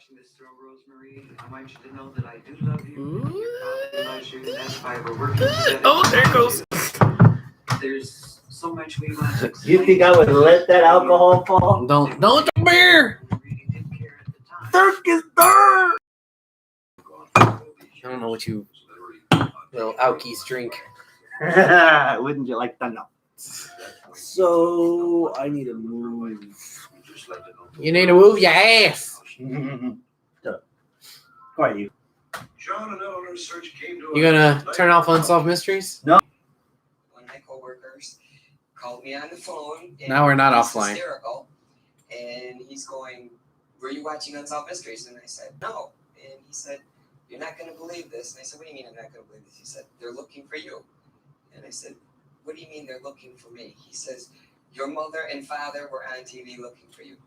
watching this through, Rosemary. I want you to know that I do love you. You're probably you. That's why we're working together. Oh, there it goes. There's so much we want to explain. You think I would let that alcohol fall? Don't the beer. Really didn't care at the time. Dirk is dirt. I don't know what you little Alkies drink. Wouldn't you like to know? So I need to move. You need to move your ass. Who are you? John and Eleanor's search came to You gonna turn off Unsolved Mysteries? One of my coworkers called me on the phone. And Now we're not he's offline. Hysterical, and he's going, "Were you watching Unsolved Mysteries?" And I said, "No." And he said, "You're not going to believe this." And I said, "What do you mean I'm not going to believe this?" He said, "They're looking for you." And I said, "What do you mean they're looking for me?" He says, "Your mother and father were on TV looking for you."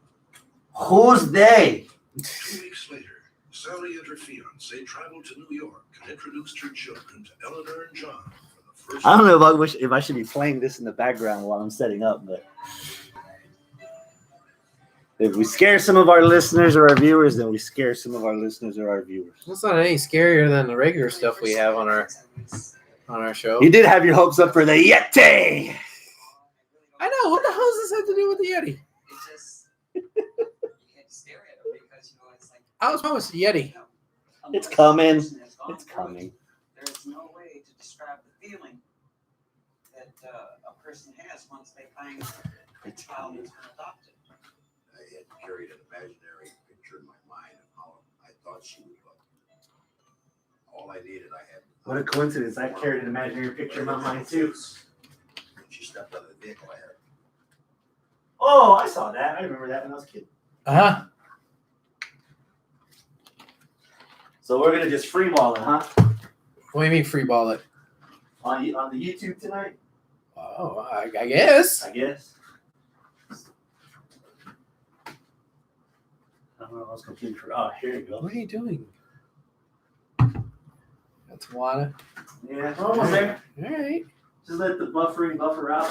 Who's they? 2 weeks later, Sally and her fiance traveled to New York and introduced her children to Eleanor and John for the first I don't know if I should be playing this in the background while I'm setting up, but if we scare some of our listeners or our viewers, then we scare some of our listeners or our viewers. That's not any scarier than the regular stuff we have on our show. You did have your hopes up for the Yeti. I know. What the hell does this have to do with the Yeti? It's just, you can't stare at it because, it's like, I was promised the Yeti. It's coming. It's coming. There is no way to describe the feeling that a person has once they find a child has been adopted. I had carried an imaginary picture in my mind of how I thought she would look. All I needed, I had. What a coincidence. I carried an imaginary picture in my mind, too. When she stepped out of the vehicle, I had. Oh, I saw that. I remember that when I was a kid. Uh-huh. So we're going to just freeball it, huh? What do you mean free ball it? On the YouTube tonight? Oh, I guess. I guess. I don't know. I was confused for. Oh, here you go. What are you doing? That's water. Yeah, we're almost there. All right. Just let the buffering buffer out.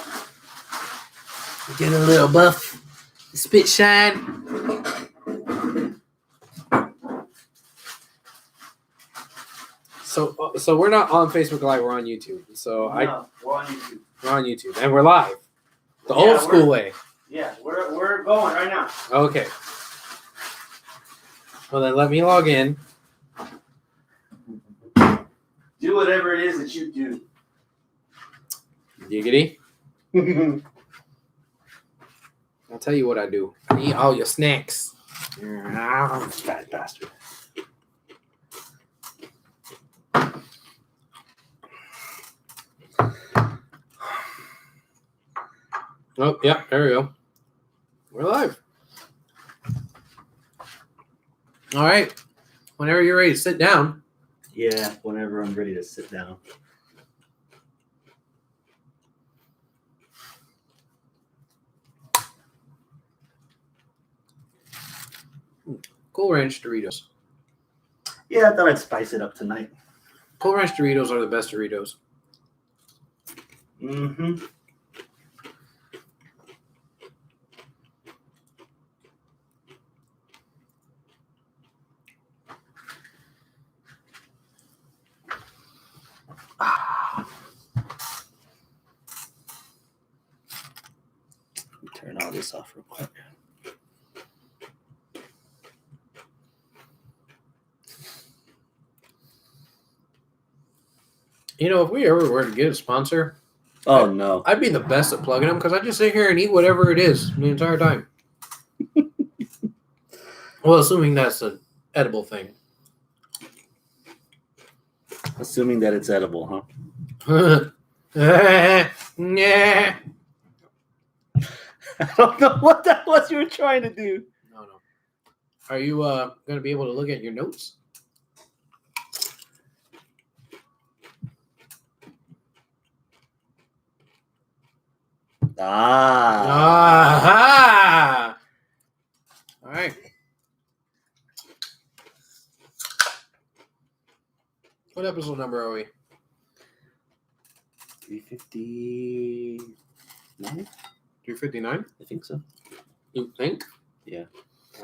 Get a little buff. Spit shine. So we're not on Facebook Live. We're on YouTube. So No, we're on YouTube. we're on YouTube and we're live, the Yeah, old school way. Yeah, we're going right now. Okay. Well then, let me log in. Do whatever it is that you do. Giggity. I'll tell you what I do. I eat all your snacks. Fat bastard. Oh, yeah, there we go. We're live. All right. Whenever you're ready to sit down. Yeah, whenever I'm ready to sit down. Cool Ranch Doritos. Yeah, I thought I'd spice it up tonight. Cool Ranch Doritos are the best Doritos. Mm-hmm. Turn all this off real quick. You know, if we ever were to get a sponsor, Oh, no. I'd be the best at plugging them because I just sit here and eat whatever it is the entire time. Well, assuming that's an edible thing. Assuming that it's edible, huh? Yeah. I don't know what that was you were trying to do. No. Are you going to be able to look at your notes? Ah. All right. What episode number are we? 359? 359? I think so. You think? Yeah.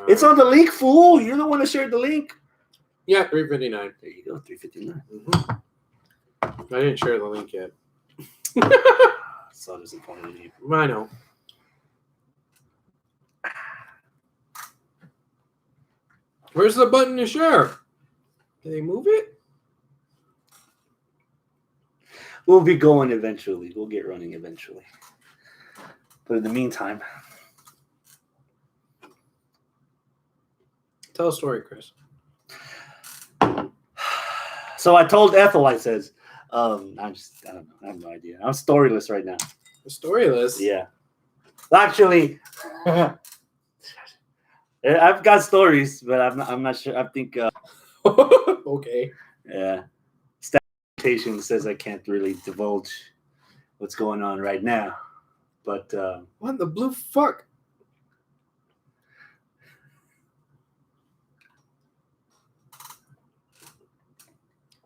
It's on the link, fool. You're the one that shared the link. Yeah, 359. There you go, 359. Mm-hmm. I didn't share the link yet. So disappointed in you. I know. Where's the button to share? Did they move it? We'll be going eventually. We'll get running eventually. But in the meantime, Tell a story, Chris. so I told Ethel, I says, I don't know. I have no idea. I'm storyless right now. Storyless? Yeah. Actually, I've got stories, but I'm not sure. I think, Okay. yeah. Statute says I can't really divulge what's going on right now. But, What the blue fuck?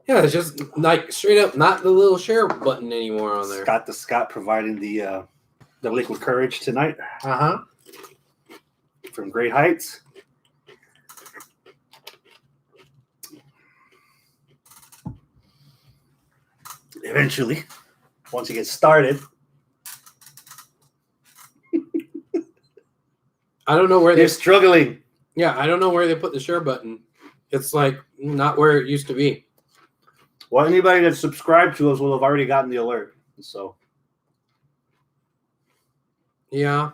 Yeah, it's just like straight up not the little share button anymore on there. Scott providing the liquid courage tonight from Great Heights. Eventually, once you get started. I don't know where They're they struggling. Yeah, I don't know where they put the share button. It's like not where it used to be. Well, anybody that's subscribed to us will have already gotten the alert. So, Yeah.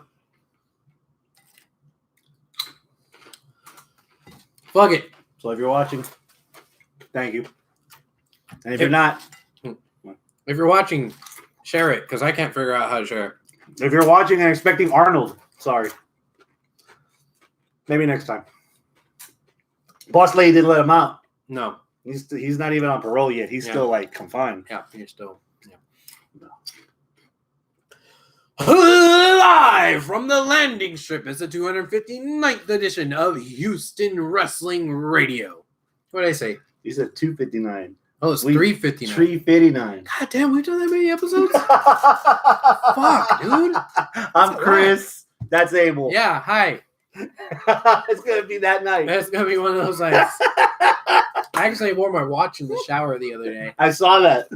Fuck it. if you're watching, thank you. And if you're not, If you're watching, share it because I can't figure out how to share. if you're watching and expecting Arnold, sorry. Maybe next time. Boss lady didn't let him out. No. He's not even on parole yet. He's still like confined. Yeah, you're still. Yeah. Live from the landing strip is the 259th edition of Houston Wrestling Radio. What did I say? He said 259. Oh, it's 359. 359. God damn, we've done that many episodes? Fuck, dude. I'm Chris. That's Abel. Yeah, hi. It's gonna be that night. That's gonna be one of those nights. I actually wore my watch in the shower the other day. I saw that.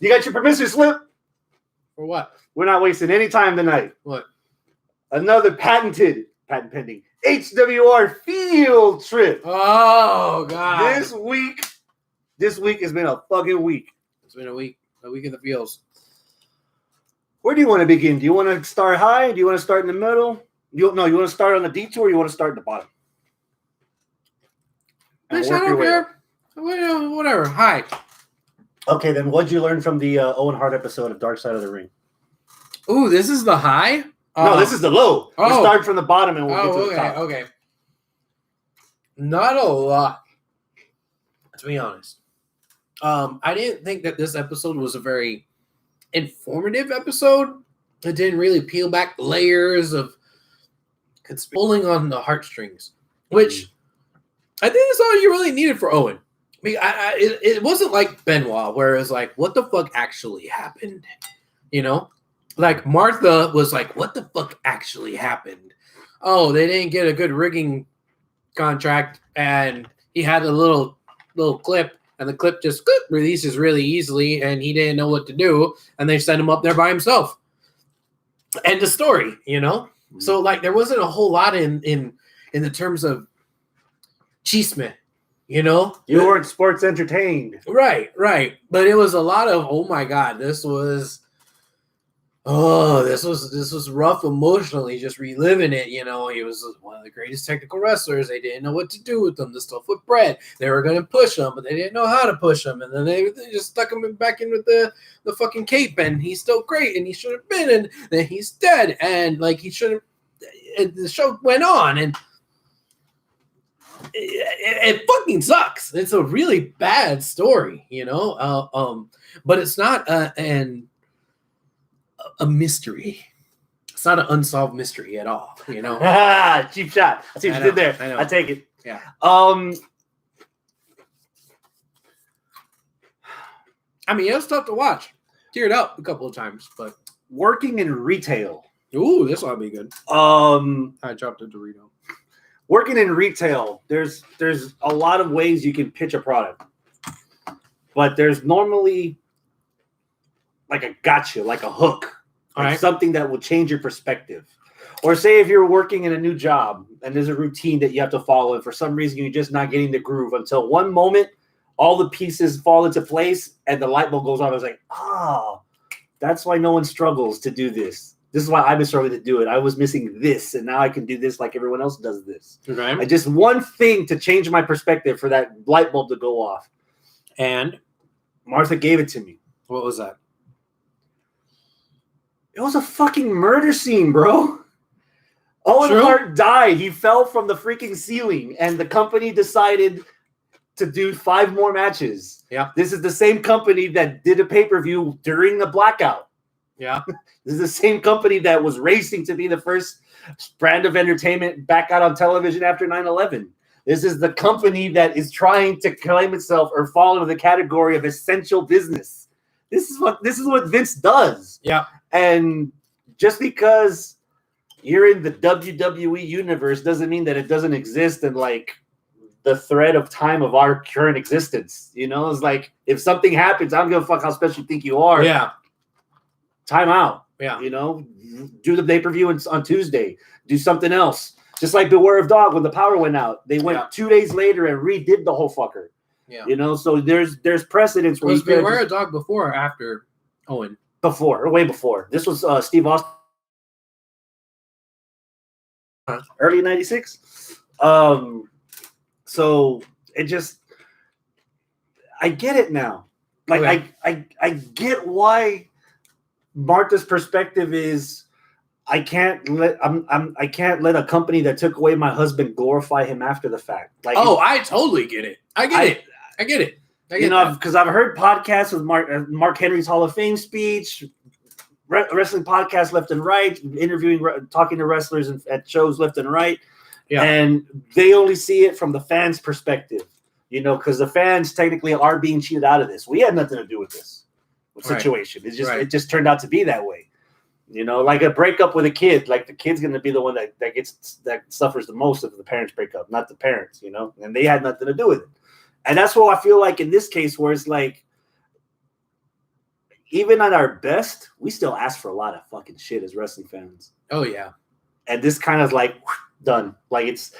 You got your permission slip? For what? We're not wasting any time tonight. What? Another patent pending HWR field trip. Oh God! This week has been a fucking week. It's been a week of the feels. Where do you want to begin? Do you want to start high? Do you want to start in the middle? You want to start on the detour or you want to start at the bottom? Bitch, I don't care. Whatever. Hi. Okay, then what'd you learn from the Owen Hart episode of Dark Side of the Ring? Ooh, this is the high? No, this is the low. Oh. We'll start from the bottom and we'll get to the top. Okay. Not a lot, to be honest. I didn't think that this episode was a very informative episode. It didn't really peel back layers of pulling on the heartstrings, which I think is all you really needed for Owen. I mean, it wasn't like Benoit, where it was like, what the fuck actually happened? You know? Like, Martha was like, what the fuck actually happened? Oh, they didn't get a good rigging contract, and he had a little clip, and the clip just releases really easily, and he didn't know what to do, and they sent him up there by himself. End of story, you know? So, like, there wasn't a whole lot in the terms of chisme, you know? You weren't sports entertained. Right. But it was a lot of, oh my God, this was rough emotionally, just reliving it, you know. He was one of the greatest technical wrestlers. They didn't know what to do with him. The stuff with Brett, they were going to push him, but they didn't know how to push him. And then they just stuck him back in with the fucking cape, and he's still great, and he should have been, and then he's dead, and like he should have. And the show went on, and it fucking sucks. It's a really bad story, you know. But it's not a mystery. It's not an unsolved mystery at all, you know. Cheap shot. I see what you did there. I know. I take it. Yeah. I mean, it was tough to watch. Teared up a couple of times, but Working in retail Ooh, this ought to be good. I dropped a Dorito. Working in retail, there's a lot of ways you can pitch a product, but there's normally like a gotcha, like a hook, like something that will change your perspective. Or say if you're working in a new job and there's a routine that you have to follow, and for some reason you're just not getting the groove until one moment, all the pieces fall into place and the light bulb goes on. I was like, that's why no one struggles to do this. This is why I've been struggling to do it. I was missing this, and now I can do this like everyone else does this. Okay. I just one thing to change my perspective for that light bulb to go off. And Martha gave it to me. what was that? It was a fucking murder scene, bro. Owen True. Hart died. He fell from the freaking ceiling, and the company decided to do 5 more matches. Yeah. This is the same company that did a pay-per-view during the blackout. Yeah. This is the same company that was racing to be the first brand of entertainment back out on television after 9/11. This is the company that is trying to claim itself or fall into the category of essential business. This is what Vince does. Yeah. And just because you're in the WWE universe doesn't mean that it doesn't exist in like the thread of time of our current existence. You know, it's like if something happens, I don't give a fuck how special you think you are. Yeah. Time out. Yeah. You know, do the pay-per-view on Tuesday. Do something else. Just like Beware of Dog when the power went out. They went 2 days later and redid the whole fucker. Yeah. You know, so there's precedence where Was Beware a Dog before or after Owen? Before, or way before. This was Steve Austin. Early 96. So it just I get it now. Like Okay. I get why Martha's perspective is I can't let a company that took away my husband glorify him after the fact. Like, I totally get it. I get it. You know, because I've heard podcasts with Mark Henry's Hall of Fame speech, wrestling podcasts left and right, talking to wrestlers at shows left and right. Yeah. And they only see it from the fans' perspective, you know, because the fans technically are being cheated out of this. We had nothing to do with this situation. It just turned out to be that way. You know, like a breakup with a kid, like the kid's going to be the one that suffers the most if the parents break up, not the parents, you know, and they had nothing to do with it. And that's what I feel like in this case, where it's like, even at our best, we still ask for a lot of fucking shit as wrestling fans. Oh yeah. And this kind of like done. Like it's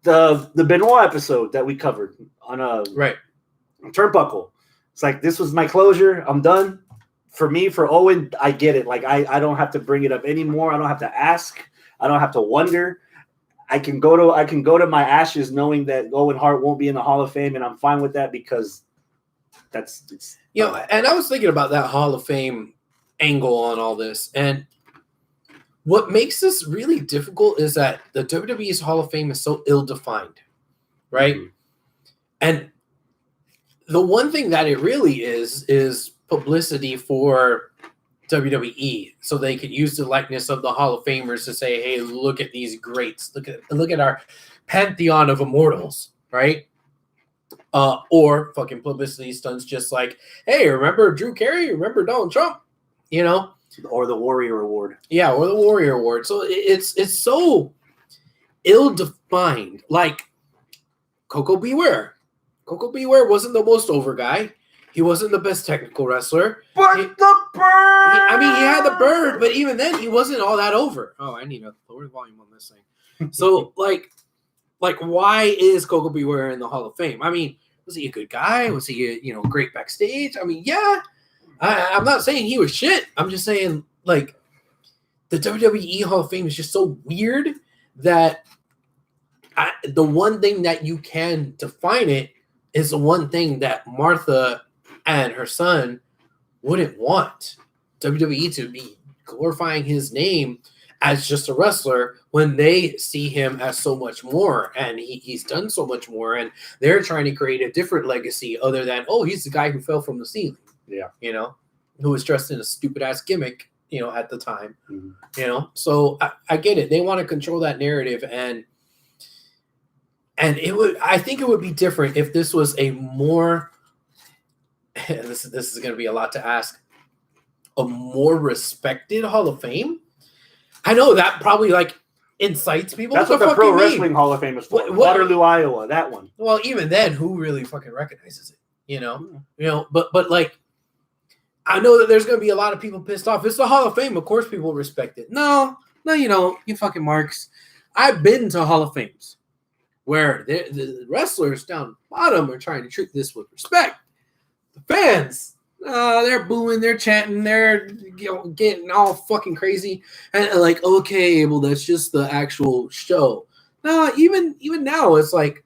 the Benoit episode that we covered on a Turnbuckle. It's like, this was my closure. I'm done. For me, for Owen, I get it. Like I don't have to bring it up anymore. I don't have to ask. I don't have to wonder. I can go to my ashes knowing that Owen Hart won't be in the Hall of Fame, and I'm fine with that because it's you know. And I was thinking about that Hall of Fame angle on all this, and what makes this really difficult is that the WWE's Hall of Fame is so ill-defined, right? Mm-hmm. And the one thing that it really is publicity for WWE, so they could use the likeness of the Hall of Famers to say, hey, look at these greats, look at our pantheon of immortals, right? Or fucking publicity stunts just like, hey, remember Drew Carey, remember Donald Trump, you know, or the Warrior Award. Yeah, or the Warrior Award. So it's so ill-defined. Like Coco Beware. Coco Beware wasn't the most over guy. He wasn't the best technical wrestler. But the bird! He had the bird, but even then, he wasn't all that over. Oh, I need to lower the volume on this thing. So, like, why is Coco Beware in the Hall of Fame? I mean, was he a good guy? Was he, great backstage? I mean, yeah. I'm not saying he was shit. I'm just saying, like, the WWE Hall of Fame is just so weird that the one thing that you can define it is the one thing that Martha and her son wouldn't want WWE to be glorifying his name as just a wrestler when they see him as so much more, and he's done so much more, and they're trying to create a different legacy other than, oh, he's the guy who fell from the ceiling. Yeah. Who was dressed in a stupid ass gimmick, at the time. Mm-hmm. So I get it. They want to control that narrative, and I think it would be different if this was a more this is going to be a lot to ask, a more respected Hall of Fame, I know that probably like incites people. That's what the Pro Wrestling Hall of Fame is for. Waterloo, Iowa, that one. Well, even then, who really fucking recognizes it? You know, but like, I know that there's going to be a lot of people pissed off. It's the Hall of Fame. Of course, people respect it. No, you don't. You fucking marks. I've been to Hall of Fames where the wrestlers down bottom are trying to treat this with respect. The fans, they're booing, they're chanting, they're getting all fucking crazy. And like, okay, well, that's just the actual show. No, even now, it's like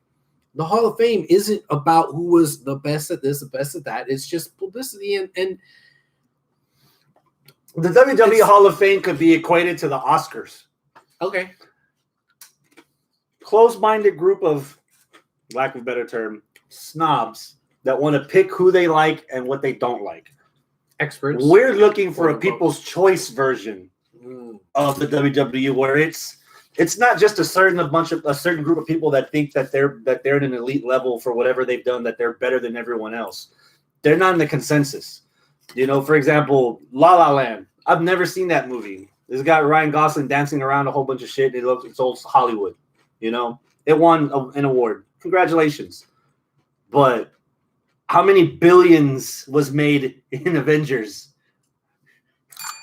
the Hall of Fame isn't about who was the best at this, the best at that. It's just publicity and the WWE Hall of Fame could be equated to the Oscars. Okay. Close-minded group of, lack of a better term, snobs that want to pick who they like and what they don't like. Experts. We're looking for a people's choice version of the WWE where it's not just a certain group of people that think that they're at an elite level for whatever they've done, that they're better than everyone else. They're not in the consensus. You know, for example, La La Land. I've never seen that movie. It's got Ryan Gosling dancing around a whole bunch of shit. It's old Hollywood. You know, it won an award. Congratulations. But how many billions was made in Avengers?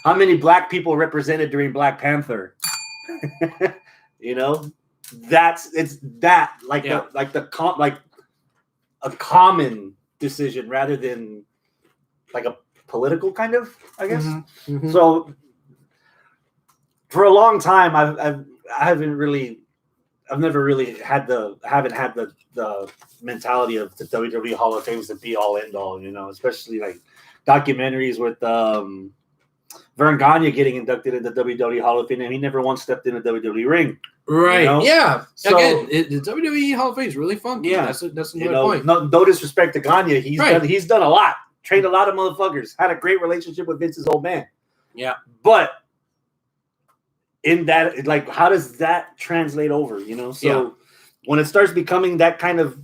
How many black people represented during Black Panther? You know, like a common decision rather than like a political kind of, I guess. Mm-hmm. Mm-hmm. So for a long time, I haven't had the mentality of the WWE Hall of Fame to be all end all, you know, especially like documentaries with Vern Gagne getting inducted in the WWE Hall of Fame, and he never once stepped in a WWE ring. Right. You know? Yeah. So, again, the WWE Hall of Fame is really funky. Yeah. That's another point. No disrespect to Gagne. He's done a lot. Trained a lot of motherfuckers. Had a great relationship with Vince's old man. Yeah. But in that, like, how does that translate over? You know, so when it starts becoming that kind of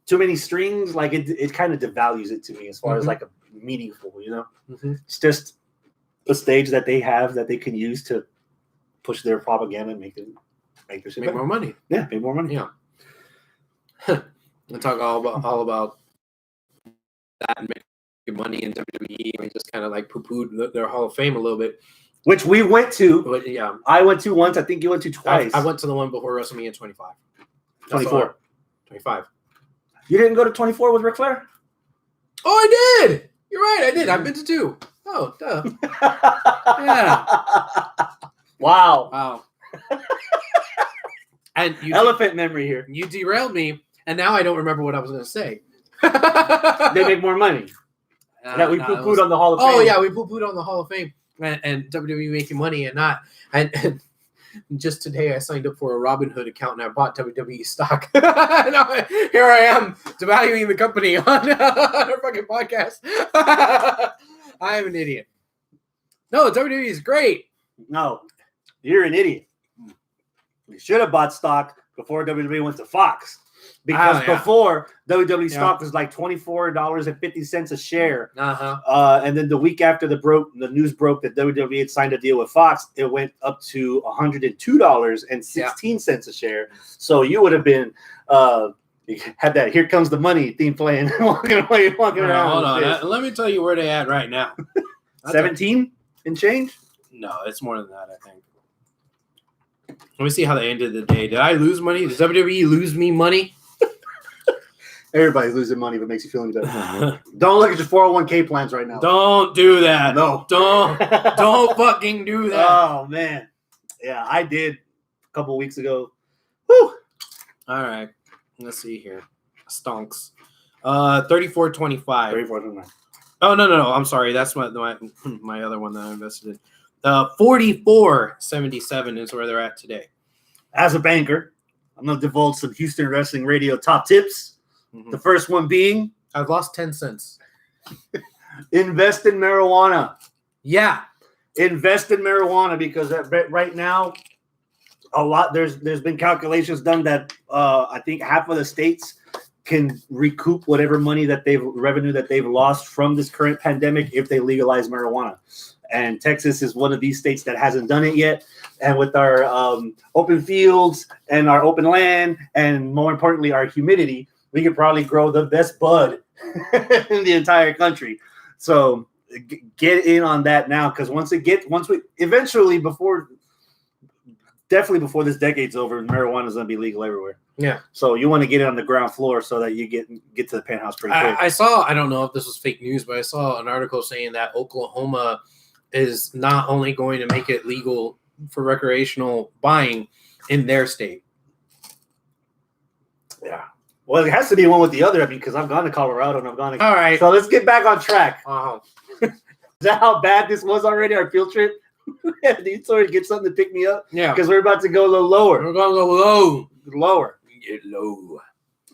too many strings, like it kind of devalues it to me as far as like a meaningful. You know, it's just a stage that they have that they can use to push their propaganda and make their shit make more money. Yeah, make more money. Yeah. And talk all about that and making money in WWE. We just kind of like poo-pooed their Hall of Fame a little bit. Which we went to. But, yeah. I went to once. I think you went to twice. I went to the one before WrestleMania 25. 24. 25. You didn't go to 24 with Ric Flair? Oh, I did. You're right. I did. I've been to 2. Oh, duh. Yeah. Wow. And elephant memory here. You derailed me, and now I don't remember what I was going to say. They make more money. We poo-pooed on the Hall of Fame. Oh, yeah, we poo-pooed on the Hall of Fame. And WWE making money and not. And just today I signed up for a Robinhood account and I bought WWE stock. Here I am devaluing the company on our fucking podcast. I am an idiot. No, WWE is great. No, you're an idiot. You should have bought stock before WWE went to Fox. Because before, WWE stock was like $24.50 a share. And then the week after the news broke that WWE had signed a deal with Fox, it went up to $102.16 a share. So you would have been had that "Here Comes the Money" theme playing, walking around. Hold on, let me tell you where they at right now. 17 and change? No, it's more than that, I think. Let me see how they ended the day. Did I lose money? Does WWE lose me money? Everybody's losing money, but makes you feel any better. Don't look at your 401k plans right now. Don't do that. No. Don't fucking do that. Oh, man. Yeah, I did a couple weeks ago. Whew. All right. Let's see here. Stonks. 34.25. 34.25. Oh, no. I'm sorry. That's my other one that I invested in. 44.77 is where they're at today. As a banker, I'm going to divulge some Houston Wrestling Radio top tips. The first one being, I've lost 10 cents. Invest in marijuana. Yeah. Invest in marijuana because right now, there's been calculations done that I think half of the states can recoup whatever revenue that they've lost from this current pandemic if they legalize marijuana. And Texas is one of these states that hasn't done it yet. And with our open fields and our open land, and more importantly, our humidity, we could probably grow the best bud in the entire country. So get in on that now, because definitely before this decade's over, marijuana is going to be legal everywhere. Yeah. So you want to get it on the ground floor so that you get to the penthouse pretty quick. I don't know if this was fake news, but I saw an article saying that Oklahoma is not only going to make it legal for recreational buying in their state. Yeah. Well, it has to be one with the other, because I've gone to Colorado and I've gone to... All right. So let's get back on track. Uh-huh. Is that how bad this was already, our field trip? You sort of get something to pick me up? Yeah. Because we're about to go a little lower. We're going to go low. Lower. Get low.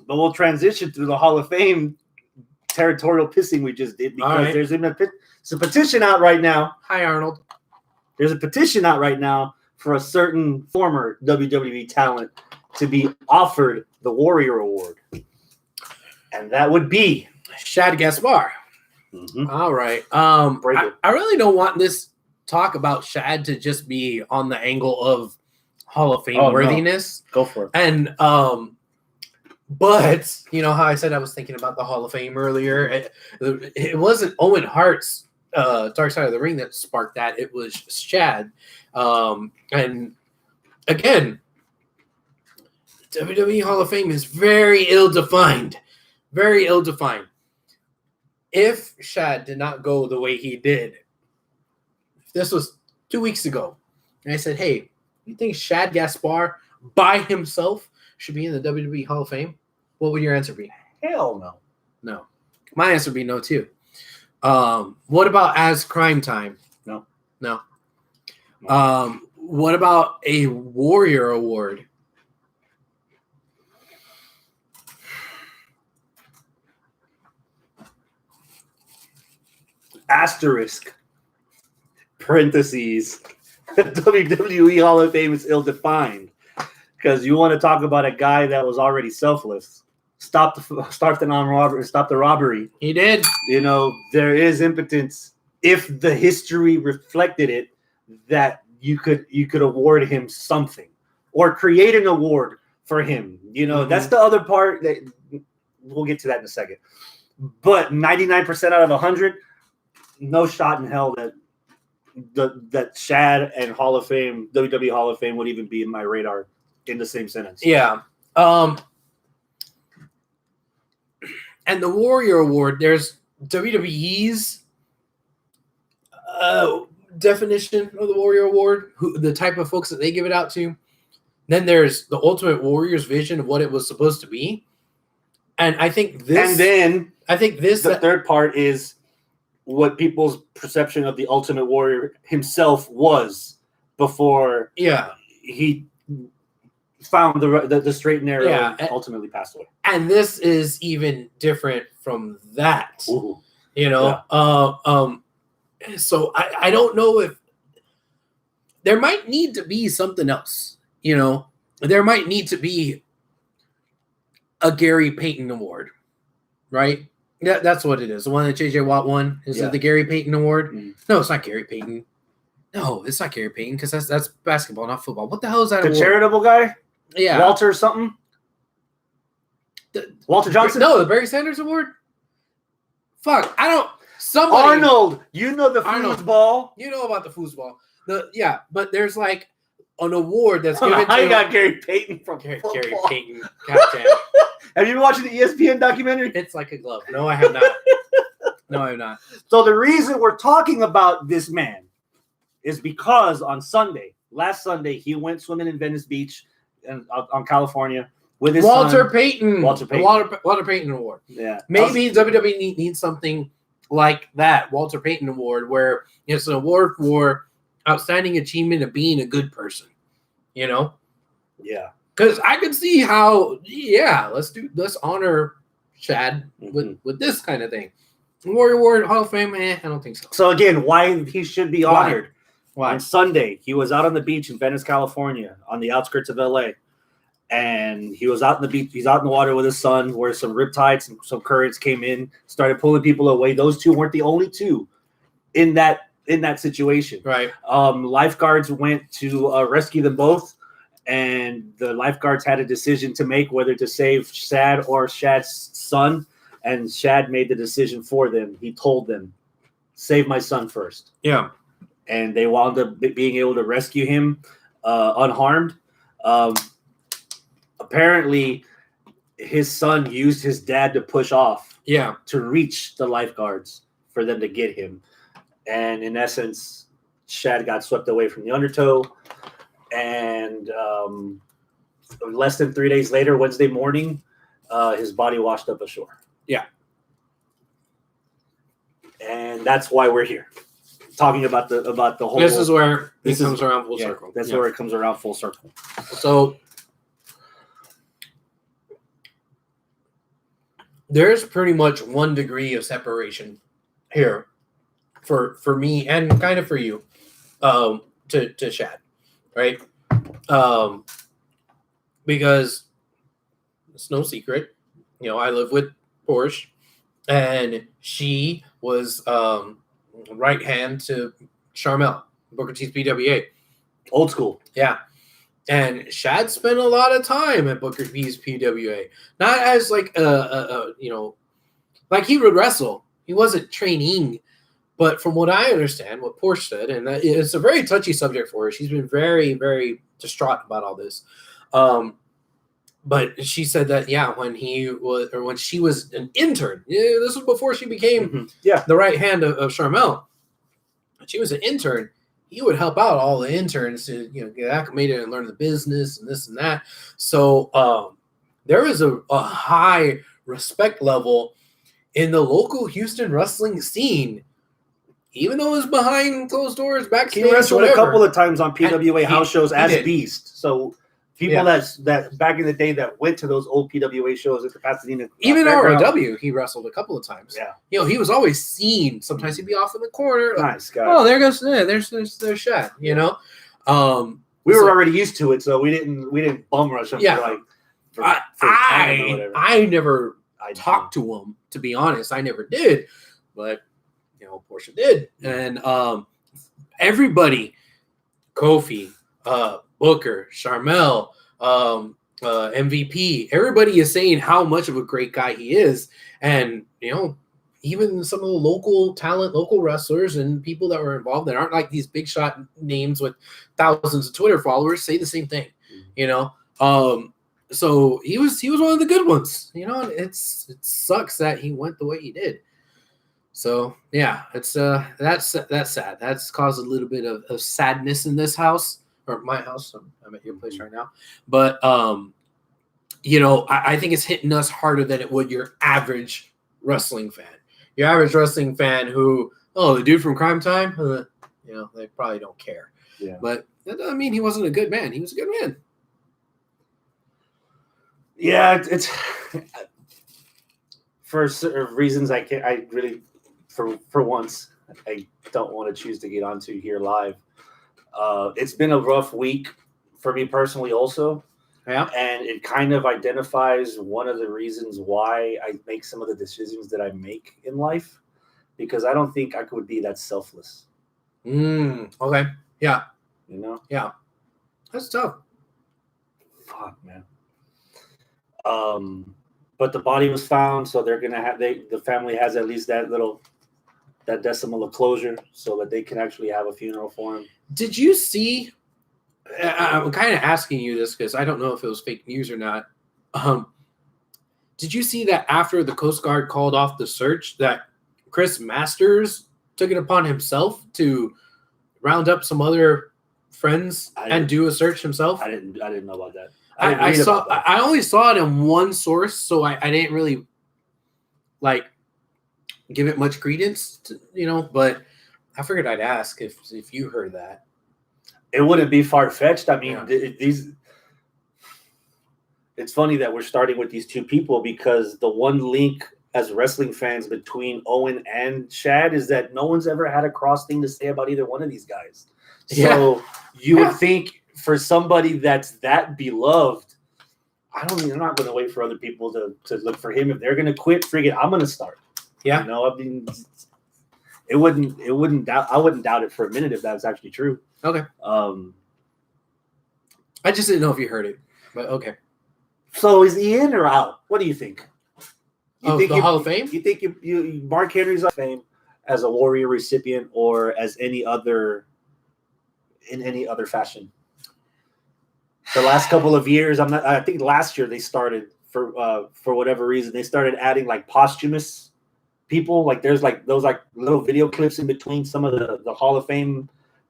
But we'll transition through the Hall of Fame territorial pissing we just did, because there's a petition out right now. Hi, Arnold. There's a petition out right now for a certain former WWE talent to be offered the Warrior Award. And that would be Shad Gaspar. Mm-hmm. All right. I really don't want this talk about Shad to just be on the angle of Hall of Fame worthiness. No. Go for it. And but you know how I said I was thinking about the Hall of Fame earlier. It wasn't Owen Hart's Dark Side of the Ring that sparked that. It was Shad. And again, WWE Hall of Fame is very ill-defined. Very ill-defined. If Shad did not go the way he did, if this was 2 weeks ago, and I said, hey, you think Shad Gaspar by himself should be in the WWE Hall of Fame? What would your answer be? Hell no. No. My answer would be no, too. What about As Crime Time? No. What about a Warrior Award? Asterisk. Parentheses. WWE Hall of Fame is ill-defined, because you want to talk about a guy that was already selfless. Stop the robbery. He did. You know, there is impotence, if the history reflected it, that you could award him something or create an award for him. You know, that's the other part that we'll get to that in a second. But 99% out of 100, no shot in hell that Shad and Hall of Fame, WWE Hall of Fame, would even be in my radar in the same sentence. Yeah. And the Warrior Award, there's WWE's definition of the Warrior Award, the type of folks that they give it out to. Then there's the Ultimate Warrior's vision of what it was supposed to be. And I think this... And then the third part is what people's perception of the Ultimate Warrior himself was before he found the straight and narrow and ultimately passed away. And this is even different from that. Ooh. You know? Yeah. So I don't know if there might need to be something else. You know? There might need to be a Gary Payton Award. Right? Yeah, that's what it is. The one that J.J. Watt won. Is it the Gary Payton Award? Mm. No, it's not Gary Payton. No, it's not Gary Payton, because that's basketball, not football. What the hell is that? The award? Charitable guy? Yeah. Walter something? Walter Johnson? No, the Barry Sanders Award? Fuck, I don't... Somebody... Arnold! You know the foosball. You know about the foosball. But there's like an award that's given to... I got Gary Payton from Gary football. Payton. Goddamn. Have you been watching the ESPN documentary? It's like a glove. No, I have not. No, I have not. So the reason we're talking about this man is because on last Sunday, he went swimming in Venice Beach on California with his Walter son. Payton. Walter Payton. Walter Payton Award. Yeah. Maybe WWE needs something like that, Walter Payton Award, where it's an award for outstanding achievement of being a good person. You know? Yeah. Because I could see how, let's honor Shad with this kind of thing. Warrior Award, Hall of Fame, I don't think so. So again, why he should be honored? Why? On Sunday, he was out on the beach in Venice, California, on the outskirts of LA. And he was out in the beach, he's out in the water with his son, where some riptides and some currents came in, started pulling people away. Those two weren't the only two in that in that situation. Right. Lifeguards went to rescue them both, and the lifeguards had a decision to make whether to save Shad or Shad's son, and Shad made the decision for them. He told them, "Save my son first." Yeah. And they wound up being able to rescue him unharmed. Apparently, his son used his dad to push off to reach the lifeguards for them to get him. And in essence, Shad got swept away from the undertow. And less than 3 days later, Wednesday morning, his body washed up ashore. Yeah. And that's why we're here, talking about the whole. This is where it comes around full circle. That's where it comes around full circle. So there's pretty much 1 degree of separation here for me and kind of for you, to Shad, right? Because it's no secret, I live with Porsche, and she was right hand to Charmel, Booker T's PWA. Old school. Yeah. And Shad spent a lot of time at Booker T's PWA. Not as like like he would wrestle. He wasn't training. But from what I understand, what Porsche said, and it's a very touchy subject for her. She's been very, very distraught about all this. But she said that, when she was an intern, this was before she became the right hand of Charmel. When she was an intern, he would help out all the interns to get acclimated and learn the business and this and that. So there is a high respect level in the local Houston wrestling scene, even though it's behind closed doors, backstage. He wrestled whatever. a couple of times on PWA house shows as did. Beast. So people that back in the day that went to those old PWA shows at the Pasadena. Even ROW, he wrestled a couple of times. Yeah. He was always seen. Sometimes he'd be off in the corner. Nice guy. Oh, there goes there's Shad. We were already used to it, so we didn't bum rush him. Yeah. I never I talked to him, to be honest. I never did, but Porsche did, and everybody, Kofi, Booker, Charmel, MVP, everybody is saying how much of a great guy he is, and even some of the local talent, local wrestlers, and people that were involved that aren't like these big shot names with thousands of Twitter followers say the same thing. So he was one of the good ones. It sucks that he went the way he did. So it's that's sad. That's caused a little bit of sadness in this house, or my house. I'm at your place right now, but I think it's hitting us harder than it would your average wrestling fan. Your average wrestling fan who, the dude from Crime Time, they probably don't care. Yeah. But that doesn't mean he wasn't a good man. He was a good man. Yeah, it's for reasons I really, for once, I don't want to choose to get onto here live. It's been a rough week for me personally also. Yeah. And it kind of identifies one of the reasons why I make some of the decisions that I make in life, because I don't think I could be that selfless. Okay. Yeah. Yeah. That's tough. Fuck, man. But the body was found, so they're gonna have the family has at least that decimal of closure, so that they can actually have a funeral for him. Did you see? I'm kind of asking you this because I don't know if it was fake news or not. Did you see that after the Coast Guard called off the search, that Chris Masters took it upon himself to round up some other friends and do a search himself? I didn't know about that. I only saw it in one source, so I didn't really give it much credence to, but I figured I'd ask if you heard that. It wouldn't be far-fetched. I mean, it's funny that we're starting with these two people, because the one link as wrestling fans between Owen and Shad is that no one's ever had a cross thing to say about either one of these guys. So you would think for somebody that's that beloved, I'm not going to wait for other people to look for him. If they're going to quit, I'm going to start. Yeah. I mean, it wouldn't doubt. I wouldn't doubt it for a minute if that was actually true. Okay. I just didn't know if you heard it, but okay. So is he in or out? What do you think? You think the Hall of Fame? You think you Mark Henry's Hall of Fame as a Warrior recipient or as in any other fashion? The last couple of years, I think last year they started for whatever reason they started adding like posthumous people. Like there's like those like little video clips in between some of the Hall of Fame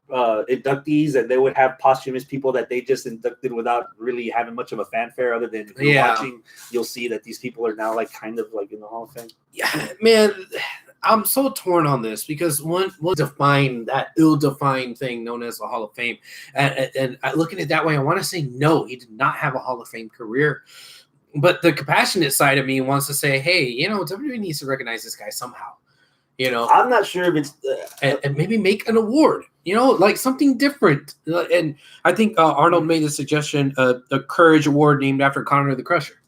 inductees, and they would have posthumous people that they just inducted without really having much of a fanfare. Other than if you're watching, you'll see that these people are now like kind of like in the Hall of Fame. Yeah, man, I'm so torn on this because one define that ill-defined thing known as the Hall of Fame, and looking at it that way, I want to say no, he did not have a Hall of Fame career. But the compassionate side of me wants to say, hey, WWE needs to recognize this guy somehow. I'm not sure if it's and maybe make an award, like something different. And I think Arnold made a suggestion, a Courage Award named after Conor the Crusher.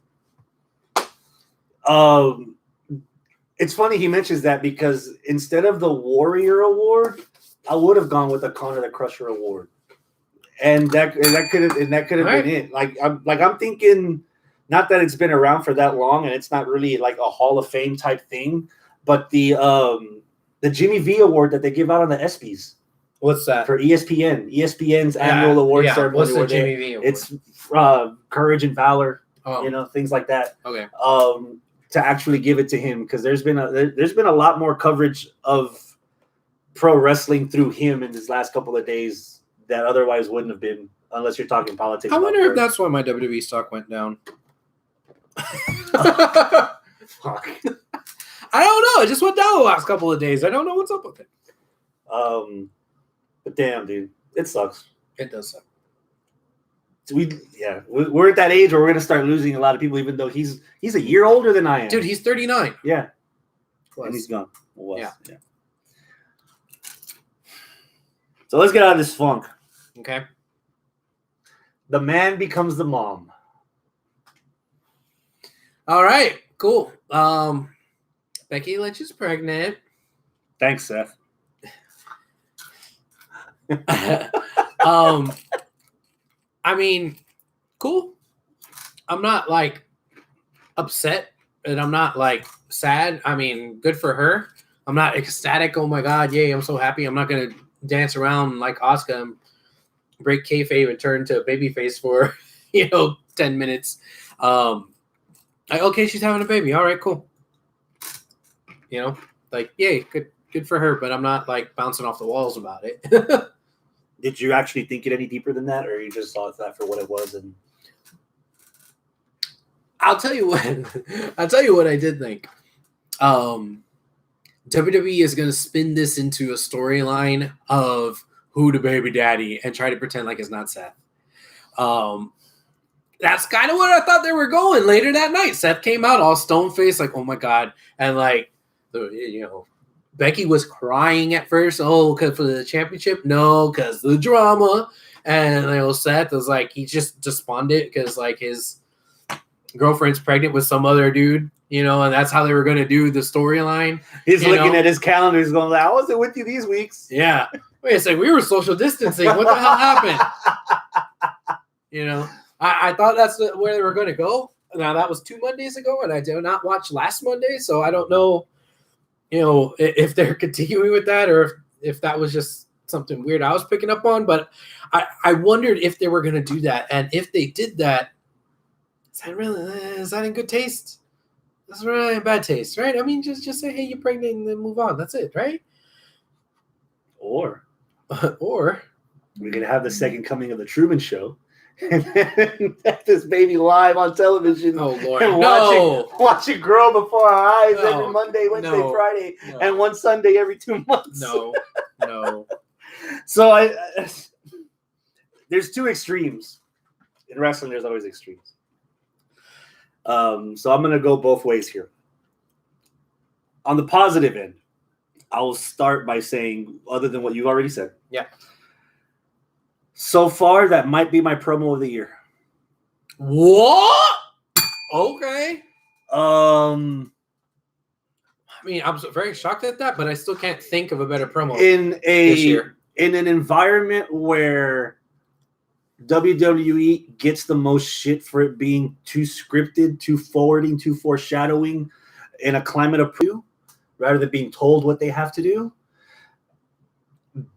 It's funny he mentions that because instead of the Warrior Award, I would have gone with the Conor the Crusher Award, and that could have been it. Like I'm thinking, not that it's been around for that long, and it's not really like a Hall of Fame type thing. But the Jimmy V Award that they give out on the ESPYs. What's that? For ESPN. ESPN's annual award ceremony. What's the Jimmy V Award? It's courage and valor, things like that. Okay. To actually give it to him because there's been a lot more coverage of pro wrestling through him in this last couple of days that otherwise wouldn't have been unless you're talking politics. I wonder if that's why my WWE stock went down. Fuck. I don't know. It just went down the last couple of days. I don't know what's up with it. But damn, dude, it sucks. It does suck. So we're at that age where we're gonna start losing a lot of people, even though he's a year older than I am. Dude, he's 39. Yeah, Plus. and he's gone. Yeah. So let's get out of this funk. Okay. The man becomes the mom. All right. Cool. Becky Lynch is pregnant. Thanks, Seth. I mean, cool. I'm not like upset and I'm not like sad. I mean, good for her. I'm not ecstatic. Oh my God, yay! I'm so happy. I'm not gonna dance around like Asuka and break kayfabe and turn to a babyface for 10 minutes. Okay, she's having a baby. All right, cool. Like yay, good for her. But I'm not like bouncing off the walls about it. Did you actually think it any deeper than that, or you just saw that for what it was? And I'll tell you what I did think. WWE is going to spin this into a storyline of who the baby daddy and try to pretend like it's not Seth. That's kind of what I thought they were going later that night. Seth came out all stone-faced, like, oh my God. And like, Becky was crying at first. Oh, because for the championship? No, because the drama. And Seth was like, he just despondent because like his girlfriend's pregnant with some other dude, and that's how they were going to do the storyline. He's looking at his calendar. He's going, I wasn't with you these weeks. Yeah. Wait a second. We were social distancing. What the hell happened? I thought that's where they were going to go. Now, that was 2 Mondays ago, and I did not watch last Monday, so I don't know, if they're continuing with that or if that was just something weird I was picking up on. But I wondered if they were going to do that. And if they did that, is that in good taste? That's really in bad taste, right? I mean, just say, hey, you're pregnant and then move on. That's it, right? Or we're going to have the second coming of the Truman Show. And then have this baby live on television. Oh, Lord. And watch it grow before our eyes every Monday, Wednesday, Friday, and one Sunday every 2 months. No. So there's two extremes. In wrestling, there's always extremes. So I'm going to go both ways here. On the positive end, I will start by saying, other than what you've already said. Yeah. So far, that might be my promo of the year. What? Okay. I mean, I'm very shocked at that, but I still can't think of a better promo in this year. In an environment where WWE gets the most shit for it being too scripted, too forwarding, too foreshadowing in a climate of preview, rather than being told what they have to do.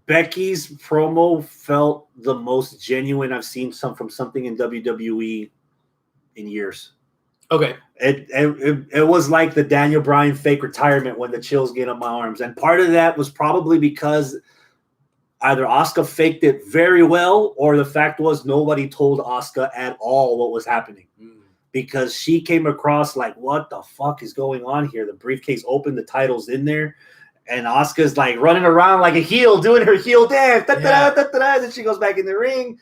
Becky's promo felt the most genuine I've seen from something in WWE in years. Okay. It was like the Daniel Bryan fake retirement when the chills get on my arms. And part of that was probably because either Asuka faked it very well, or the fact was nobody told Asuka at all what was happening. Because she came across like, what the fuck is going on here? The briefcase opened, the title's in there, and Asuka's like running around like a heel, doing her heel dance. Then she goes back in the ring.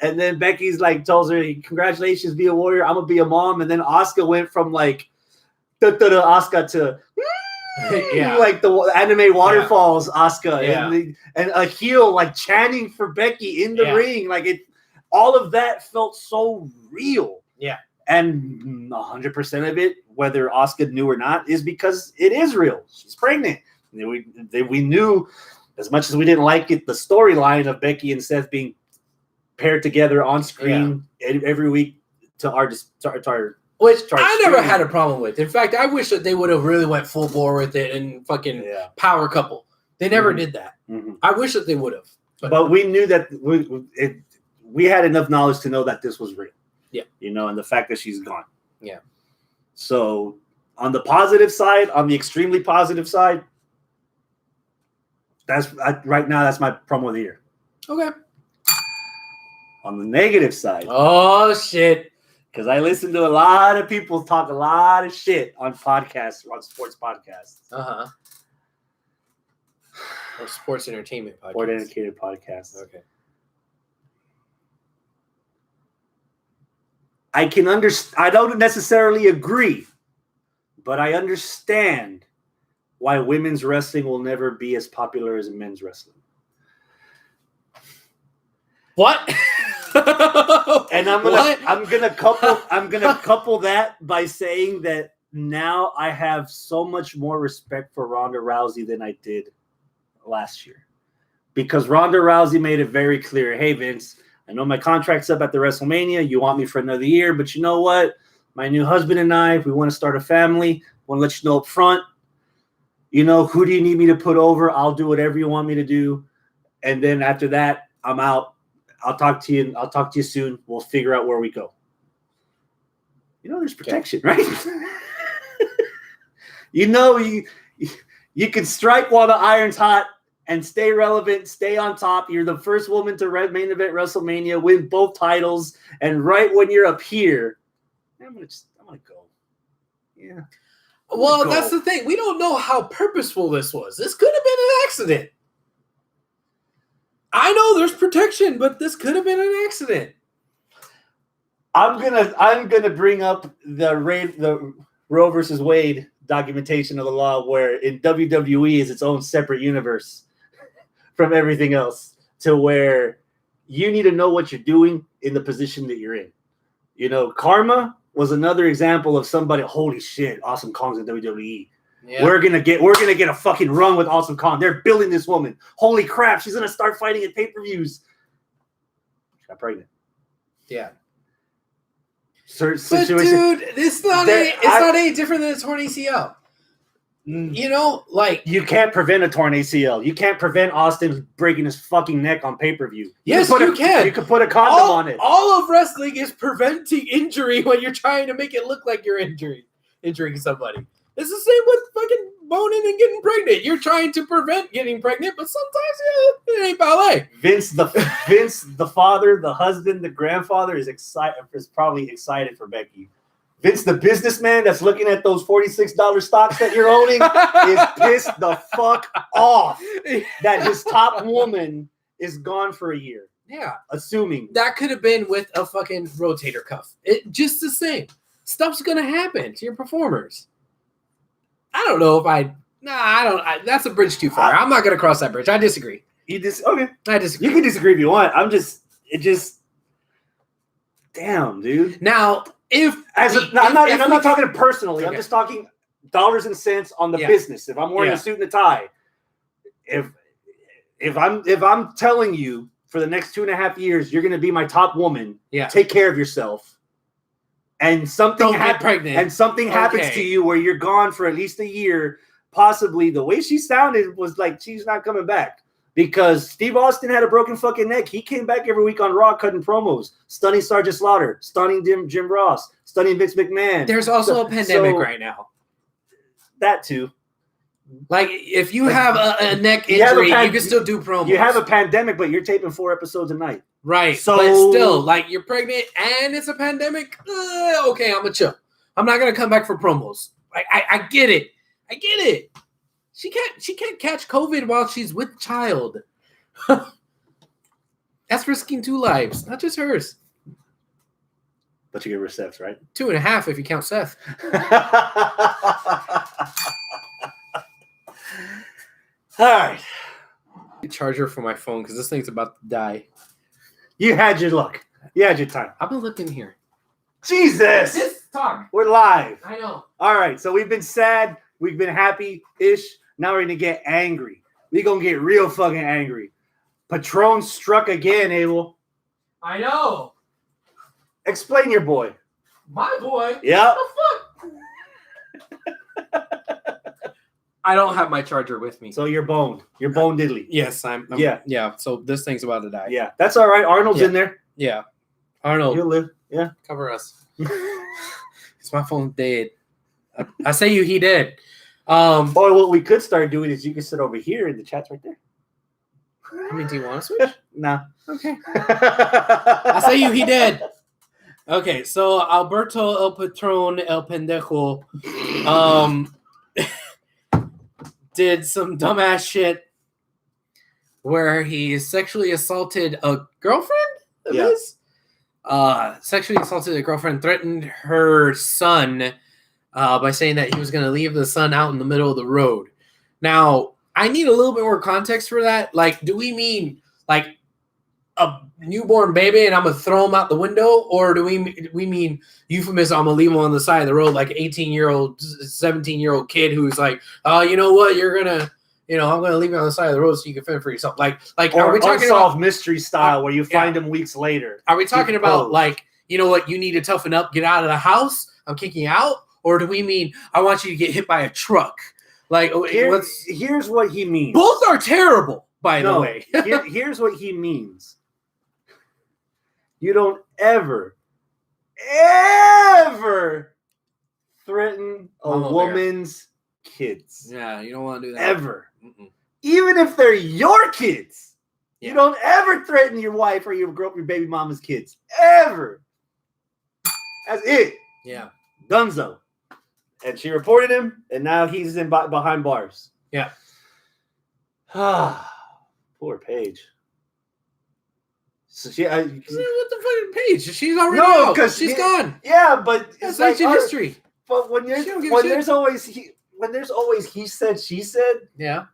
And then Becky's like tells her, congratulations, be a warrior. I'm going to be a mom. And then Asuka went from like Asuka to like the anime waterfalls, Asuka. And a heel like chanting for Becky in the ring. Like all of that felt so real. Yeah. And 100% of it, whether Asuka knew or not, is because it is real. She's pregnant. We knew, as much as we didn't like it, the storyline of Becky and Seth being paired together on screen every week to our which I never had a problem with. In fact, I wish that they would have really went full bore with it and fucking power couple. They never did that. I wish that they would have. But we knew that we had enough knowledge to know that this was real. Yeah. And the fact that she's gone. Yeah. So on the positive side, on the extremely positive side, right now that's my promo of the year. Okay. On the negative side. Oh, shit. Because I listen to a lot of people talk a lot of shit on podcasts, on sports podcasts. Uh-huh. Or sports entertainment podcasts. Sport entertainment podcasts. Okay. I can understand. I don't necessarily agree, but I understand why women's wrestling will never be as popular as men's wrestling. What? And I'm gonna couple that by saying that now I have so much more respect for Ronda Rousey than I did last year, because Ronda Rousey made it very clear, hey Vince, I know my contract's up at the WrestleMania, you want me for another year, but you know what, my new husband and I, we want to start a family, want to let you know up front, who do you need me to put over? I'll do whatever you want me to do, and then after that I'm out. I'll talk to you soon. We'll figure out where we go. There's protection, right? You can strike while the iron's hot and stay relevant, stay on top. You're the first woman to main event WrestleMania, win both titles, and right when you're up here, I'm gonna go. Yeah. Well, that's the thing. We don't know how purposeful this was. This could have been an accident. I know there's protection, but this could have been an accident. I'm gonna bring up the Roe versus Wade documentation of the law, where in WWE is its own separate universe from everything else, to where you need to know what you're doing in the position that you're in. Karma was another example of somebody. Holy shit, Awesome Kong's in WWE. Yeah. We're gonna get a fucking run with Awesome Kong. They're building this woman. Holy crap, she's gonna start fighting at pay-per-views. She got pregnant. Yeah. Certain but situation. Dude, it's not any different than a torn ACL. You can't prevent a torn ACL. You can't prevent Austin breaking his fucking neck on pay-per-view. Yes, you can. You can put a condom on it. All of wrestling is preventing injury when you're trying to make it look like you're injuring somebody. It's the same with fucking boning and getting pregnant. You're trying to prevent getting pregnant, but sometimes it ain't ballet. Vince, the father, the husband, the grandfather is probably excited for Becky. Vince, the businessman that's looking at those $46 stocks that you're owning, is pissed the fuck off that his top woman is gone for a year. Yeah. Assuming. That could have been with a fucking rotator cuff. Just the same. Stuff's going to happen to your performers. I don't know if that's a bridge too far. I'm not going to cross that bridge. I disagree. Okay. I disagree. You can disagree if you want. Damn, dude. Now, I'm not talking personally. Okay. I'm just talking dollars and cents on the business. If I'm wearing a suit and a tie, if I'm telling you for the next 2.5 years you're going to be my top woman, take care of yourself, and something happens to you where you're gone for at least a year, possibly. The way she sounded was like she's not coming back. Because Steve Austin had a broken fucking neck. He came back every week on Raw cutting promos, stunning Sergeant Slaughter, stunning Jim Ross, stunning Vince McMahon. There's also a pandemic right now. That too. Like, if you have a neck injury, you can still do promos. You have a pandemic, but you're taping 4 episodes a night. Right. So, but still, like, you're pregnant and it's a pandemic. Okay, I'm going to chill. I'm not going to come back for promos. I get it. I get it. She can't catch COVID while she's with child. That's risking 2 lives, not just hers. But you get rid of Seth, right? 2.5 if you count Seth. All right. Charger for my phone because this thing's about to die. You had your luck. You had your time. I'm gonna look in here. Jesus. Just talk. We're live. I know. All right. So we've been sad. We've been happy-ish. Now we're going to get angry. We're going to get real fucking angry. Patron struck again, Abel. I know. Explain your boy. My boy? Yep. What the fuck? I don't have my charger with me. So you're boned. You're bone diddly. Yes, I'm yeah. So this thing's about to die. Yeah. That's all right. Arnold's in there. Yeah. Arnold. He'll live. Yeah. Cover us. Because my phone's dead. I say he did. What we could start doing is you can sit over here and the chat's right there. I mean, do you want to switch? Nah. Okay. I say he did. Okay, so Alberto El Patron El Pendejo did some dumbass shit where he sexually assaulted a girlfriend of his. Sexually assaulted a girlfriend, threatened her son by saying that he was going to leave the son out in the middle of the road. Now, I need a little bit more context for that. Like, do we mean like a newborn baby and I'm going to throw him out the window? Or do we mean euphemism, I'm going to leave him on the side of the road like an 18-year-old, 17-year-old kid who's like, oh, you know what? You're going to, I'm going to leave you on the side of the road so you can fend for yourself. Like, or are we talking unsolved about mystery style where you find him weeks later? Are we talking about like, you know what? You need to toughen up, get out of the house. I'm kicking you out. Or do we mean I want you to get hit by a truck? Like, here's what he means. Both are terrible, by the way. Here's what he means. You don't ever threaten a woman's kids. Yeah, you don't want to do that. Ever. Mm-mm. Even if they're your kids. Yeah. You don't ever threaten your wife or your baby mama's kids. Ever. That's it. Yeah. Dunzo. And she reported him, and now he's behind bars. Yeah. Poor Paige. So what the fucking Paige? She's already out. Because she's gone. Yeah, but it's like history. But when there's always he said, she said. Yeah.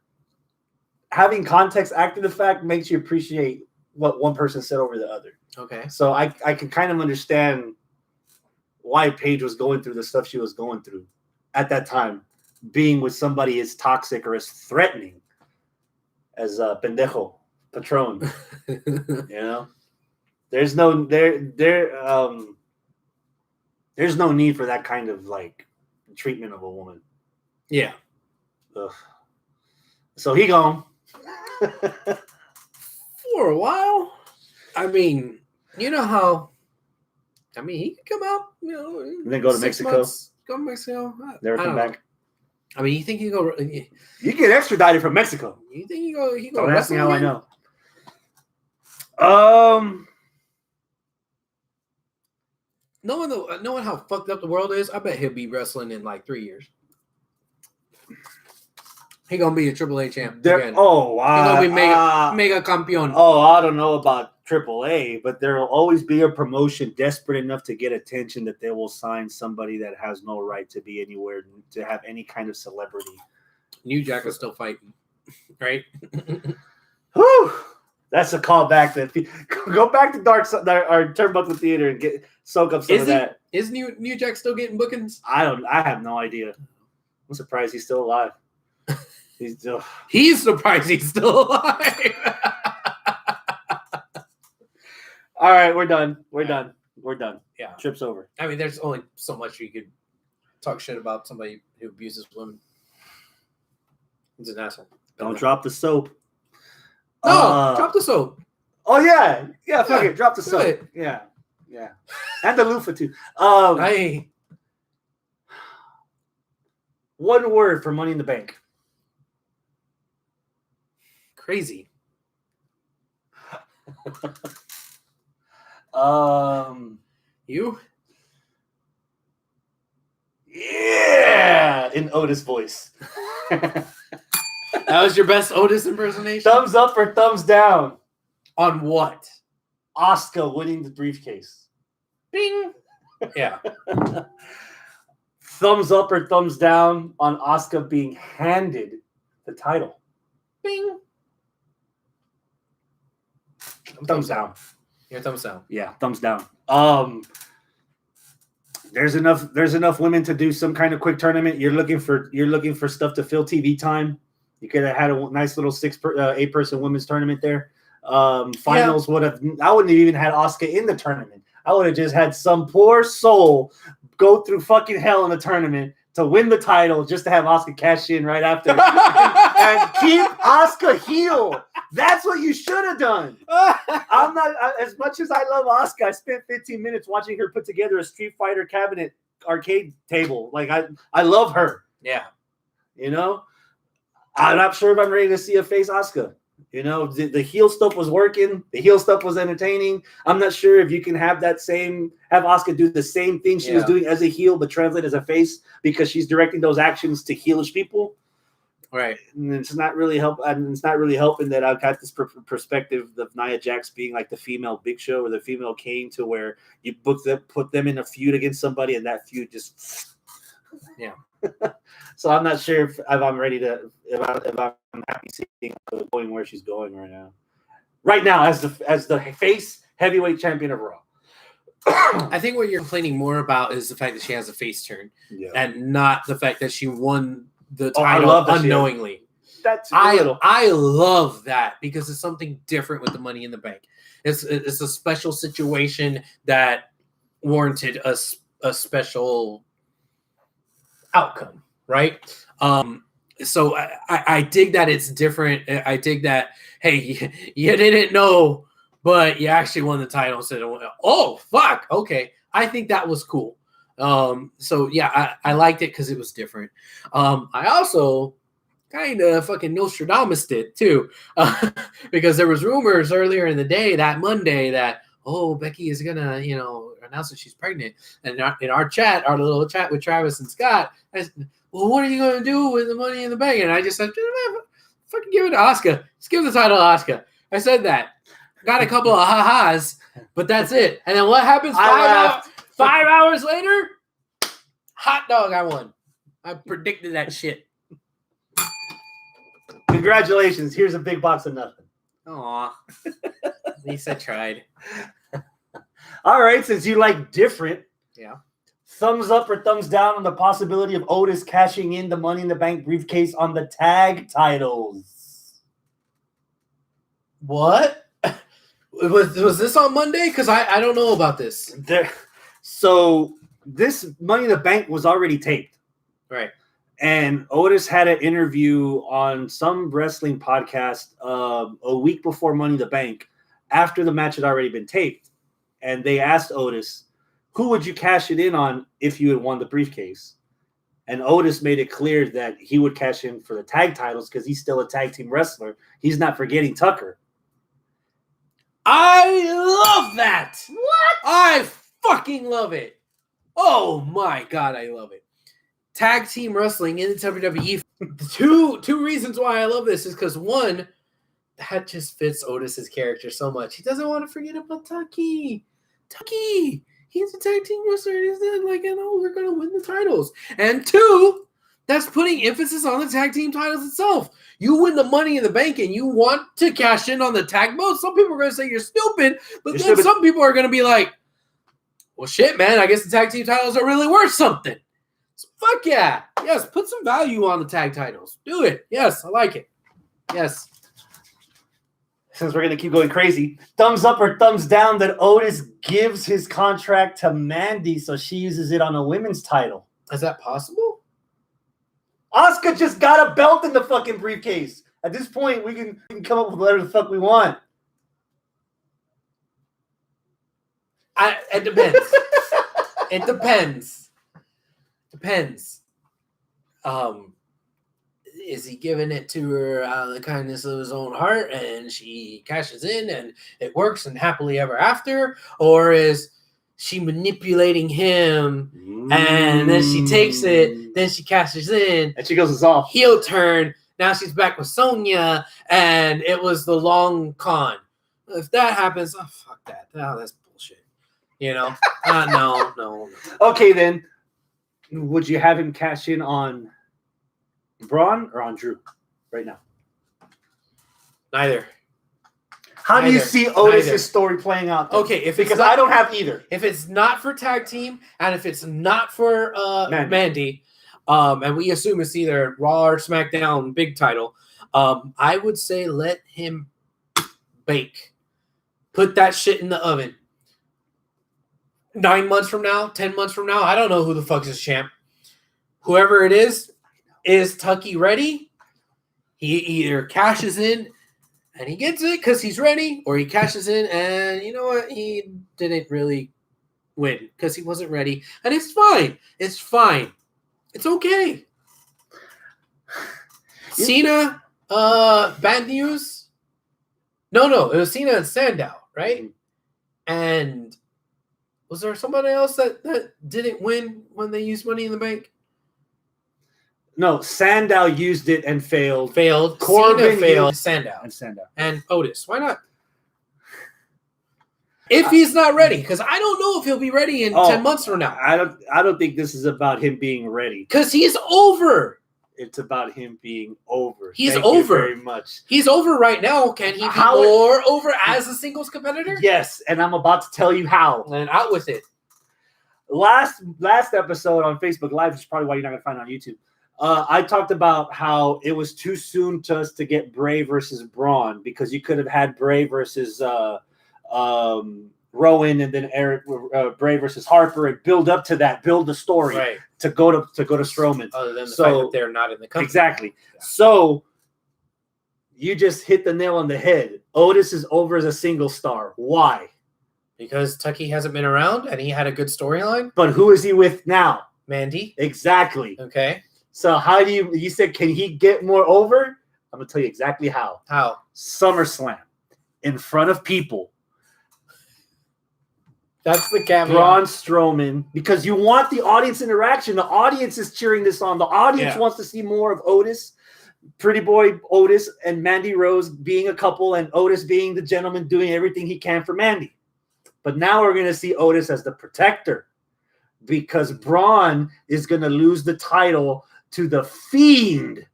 Having context after the fact makes you appreciate what one person said over the other. Okay. So I can kind of understand why Paige was going through the stuff she was going through at that time, being with somebody as toxic or as threatening as Pendejo Patron. There's no need for that kind of like treatment of a woman. Yeah. Ugh. So he gone. For a while. I mean, you know how. I mean, he could come out, and then go to Mexico. Months, go to Mexico. Never come back. I mean, you think he go? You get extradited from Mexico. You think he go? Don't ask me how I know. Knowing how fucked up the world is, I bet he'll be wrestling in like 3 years. He gonna be a AAA champ again. Oh wow! He gonna be mega campeón. Oh, I don't know about AAA, but there will always be a promotion desperate enough to get attention that they will sign somebody that has no right to be anywhere, to have any kind of celebrity. New Jack is still fighting, right? Whew! That's a callback. That go back to Dark or Turnbuckle Theater and soak up some of that. Is New Jack still getting bookings? I have no idea. I'm surprised he's still alive. He's surprised he's still alive. All right, we're done. We're done. Yeah. Trip's over. I mean, there's only so much you could talk shit about somebody who abuses women. He's an asshole. Don't drop the soap. No, drop the soap. Oh yeah, fuck Yeah, it. Drop the do soap. it. Yeah, and the loofah too. One word for Money in the Bank. Crazy. You? Yeah, in Otis voice. That was your best Otis impersonation? Thumbs up or thumbs down? On what? Asuka winning the briefcase. Bing. Yeah. Thumbs up or thumbs down on Asuka being handed the title? Bing. Thumbs down. Yeah, thumbs down. Yeah, thumbs down. There's enough women to do some kind of quick tournament. You're looking for stuff to fill TV time. You could have had a nice little 8-person women's tournament there. Finals would have. I wouldn't have even had Asuka in the tournament. I would have just had some poor soul go through fucking hell in the tournament to win the title, just to have Asuka cash in right after and keep Asuka heel. That's what you should have done. I'm not as much as I love Asuka. I spent 15 minutes watching her put together a Street Fighter cabinet arcade table. Like I love her. Yeah. You know, I'm not sure if I'm ready to see a face Asuka. You know, the heel stuff was working. The heel stuff was entertaining. I'm not sure if you can have Asuka do the same thing she was doing as a heel, but translate as a face, because she's directing those actions to heelish people. Right. And it's not really helping that I've got this perspective of Nia Jax being like the female Big Show or the female Kane, to where you put them in a feud against somebody, and that feud just So I'm not sure if I'm ready to if I'm happy seeing her going where she's going right now. Right now, as the face heavyweight champion of Raw. I think what you're complaining more about is the fact that she has a face turn, and not the fact that she won the title unknowingly. I love that, because it's something different with the Money in the Bank. It's a special situation that warranted a special outcome, right? So I dig that it's different. I dig that, hey, you didn't know, but you actually won the title. So, oh, fuck, okay. I think that was cool. So, yeah, I liked it because it was different. I also kind of fucking Nostradamus did, too, because there was rumors earlier in the day, that Monday, that, oh, Becky is going to, announce that she's pregnant. And in our chat, our little chat with Travis and Scott, I said, well, what are you going to do with the Money in the Bank? And I just said, fucking give it to Asuka. Just give the title to Asuka. I said that. Got a couple of ha-has, but that's it. And then what happens 5 hours later? Hot dog, I won. I predicted that shit. Congratulations. Here's a big box of nothing. Aw. At least I tried. All right, since you like different. Yeah. Thumbs up or thumbs down on the possibility of Otis cashing in the Money in the Bank briefcase on the tag titles? What? Was this on Monday? Because I don't know about this. So this Money in the Bank was already taped. Right. And Otis had an interview on some wrestling podcast a week before Money in the Bank, after the match had already been taped. And they asked Otis, who would you cash it in on if you had won the briefcase? And Otis made it clear that he would cash in for the tag titles because he's still a tag team wrestler. He's not forgetting Tucker. I love that. What? I fucking love it. Oh my God, I love it. Tag team wrestling in the WWE. Two reasons why I love this is because, one, that just fits Otis's character so much. He doesn't want to forget about Tucky. He's a tag team wrestler. And he's like, we're going to win the titles. And two, that's putting emphasis on the tag team titles itself. You win the Money in the Bank and you want to cash in on the tag mode. Some people are going to say you're stupid, but some people are going to be like, well, shit, man, I guess the tag team titles are really worth something. So fuck yeah. Yes, put some value on the tag titles. Do it. Yes, I like it. Yes. Since we're gonna keep going crazy, thumbs up or thumbs down that Otis gives his contract to Mandy so she uses it on a women's title. Is that possible? Asuka just got a belt in the fucking briefcase. At this point, we can come up with whatever the fuck we want. It depends. It depends. Depends. Is he giving it to her out of the kindness of his own heart and she cashes in and it works and happily ever after? Or is she manipulating him and then she takes it, then she cashes in And she goes, it's off. heel turn. Now she's back with Sonya and it was the long con. If that happens, oh, fuck that. No, that's bullshit. You know? No. Okay, then. Would you have him cash in on Braun or on Drew right now? Neither. How do you Neither. see Otis' Neither. story playing out? Then? Okay, Because I don't have either. If it's not for tag team and if it's not for Mandy, and we assume it's either Raw or SmackDown big title, I would say let him bake. Put that shit in the oven. 9 months from now, 10 months from now, I don't know who the fuck's his champ. Whoever it is Tucky ready? He either cashes in and he gets it because he's ready, or he cashes in and you know what? He didn't really win because he wasn't ready. And it's fine. It's fine. It's okay. Cena, bad news. No, it was Cena and Sandow, right? And was there somebody else that didn't win when they used Money in the Bank? No, Sandow used it and failed. Corbin Cena failed. used- Sandow. And Otis. Why not? If he's not ready, because I don't know if he'll be ready in 10 months from now. I don't think this is about him being ready. Because he's over. It's about him being over. He's Thank you over. very much. He's over right now. Can he be How- more over as a singles competitor? Yes, and I'm about to tell you how. And out with it. Last episode on Facebook Live, which is probably why you're not going to find it on YouTube. I talked about how it was too soon to us to get Bray versus Braun because you could have had Bray versus Rowan and then Eric Bray versus Harper and build up to that, build the story Right. to go to Strowman. Other than the So- fact that they're not in the company. Exactly. So you just hit the nail on the head. Otis is over as a single star. Why? Because Tucky hasn't been around and he had a good storyline. But who is he with now? Mandy. Exactly. Okay. So how do you said, can he get more over? I'm going to tell you exactly how. How? SummerSlam in front of people. That's the cameo. Braun Strowman, because you want the audience interaction. The audience is cheering this on. The audience Yeah. wants to see more of Otis, Pretty Boy Otis, and Mandy Rose being a couple, and Otis being the gentleman doing everything he can for Mandy. But now we're going to see Otis as the protector because Braun is going to lose the title to the Fiend.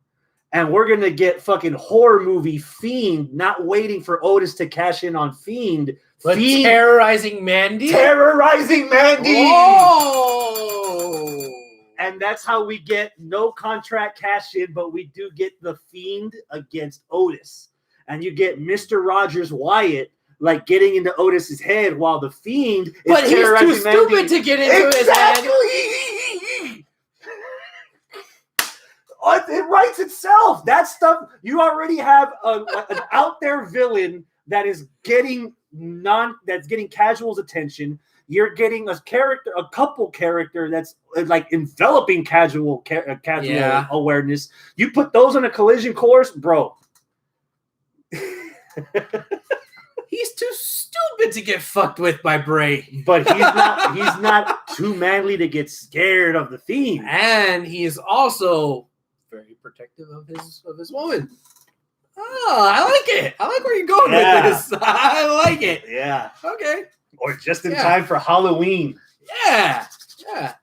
And we're going to get fucking horror movie Fiend, not waiting for Otis to cash in on Fiend. But Fiend terrorizing Mandy? terrorizing Mandy. Oh! And that's how we get no contract cash in, but we do get the Fiend against Otis. And you get Mr. Rogers Wyatt like getting into Otis's head while the Fiend is But he's terrorizing too stupid Mandy. to get into his Exactly. head. It writes itself. That stuff, you already have an out there villain that is getting casual's attention. You're getting a couple character that's like enveloping casual Yeah. awareness. You put those on a collision course, bro. He's too stupid to get fucked with by Bray. But he's not too manly to get scared of the Fiend. And he is also very protective of his woman. Oh, I like it. I like where you're going with this. I like it. Yeah. Okay. Or just in Yeah. time for Halloween. Yeah.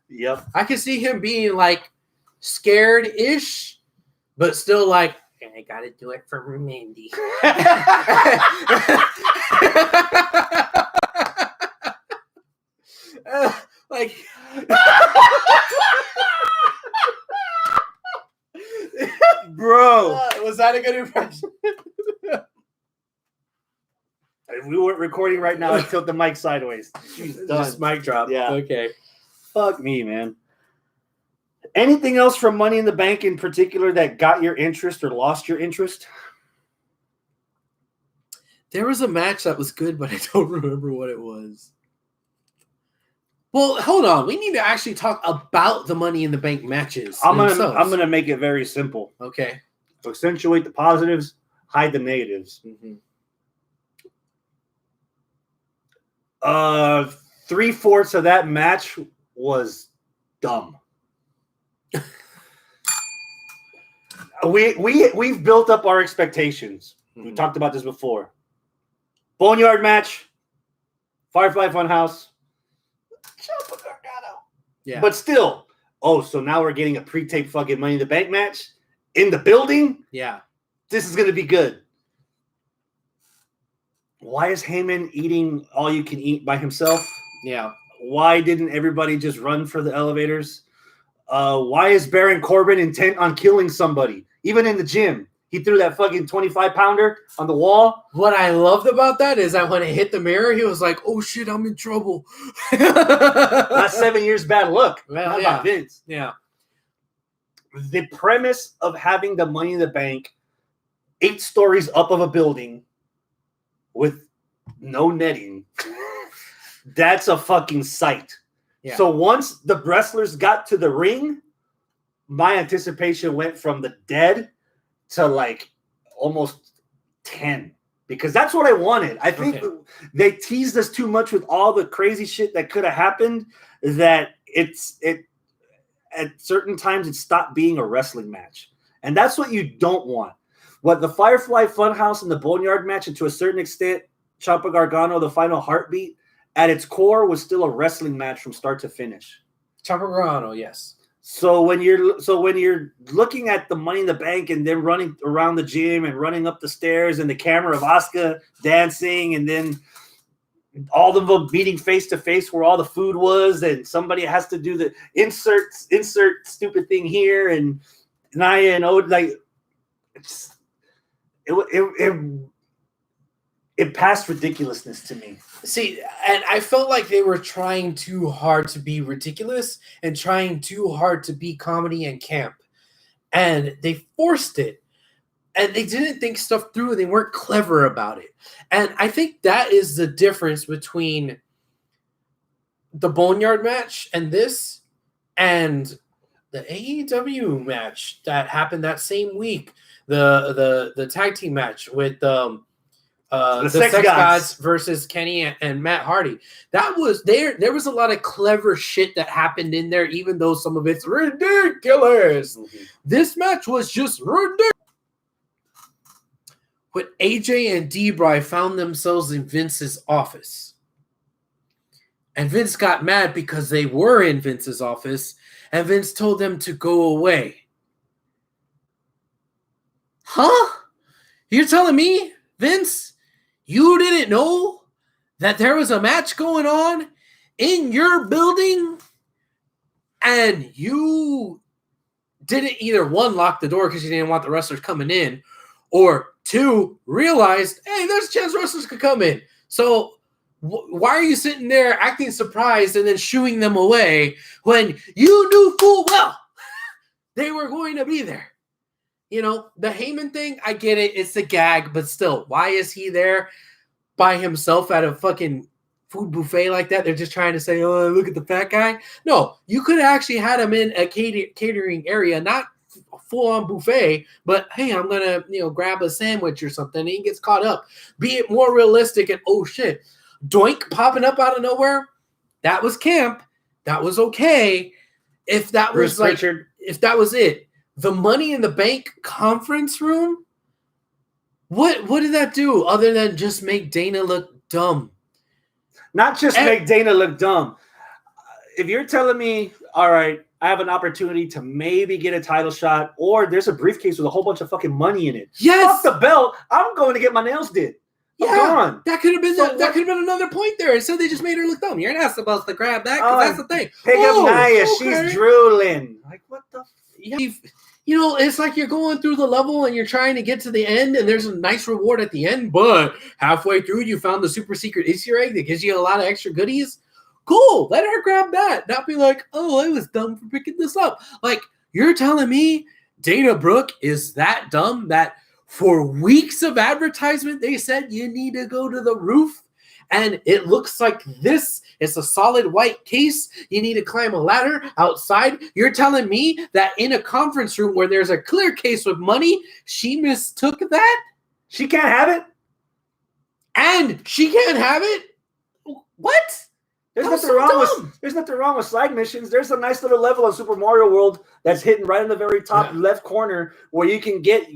Yep. I can see him being like scared-ish, but still like, I gotta do it for Mandy. like Was that a good impression? If we weren't recording right now, I'd tilt the mic sideways. Just mic drop. Yeah. Okay. Fuck me, man. Anything else from Money in the Bank in particular that got your interest or lost your interest? There was a match that was good, but I don't remember what it was. Well, hold on. We need to actually talk about the Money in the Bank matches. I'm themselves. gonna make it very simple. Okay. To accentuate the positives, hide the negatives. Mm-hmm. 3/4 of that match was dumb. We've built up our expectations. Mm-hmm. We talked about this before. Boneyard match, Firefly Funhouse, Yeah. but still. Oh, so now we're getting a pre-taped fucking Money in the Bank match in the building. Yeah. This is gonna be good. Why is Heyman eating all you can eat by himself? Yeah. Why didn't everybody just run for the elevators? Why is Baron Corbin intent on killing somebody? Even in the gym, he threw that fucking 25-pounder on the wall. What I loved about that is that when it hit the mirror, he was like, "Oh shit, I'm in trouble." Not 7 years bad luck. Well, Not yeah. about Vince. Yeah. The premise of having the Money in the Bank 8 stories up of a building with no netting, that's a fucking sight. Yeah. So once the wrestlers got to the ring, my anticipation went from the dead to like almost 10 because that's what I wanted. I think they teased us too much with all the crazy shit that could have happened that it at certain times it stopped being a wrestling match. And that's what you don't want. What the Firefly Funhouse and the Boneyard match, and to a certain extent, Ciampa Gargano, the final heartbeat, at its core was still a wrestling match from start to finish. Ciampa Gargano, yes. So when you're looking at the Money in the Bank and then running around the gym and running up the stairs and the camera of Asuka dancing and then all of them meeting face to face where all the food was and somebody has to do the insert stupid thing here and Nia and Od, like it passed ridiculousness to me. See, and I felt like they were trying too hard to be ridiculous and trying too hard to be comedy and camp. And they forced it. And they didn't think stuff through. They weren't clever about it. And I think that is the difference between the Boneyard match and this and the AEW match that happened that same week. The tag team match with the Sex Gods versus Kenny and Matt Hardy. That was there was a lot of clever shit that happened in there, even though some of it's ridiculous. Mm-hmm. This match was just ridiculous. When AJ and D-Bry found themselves in Vince's office. And Vince got mad because they were in Vince's office, and Vince told them to go away. Huh? You're telling me, Vince, you didn't know that there was a match going on in your building and you didn't either, one, lock the door because you didn't want the wrestlers coming in, or two, realized, hey, there's a chance wrestlers could come in. So why are you sitting there acting surprised and then shooing them away when you knew full well they were going to be there? You know, the Heyman thing, I get it. It's a gag, but still, why is he there by himself at a fucking food buffet like that? They're just trying to say, oh, look at the fat guy. No, you could have actually had him in a catering area, not full-on buffet, but hey, I'm going to, grab a sandwich or something. And he gets caught up. Be it more realistic and, oh, shit, Doink popping up out of nowhere. That was camp. That was okay. If that Bruce was like, Pritchard. If that was it. The Money in the Bank conference room? What did that do other than just make Dana look dumb? Not just make Dana look dumb. If you're telling me, all right, I have an opportunity to maybe get a title shot, or there's a briefcase with a whole bunch of fucking money in it. Yes. Fuck the belt. I'm going to get my nails did. gone. that could have been So that what- could have been another point there. And so they just made her look dumb. You're not supposed to grab that because Oh, that's the thing. Pick Oh, up Naya. okay. She's drooling. Like, what the? Yeah, you know, it's like you're going through the level and you're trying to get to the end, and there's a nice reward at the end, but halfway through you found the super secret Easter egg that gives you a lot of extra goodies. Cool, let her grab that. Not be like, oh, I was dumb for picking this up. Like, you're telling me Dana Brooke is that dumb that for weeks of advertisement they said you need to go to the roof, and it looks like this. It's a solid white case. You need to climb a ladder outside. You're telling me that in a conference room where there's a clear case with money, she mistook that? She can't have it. And she can't have it? What? There's That was nothing so wrong dumb. with there's nothing wrong with slide missions. There's a nice little level on Super Mario World that's hidden right in the very top Yeah. left corner where you can get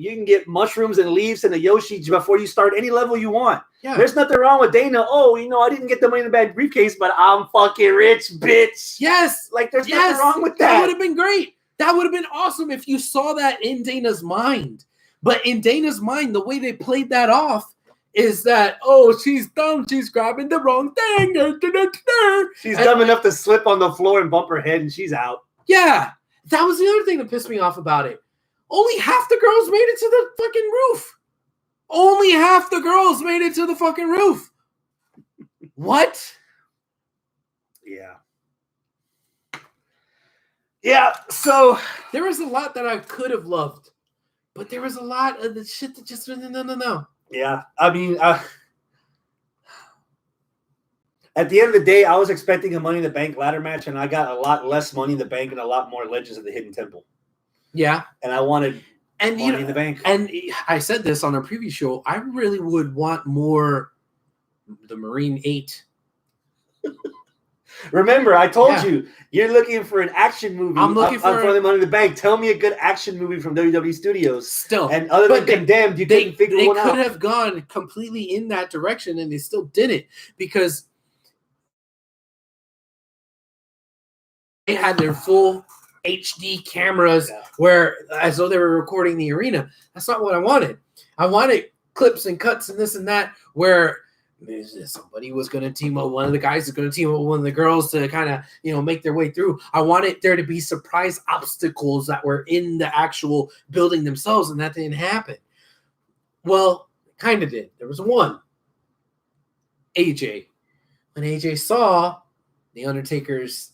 mushrooms and leaves and a Yoshi before you start any level you want. Yeah. There's nothing wrong with Dana. Oh, I didn't get the money in the bag briefcase, but I'm fucking rich, bitch. Yes. Like there's Yes. nothing wrong with That that. would have been great. That would have been awesome if you saw that in Dana's mind. But in Dana's mind, the way they played that off is that, oh, she's dumb. She's grabbing the wrong thing. She's And- dumb enough to slip on the floor and bump her head, and she's out. Yeah. That was the other thing that pissed me off about it. Only half the girls made it to the fucking roof. Only half the girls made it to the fucking roof. What? Yeah. Yeah. So There was a lot that I could have loved, but there was a lot of the shit that just no. yeah, I mean, at the end of the day, I was expecting a Money in the Bank ladder match, and I got a lot less Money in the Bank and a lot more Legends of the Hidden Temple. Yeah. And I wanted And Money in the Bank. and I said this on our previous show. I really would want more the Marine 8. Remember, I told Yeah. you, you're looking for an action movie. I'm looking for the Money in the Bank. Tell me a good action movie from WWE Studios. Still. And other than But they- Condemned, you They couldn't figure could one out. have gone completely in that direction, and they still didn't because they had their full HD cameras Yeah. where as though they were recording the arena. That's not what I wanted. I wanted clips and cuts and this and that where somebody was going to team up. One of the guys is going to team up with one of the girls to kind of, make their way through. I wanted there to be surprise obstacles that were in the actual building themselves, and that didn't happen. Well, kind of did. There was one. AJ. When AJ saw the Undertaker's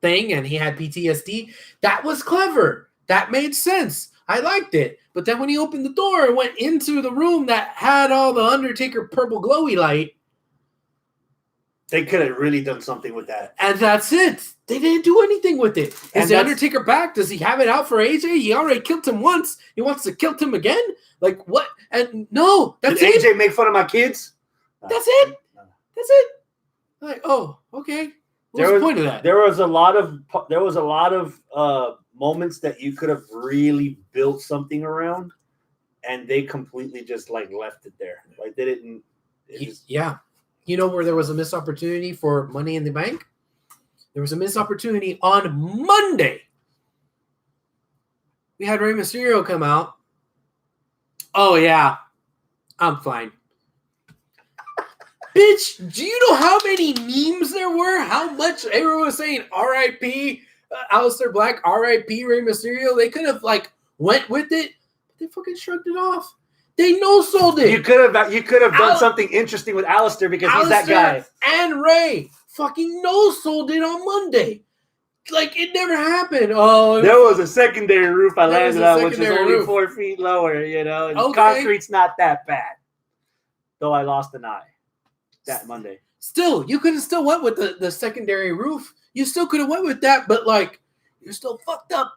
thing and he had PTSD, that was clever. That made sense. I liked it. But then when he opened the door and went into the room that had all the Undertaker purple glowy light, They could have really done something with that. and that's it. They didn't do anything with it. Is And the that's- Undertaker back? Does he have it out for AJ? He already killed him once. He wants to kill him again? Like what? And no, that's Did it. AJ make fun of my kids? That's it. That's it. Like, oh, okay. What's the point of that? There was a lot of moments that you could have really built something around, and they completely just like left it there. Like they didn't. It just, Yeah. You know where there was a missed opportunity for Money in the Bank? There was a missed opportunity on Monday. We had Rey Mysterio come out. Oh, yeah. I'm fine. Bitch, do you know how many memes there were? How much everyone was saying R.I.P. Aleister Black, R.I.P. Rey Mysterio? They could have went with it, but they fucking shrugged it off. They no-sold it. you could have done Al- something interesting with Alistair because he's that guy. And Ray fucking no-sold it on Monday. Like, it never happened. Oh, There was a secondary roof I There was landed a on, which is secondary only roof. 4 feet lower, and Okay. concrete's not that bad. Though I lost an eye that Monday. still, you could have still went with the secondary roof. You still could have went with that, but, you're still fucked up.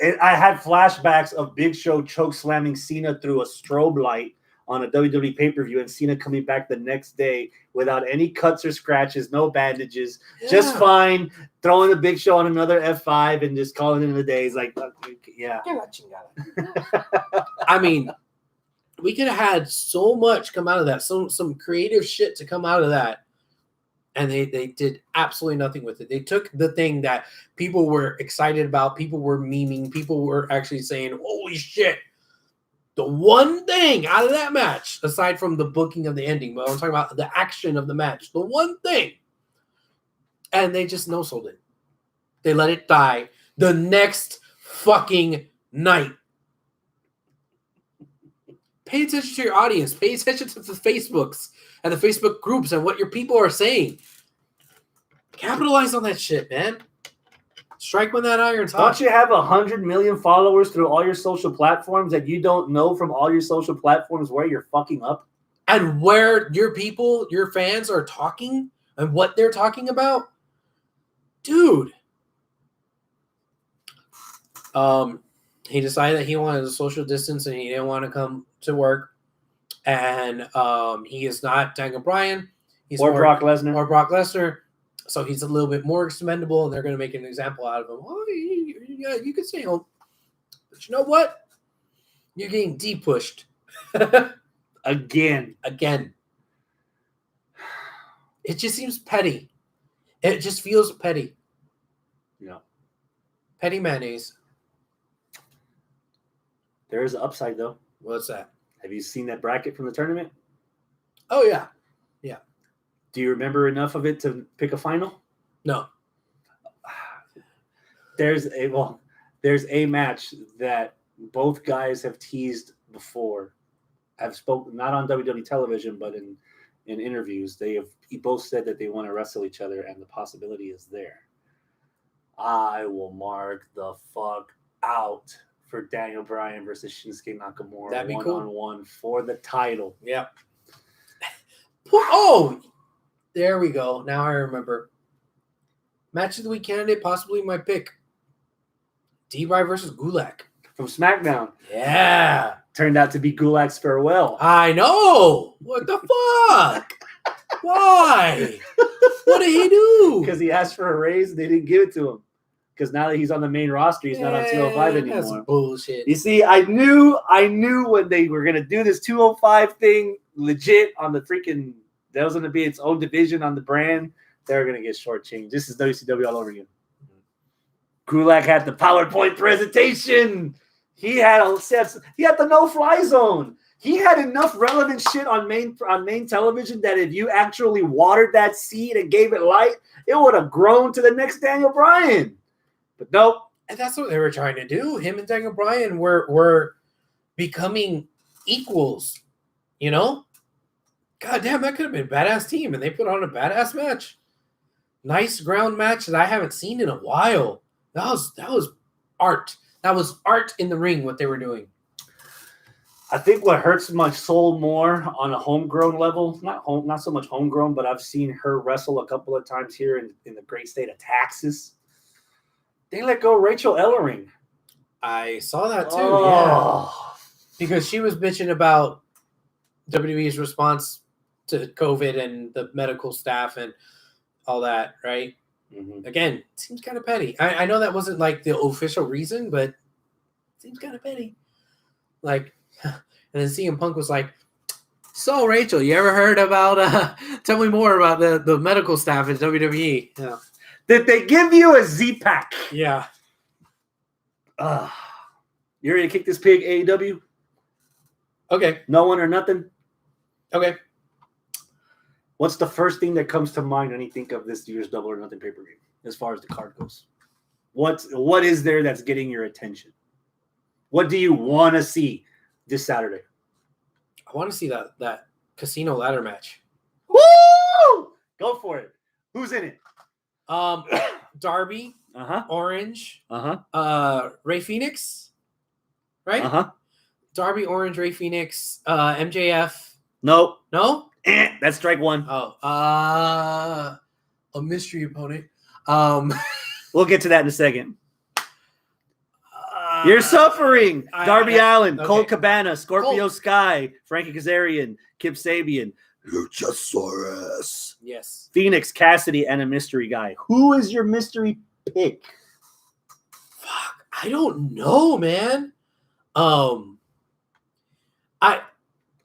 And I had flashbacks of Big Show choke slamming Cena through a strobe light on a WWE pay-per-view, and Cena coming back the next day without any cuts or scratches, no bandages, just Yeah. fine, throwing the Big Show on another F5 and just calling it a day. It's like, yeah. I mean, we could have had so much come out of that, some creative shit to come out of that, and they did absolutely nothing with it. They took the thing that people were excited about, people were memeing, people were actually saying, "Holy shit, The one thing out of that match, aside from the booking of the ending, but I'm talking about the action of the match, the one thing. And they just no-sold it. They let it die the next fucking night. Pay attention to your audience. Pay attention to the Facebooks and the Facebook groups and what your people are saying. Capitalize on that shit, man. Strike when that iron's hot. Don't you have 100 million followers through all your social platforms that you don't know from all your social platforms where you're fucking up? And where your people, your fans are talking and what they're talking about? Dude. He decided that he wanted a social distance and he didn't want to come to work. And he is not Daniel Bryan. He's Brock Lesnar. Or Brock Lesnar. So he's a little bit more expendable, and they're going to make an example out of him. Oh, yeah, you can stay home. But you know what? You're getting de-pushed. Again. It just seems petty. It just feels petty. Yeah. Petty mayonnaise. There is an upside, though. What's that? Have you seen that bracket from the tournament? Oh, yeah. Do you remember enough of it to pick a final? No. There's a match that both guys have teased before. I've spoken not on WWE television, but in interviews. They both said that they want to wrestle each other, and the possibility is there. I will mark the fuck out for Daniel Bryan versus Shinsuke Nakamura. That'd be cool. 1-on-1 for the title. Yeah. Oh, there we go. Now I remember. Match of the week candidate, possibly my pick. D-Bry versus Gulak. From SmackDown. Yeah. Turned out to be Gulak's farewell. I know. What the fuck? Why? What did he do? Because he asked for a raise and they didn't give it to him. Because now that he's on the main roster, he's not on 205 anymore. That's bullshit. You see, I knew when they were going to do this 205 thing legit on the freaking, that was going to be its own division on the brand, they were going to get shortchanged. This is WCW all over again. Gulak had the PowerPoint presentation. He had the no-fly zone. He had enough relevant shit on main television that if you actually watered that seed and gave it light, it would have grown to the next Daniel Bryan. But nope. And that's what they were trying to do. Him and Daniel Bryan were becoming equals, you know? God damn, that could have been a badass team, and they put on a badass match. Nice ground match that I haven't seen in a while. That was art. That was art in the ring, what they were doing. I think what hurts my soul more on a homegrown level, not so much homegrown, but I've seen her wrestle a couple of times here in the great state of Texas. They let go Rachel Ellering. I saw that too, yeah. Because she was bitching about WWE's response to COVID and the medical staff and all that, right? Mm-hmm. Again, seems kind of petty. I know that wasn't like the official reason, but it seems kind of petty. Like, and then CM Punk was like, "So Rachel, you ever heard about? Tell me more about the medical staff at WWE." Yeah. Did they give you a Z-Pack? Yeah. You ready to kick this pig, AEW? Okay. No one or nothing? Okay. What's the first thing that comes to mind when you think of this year's Double or Nothing pay-per-view as far as the card goes? What is there that's getting your attention? What do you want to see this Saturday? I want to see that casino ladder match. Woo! Go for it. Who's in it? Darby, Orange, Ray Phoenix, right? Darby, Orange, Ray Phoenix, MJF. Nope. No? That's strike one. Oh, a mystery opponent. We'll get to that in a second. You're suffering. Darby Allin, okay. Colt Cabana, Scorpio Sky, Frankie Kazarian, Kip Sabian, Luchasaurus. Yes. Phoenix, Cassidy, and a mystery guy. Who is your mystery pick? Fuck, I don't know, man. I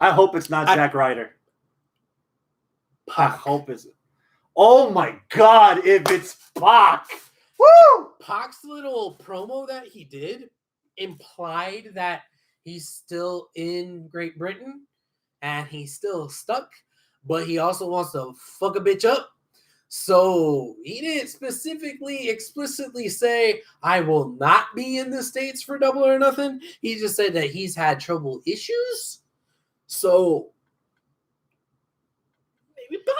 hope it's not Zack Ryder. I hope it's. Oh my God! If it's Pac, woo! Pac's little promo that he did implied that he's still in Great Britain and he's still stuck, but he also wants to fuck a bitch up. So he didn't specifically, explicitly say, I will not be in the States for Double or Nothing. He just said that he's had trouble issues. So maybe back.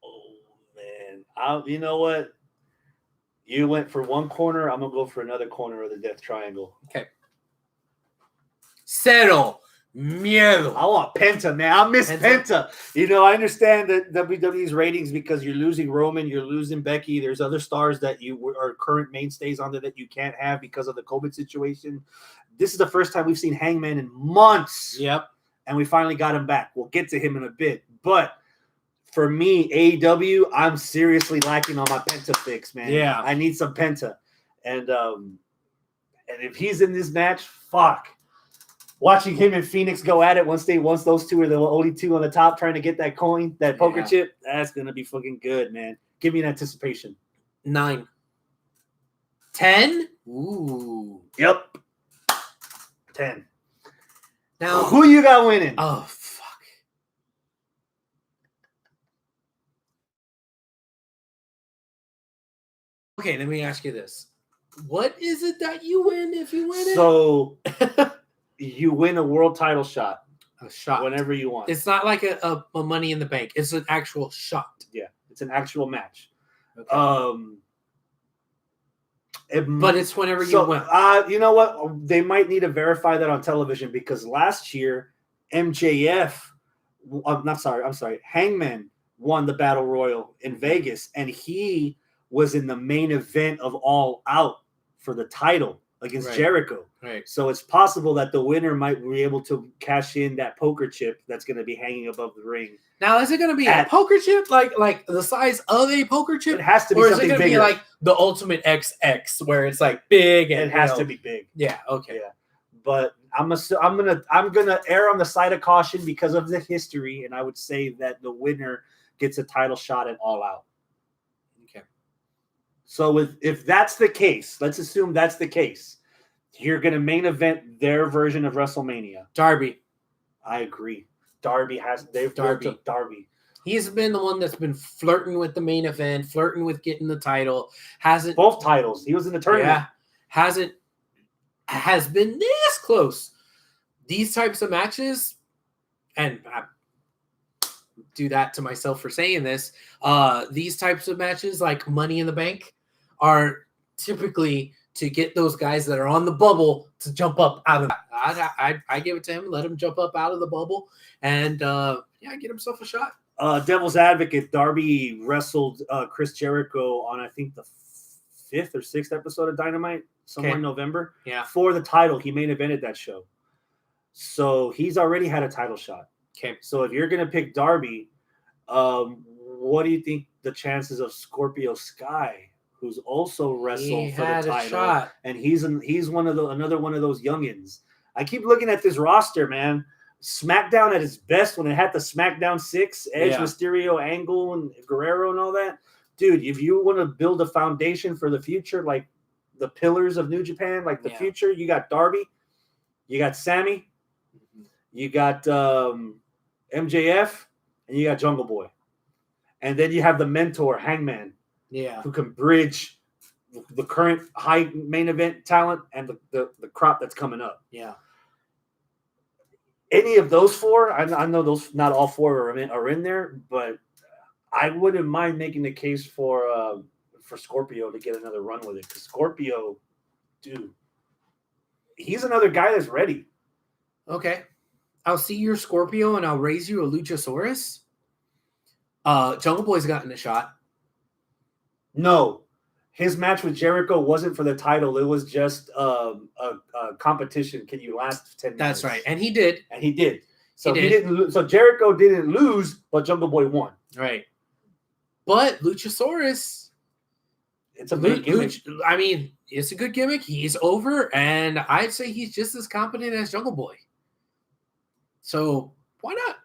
Oh man, you know what? You went for one corner. I'm gonna go for another corner of the Death Triangle. Okay. Settle. Miedo. I want Penta, man. I miss Penta. Penta. You know, I understand that WWE's ratings because you're losing Roman, you're losing Becky. There's other stars that you are current mainstays on there that you can't have because of the COVID situation. This is the first time we've seen Hangman in months. Yep. And we finally got him back. We'll get to him in a bit. But for me, AEW, I'm seriously lacking on my Penta fix, man. Yeah. I need some Penta. And if he's in this match, fuck. Watching him and Phoenix go at it once those two are the only two on the top trying to get that coin, that poker chip, that's going to be fucking good, man. Give me an anticipation. 9. 10? Ooh. Yep. 10. Now, who you got winning? Oh, fuck. Okay, let me ask you this. What is it that you win if you win it? So you win a world title shot. A shot. Whenever you want. It's not like a Money in the Bank. It's an actual shot. Yeah, it's an actual match. Okay. But it's whenever you win. You know what? They might need to verify that on television because last year, MJF, I'm sorry, Hangman won the Battle Royal in Vegas, and he was in the main event of All Out for the title against Jericho. Right. So it's possible that the winner might be able to cash in that poker chip that's going to be hanging above the ring. Now, is it going to be a poker chip, like the size of a poker chip? It has to be or something bigger. Or is it going to be like the Ultimate XX, where it's like big and it has to be big. Yeah. Okay. Yeah. But I'm gonna err on the side of caution because of the history, and I would say that the winner gets a title shot at All Out. Okay. So if that's the case, let's assume that's the case. You're gonna main event their version of WrestleMania. Darby. I agree. They've built up Darby. He's been the one that's been flirting with the main event, flirting with getting the title. Both titles. He was in the tournament. Yeah. Has been this close. These types of matches, and I do that to myself for saying this, these types of matches, like Money in the Bank, are typically to get those guys that are on the bubble to jump up out of that. I give it to him, let him jump up out of the bubble, and get himself a shot. Devil's advocate, Darby wrestled Chris Jericho on, I think, the 5th or 6th episode of Dynamite, somewhere in November. Yeah. For the title, he main evented that show. So he's already had a title shot. Okay. So if you're going to pick Darby, what do you think the chances of Scorpio Sky, who's also wrestled for the title, shot. And he's another one of those youngins. I keep looking at this roster, man. SmackDown at its best when it had the SmackDown 6, Edge, Mysterio, Angle, and Guerrero and all that. Dude, if you want to build a foundation for the future, like the pillars of New Japan, like the future, you got Darby, you got Sammy, you got MJF, and you got Jungle Boy. And then you have the mentor, Hangman, who can bridge the current high main event talent and the crop that's coming up. Yeah. Any of those four, I know those not all four are in there, but I wouldn't mind making the case for Scorpio to get another run with it. Because Scorpio, dude, he's another guy that's ready. Okay. I'll see your Scorpio and I'll raise you a Luchasaurus. Jungle Boy's gotten a shot. No. His match with Jericho wasn't for the title. It was just a competition. Can you last 10 minutes? That's right. And he did. So he didn't. So Jericho didn't lose, but Jungle Boy won. Right. But Luchasaurus, it's a good gimmick. I mean, it's a good gimmick. He's over, and I'd say he's just as competent as Jungle Boy. So why not?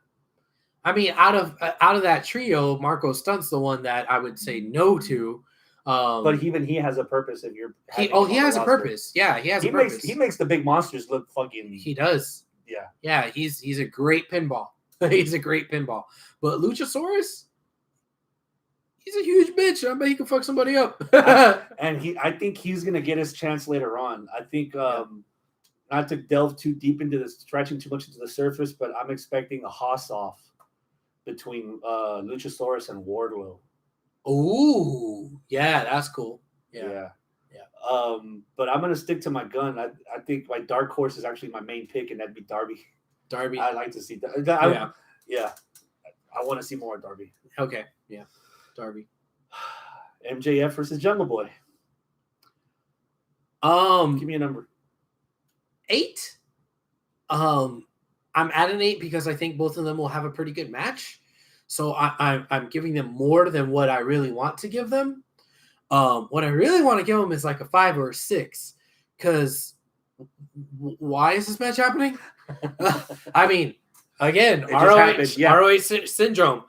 I mean, out of that trio, Marco Stunt's the one that I would say no to. But even he has a purpose. If you're he has a purpose. Yeah, he has a purpose. He makes the big monsters look fucking. He does. Yeah. He's a great pinball. He's a great pinball. But Luchasaurus, he's a huge bitch. I bet he can fuck somebody up. And I think he's gonna get his chance later on. I think not to delve too deep into this, stretching too much into the surface, but I'm expecting a Haas off between Luchasaurus and Wardlow. Ooh, yeah, that's cool. Yeah. But I'm gonna stick to my gun. I think my dark horse is actually my main pick, and that'd be Darby. I'd like to see that. Yeah. I want to see more of Darby. Okay. Yeah. Darby. MJF versus Jungle Boy. Give me a number. 8. I'm at an 8 because I think both of them will have a pretty good match. So I'm giving them more than what I really want to give them. What I really want to give them is like a 5 or a 6. Because why is this match happening? I mean, again, ROH syndrome.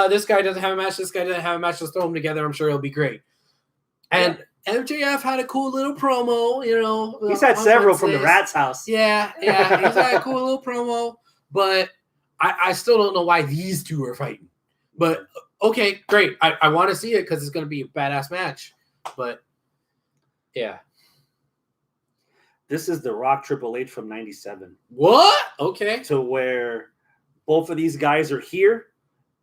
This guy doesn't have a match. This guy doesn't have a match. Let's throw them together. I'm sure it'll be great. And MJF had a cool little promo, He's had several from the Rat's house. Yeah. He's had a cool little promo. But I still don't know why these two are fighting. But, okay, great. I want to see it because it's going to be a badass match. But, yeah. This is the Rock Triple H from 97. What? Okay. To where both of these guys are here,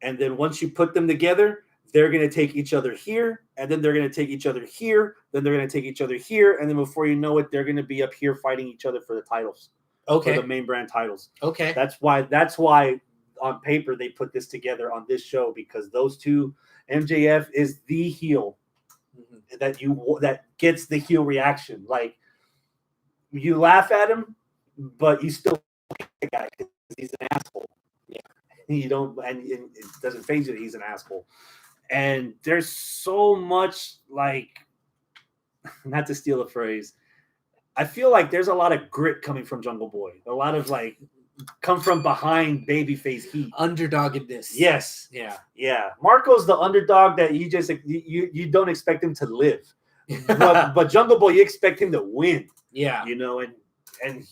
and then once you put them together, they're going to take each other here, and then they're going to take each other here, then they're going to take each other here, and then before you know it, they're going to be up here fighting each other for the titles. Okay. For the main brand titles. Okay. That's why on paper they put this together on this show, because those two, MJF is the heel that gets the heel reaction. Like, you laugh at him, but you still like the guy because he's an asshole. Yeah. You don't, and it doesn't faze you that he's an asshole. And there's so much, like, not to steal a phrase, I feel like there's a lot of grit coming from Jungle Boy. A lot of, like, come from behind babyface heat. Underdoggedness. Yes. Yeah. Marco's the underdog that you just you don't expect him to live. but Jungle Boy, you expect him to win. Yeah. And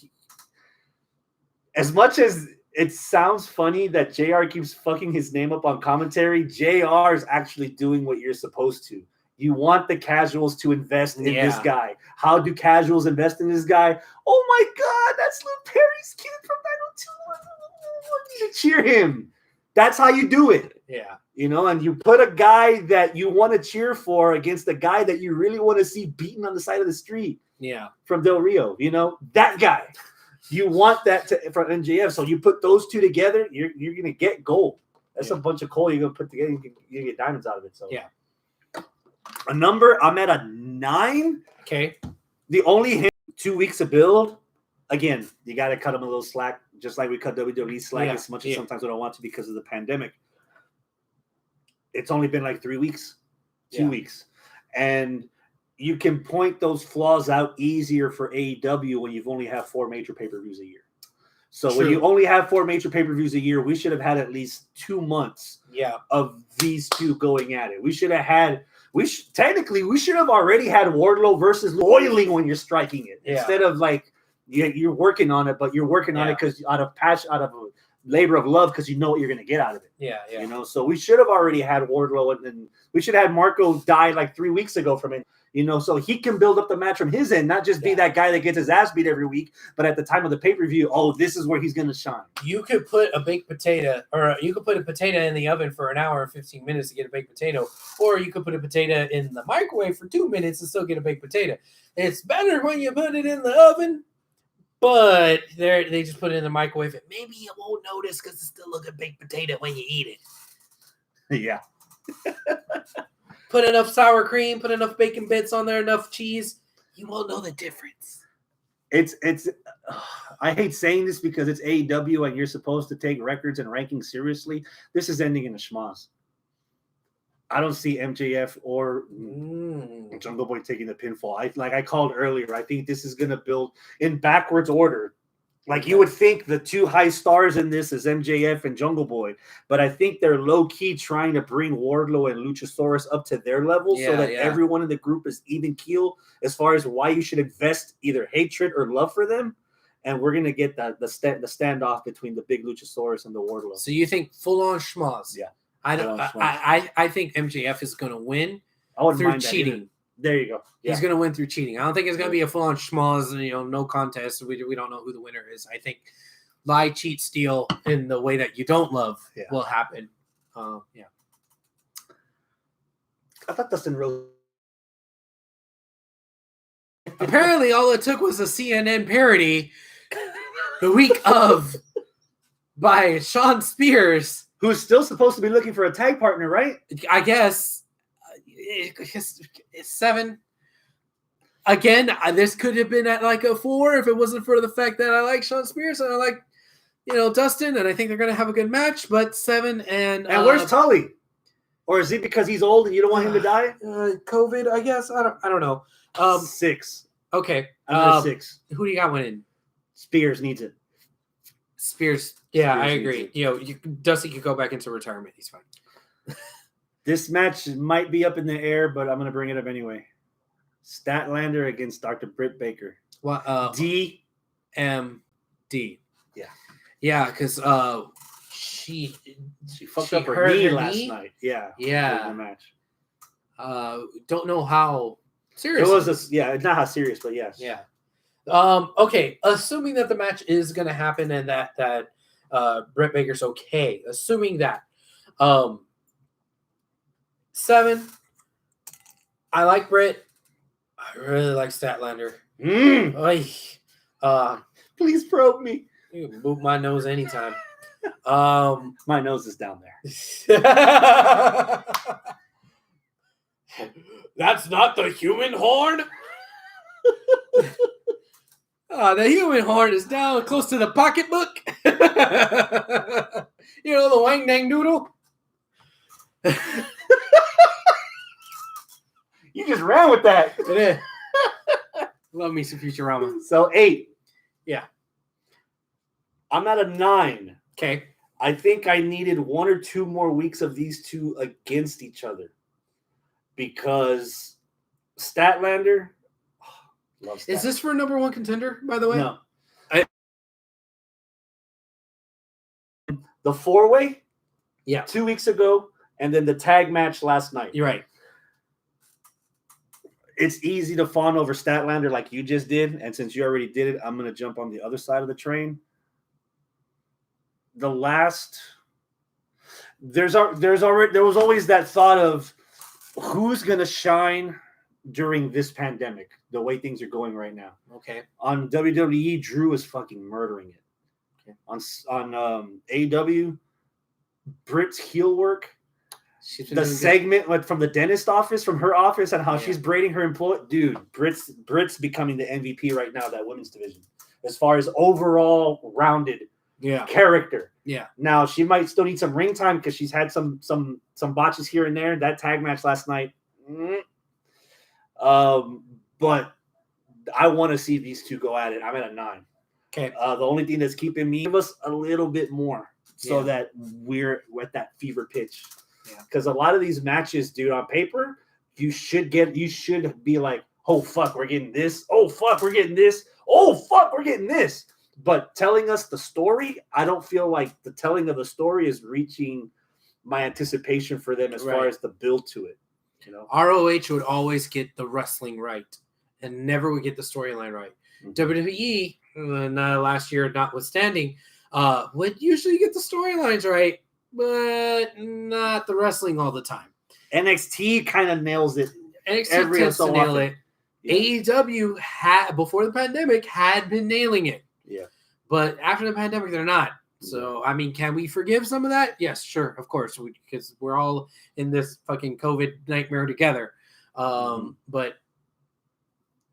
as much as it sounds funny that JR keeps fucking his name up on commentary, JR is actually doing what you're supposed to. You want the casuals to invest in this guy. How do casuals invest in this guy? Oh my God, that's Luke Perry's kid from 902. You cheer him. That's how you do it. Yeah. And you put a guy that you want to cheer for against a guy that you really want to see beaten on the side of the street. Yeah. From Del Rio, that guy. You want that from MJF. So you put those two together, you're gonna get gold. That's a bunch of coal you're gonna put together. You get diamonds out of it. So a number, I'm at a 9. Okay. The only hint, 2 weeks of build. Again, you got to cut them a little slack, just like we cut WWE slack as much as sometimes we don't want to because of the pandemic. It's only been like 3 weeks, 2 weeks, and you can point those flaws out easier for AEW when you've only have 4 major pay-per-views a year. So when you only have 4 major pay-per-views a year, we should have had at least 2 months of these two going at it. We should have had we should have already had Wardlow versus Loiling when you're striking it instead of like you're working on it, but you're working on it because out of passion, out of a labor of love, because you know what you're going to get out of it. So we should have already had Wardlow, and then we should have had Marco die like 3 weeks ago from it. So he can build up the match from his end, not just be that guy that gets his ass beat every week, but at the time of the pay-per-view, this is where he's going to shine. You could put a baked potato, or you could put a potato in the oven for an hour and 15 minutes to get a baked potato, or you could put a potato in the microwave for 2 minutes and still get a baked potato. It's better when you put it in the oven, but they just put it in the microwave, and maybe you won't notice because it's still a good baked potato when you eat it. Yeah. Put enough sour cream, put enough bacon bits on there, enough cheese. You won't know the difference. It's. I hate saying this because it's AEW and you're supposed to take records and rankings seriously. This is ending in a schmoz. I don't see MJF or Jungle Boy taking the pinfall. I called earlier. I think this is going to build in backwards order. Like you would think the two high stars in this is MJF and Jungle Boy, but I think they're low key trying to bring Wardlow and Luchasaurus up to their level so that everyone in the group is even keel as far as why you should invest either hatred or love for them. And we're gonna get the standoff between the big Luchasaurus and the Wardlow. So you think full on schmoz? Yeah, I think MJF is going to win through cheating. There you go. Yeah. He's going to win through cheating. I don't think it's going to be a full on schmoz. No contest. We don't know who the winner is. I think lie, cheat, steal in the way that you don't love will happen. Yeah. I thought Dustin Rose. Apparently, all it took was a CNN parody the week of by Sean Spears, who's still supposed to be looking for a tag partner, right? I guess. It's 7. Again, this could have been at like a 4 if it wasn't for the fact that I like Sean Spears and I like, Dustin, and I think they're going to have a good match. But 7 and where's Tully? Or is it because he's old and you don't want him to die? COVID, I guess. I don't know. 6. Okay. Under 6. Who do you got winning? Spears needs it. Spears. Yeah, I agree. Dusty could go back into retirement. He's fine. This match might be up in the air, but I'm going to bring it up anyway. Statlander against Dr. Britt Baker. What? DMD. Yeah. Yeah, because she fucked up her knee last night. Yeah. Yeah. The match. Don't know how serious. It was not how serious, but yes. Yeah. Okay. Assuming that the match is going to happen and that Britt Baker's okay. Assuming that. 7. I like Britt. I really like Statlander. Please probe me. You can boot my nose anytime. My nose is down there. That's not the human horn. The human horn is down close to the pocketbook. The wang dang doodle. You just ran with that. It is. Love me some Futurama. So 8. Yeah. I'm at a 9. Okay. I think I needed 1 or 2 more weeks of these two against each other. Because Statlander. Love Statlander. Is this for number 1 contender, by the way? No. The 4-way? Yeah. 2 weeks ago. And then the tag match last night. You're right. It's easy to fawn over Statlander like you just did. And since you already did it, I'm going to jump on the other side of the train. There was always that thought of who's going to shine during this pandemic, the way things are going right now. Okay. On WWE, Drew is fucking murdering it. Okay. On AEW, Britt's heel work. The segment from the dentist office, from her office, and how she's braiding her employee. Dude, Britt's becoming the MVP right now, that women's division, as far as overall rounded character. Yeah. Now she might still need some ring time because she's had some botches here and there. That tag match last night. But I want to see these two go at it. I'm at a 9. Okay. The only thing that's keeping me, give us a little bit more so that we're at that fever pitch. Because a lot of these matches, dude, on paper, you should be like, oh fuck, we're getting this. Oh fuck, we're getting this. Oh fuck, we're getting this. But telling us the story, I don't feel like the telling of the story is reaching my anticipation for them as far as the build to it. ROH would always get the wrestling right and never would get the storyline right. Mm-hmm. WWE, last year notwithstanding, would usually get the storylines right, but not the wrestling all the time. NXT kind of nails it. NXT tends to nail it. Yeah. AEW before the pandemic had been nailing it. Yeah. But after the pandemic, they're not. So, I mean, can we forgive some of that? Yes, sure, of course, because we're all in this fucking COVID nightmare together. But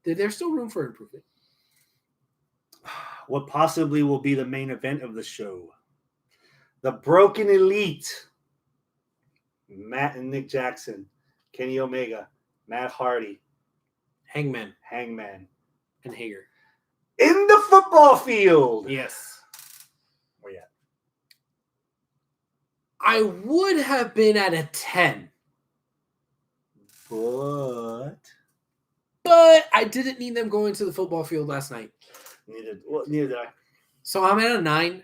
there's still room for improvement. What possibly will be the main event of the show? The Broken Elite. Matt and Nick Jackson, Kenny Omega, Matt Hardy, Hangman, and Hager. in the football field. Yes. Where you at? I would have been at a 10, But but I didn't need them going to the football field last night. neither did I. So I'm at a 9.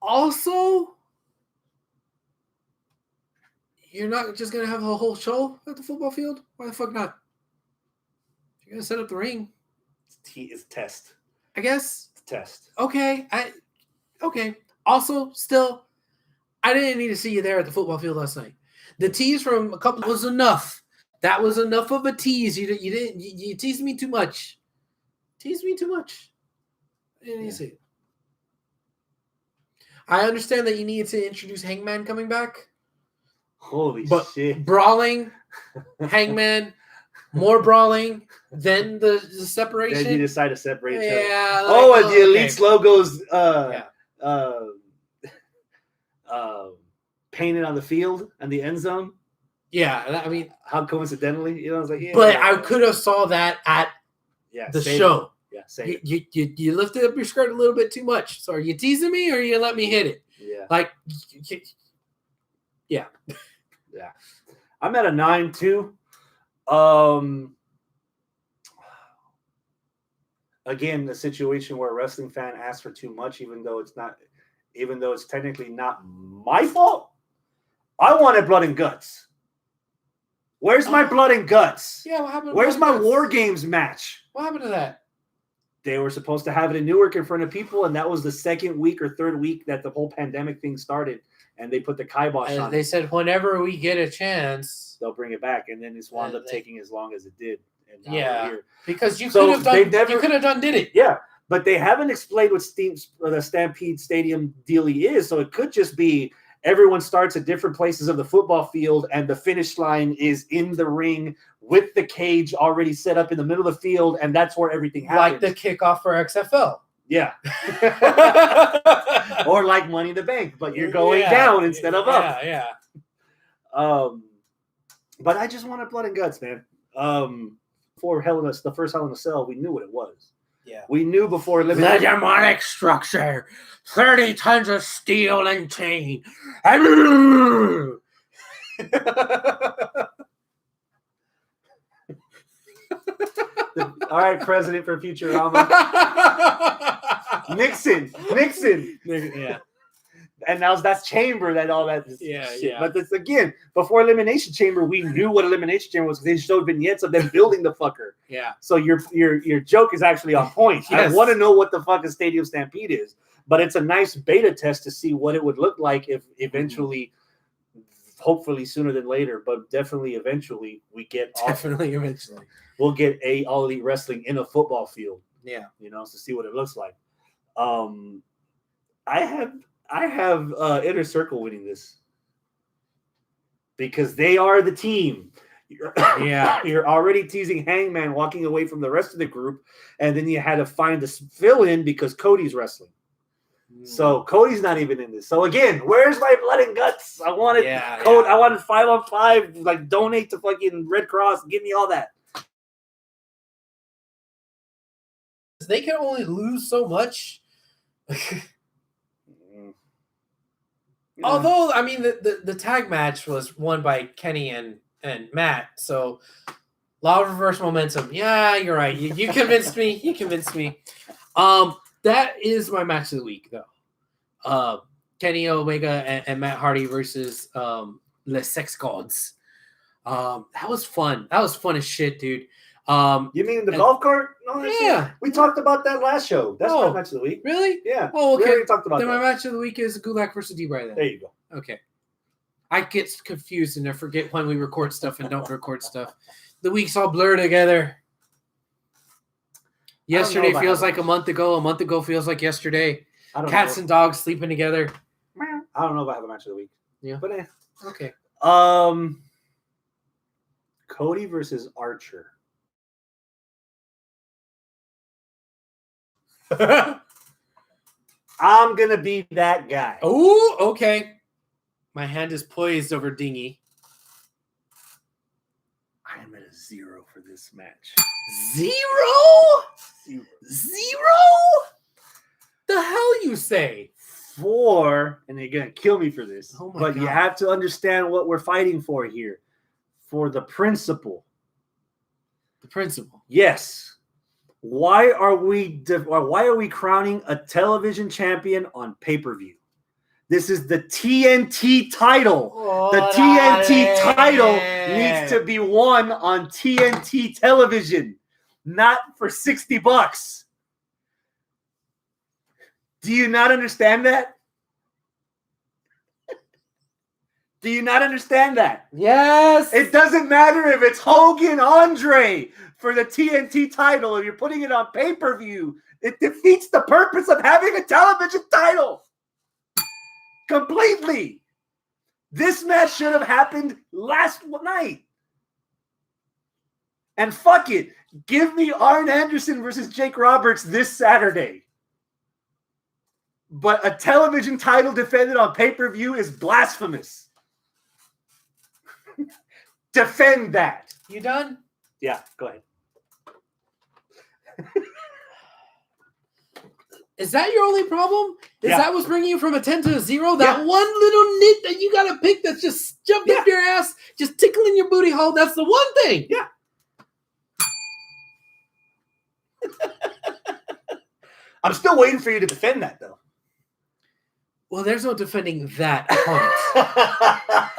Also, you're not just going to have a whole show at the football field? Why the fuck not? You're going to set up the ring, It's test. I guess. It's test. Okay. Okay. Also, still, I didn't need to see you there at the football field last night. The tease from a couple was enough. That was enough of a tease. You teased me too much. Teased me too much. I didn't need to see it. I understand that you needed to introduce Hangman coming back. Holy But shit. brawling, Hangman, more brawling, then the separation. Then you decide to separate each other. Yeah. Oh, and the Elite's logos painted on the field and the end zone. Yeah, I mean, How coincidentally, I was like, yeah. but I could have saw that at the save show. it. Yeah, save it. You lifted up your skirt a little bit too much. So are you teasing me or you let me hit it? Yeah. Like, Yeah. I'm at a 9 too. Again, the situation where a wrestling fan asks for too much, even though it's technically not my fault. I wanted blood and guts. Where's my blood and guts? yeah, what happened? to Where's my Blood and War Guts? Games match? What happened to that? They were supposed to have it in Newark in front of people, and that was the second week or third week that the whole pandemic thing started, and they put the kibosh on They it. said whenever we get a chance, They'll bring it back, and then it's wound up taking as long as it did. And now Yeah. we're here. because you So could have done. they've never- You could have done. Did it? Yeah, but they haven't explained what the Stampede Stadium dealie is, so it could just be everyone starts at different places of the football field, and the finish line is in the ring with the cage already set up in the middle of the field, and that's where everything Like happens. the kickoff for XFL. Yeah. Or like Money in the Bank, but you're going down instead of up. Yeah. But I just wanted blood and guts, man. Before the first Hell in a Cell, we knew what it was. Yeah. We knew before elimination. Demonic structure, 30 tons of steel and chain. All right, president for Futurama. Nixon. Yeah. And now that's Chamber that all that Yeah, shit. yeah. But this again, before Elimination Chamber, we knew what Elimination Chamber was because they showed vignettes of them building the fucker. Yeah. So your joke is actually on point. Yes. I want to know what the fuck a Stadium Stampede is, but it's a nice beta test to see what it would look like if eventually, hopefully sooner than later, but definitely eventually we get Definitely eventually. we'll get All Elite Wrestling in a football field. Yeah. To see what it looks like. I have Inner Circle winning this because they are the team. You're already teasing Hangman walking away from the rest of the group, and then you had to find a fill-in because Cody's wrestling. So Cody's not even in this. So again, where's my blood and guts? I wanted Cody. I wanted 5-on-5. Like donate to fucking Red Cross. Give me all that. They can only lose so much. Although, I mean, the tag match was won by Kenny and Matt, so law of reverse momentum. Yeah, you're right. You convinced me. You convinced me. That is my match of the week, though. Kenny Omega and Matt Hardy versus Les Sex Gods. That was fun. That was fun as shit, dude. You mean the golf cart? No, yeah. We talked about that last show. That's my match of the week. Really? Yeah. Oh, okay. We already talked about then that. my match of the week is Gulak versus D-Bry then. There you go. Okay. I get confused and I forget when we record stuff and don't record stuff. The weeks all blur together. Yesterday feels like a month ago. A month ago feels like yesterday. Cats and dogs sleeping together. I don't know if I have a match of the week. Yeah. But okay. Cody versus Archer. I'm gonna be that guy. Oh, okay. My hand is poised over Dingy. I am at a 0 for this match. 0? 0. 0? you say? And they're gonna kill me for this. Oh my but you God. have to understand what we're fighting for here. For the principle. The principal. Yes. Why are we crowning a television champion on pay-per-view? This is the TNT title. The TNT title needs to be won on TNT television, not for $60. Do you not understand that? Do you not understand that? Yes. It doesn't matter if it's Hogan Andre for the TNT title. If you're putting it on pay-per-view, it defeats the purpose of having a television title. Completely. This match should have happened last night. And fuck it. Give me Arn Anderson versus Jake Roberts this Saturday. But a television title defended on pay-per-view is blasphemous. Defend that. You done? Yeah, go ahead. Is that your only problem? Is Yeah. that what's bringing you from a 10 to a 0? That one little nit that you got to pick that's just jumped up your ass, just tickling your booty hole. That's the one thing. Yeah. I'm still waiting for you to defend that, though. Well, there's no defending that point.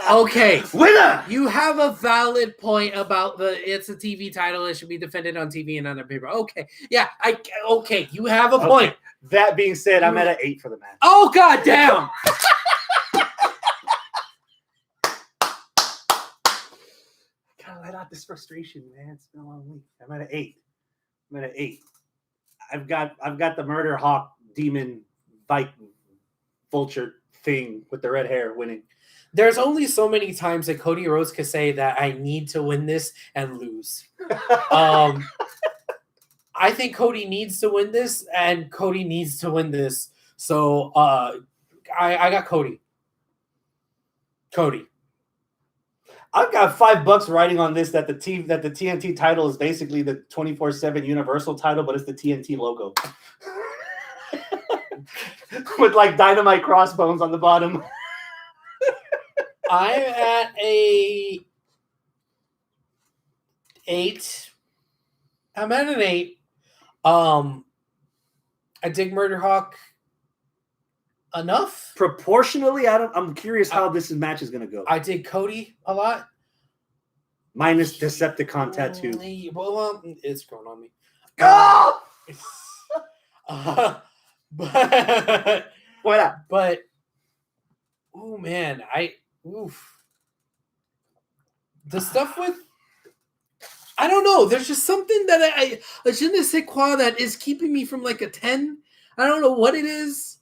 Okay. Winner! You have a valid point about it's a TV title. It should be defended on TV and on the paper. Okay. Yeah. Okay. You have a point. Okay. That being said, I'm at an 8 for the match. Oh, God damn. Gotta let out this frustration, man. It's been a long week. I'm at an 8. I've got the Murder Hawk Demon Viking Vulture thing with the red hair winning. There's only so many times that Cody Rhodes could say that I need to win this and lose. I think Cody needs to win this, and Cody needs to win this. So I got Cody. I've got $5 writing on this that the TNT title is basically the 24/7 Universal title, but it's the TNT logo. With like dynamite crossbones on the bottom. I'm at a 8. I'm at an 8. I dig Murder Hawk enough. Proportionally, I'm curious how this match is going to go. I dig Cody a lot. Minus Decepticon tattoo. Well, it's growing on me. Oh! But Why not? But oh man, the stuff with I don't know. There's just something that I je ne sais quoi that is keeping me from like a 10. I don't know what it is.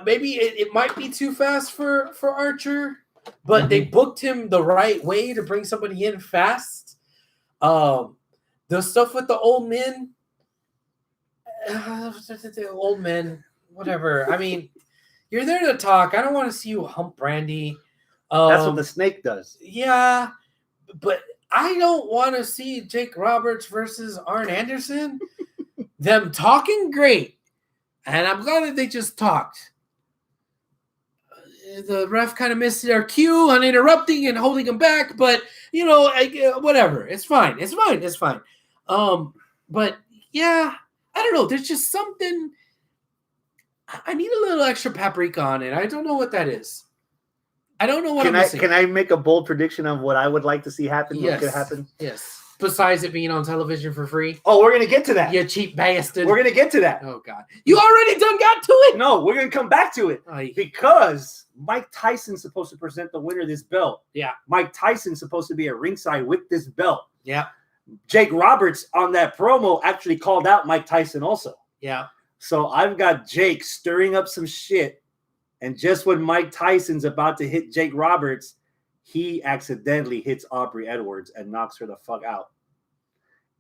Maybe it might be too fast for Archer, but they booked him the right way to bring somebody in fast. The stuff with the old men. Old men, whatever. I mean, you're there to talk. I don't want to see you hump Brandy. That's what the snake does. Yeah, but I don't want to see Jake Roberts versus Arn Anderson. Them talking great, and I'm glad that they just talked. The ref kind of missed their cue on interrupting and holding him back, but whatever. It's fine. But yeah. I don't know. There's just something. I need a little extra paprika on it. I don't know what that is. I don't know what I'm missing. Can I make a bold prediction of what I would like to see happen? Yes. What could happen? Yes. Besides it being on television for free. Oh, we're gonna get to that. You cheap bastard. We're gonna get to that. Oh God. You already done got to it. No, we're gonna come back to it because Mike Tyson's supposed to present the winner of this belt. Yeah. Mike Tyson's supposed to be at ringside with this belt. Yeah. Jake Roberts on that promo actually called out Mike Tyson also. Yeah. So I've got Jake stirring up some shit. And just when Mike Tyson's about to hit Jake Roberts, he accidentally hits Aubrey Edwards and knocks her the fuck out.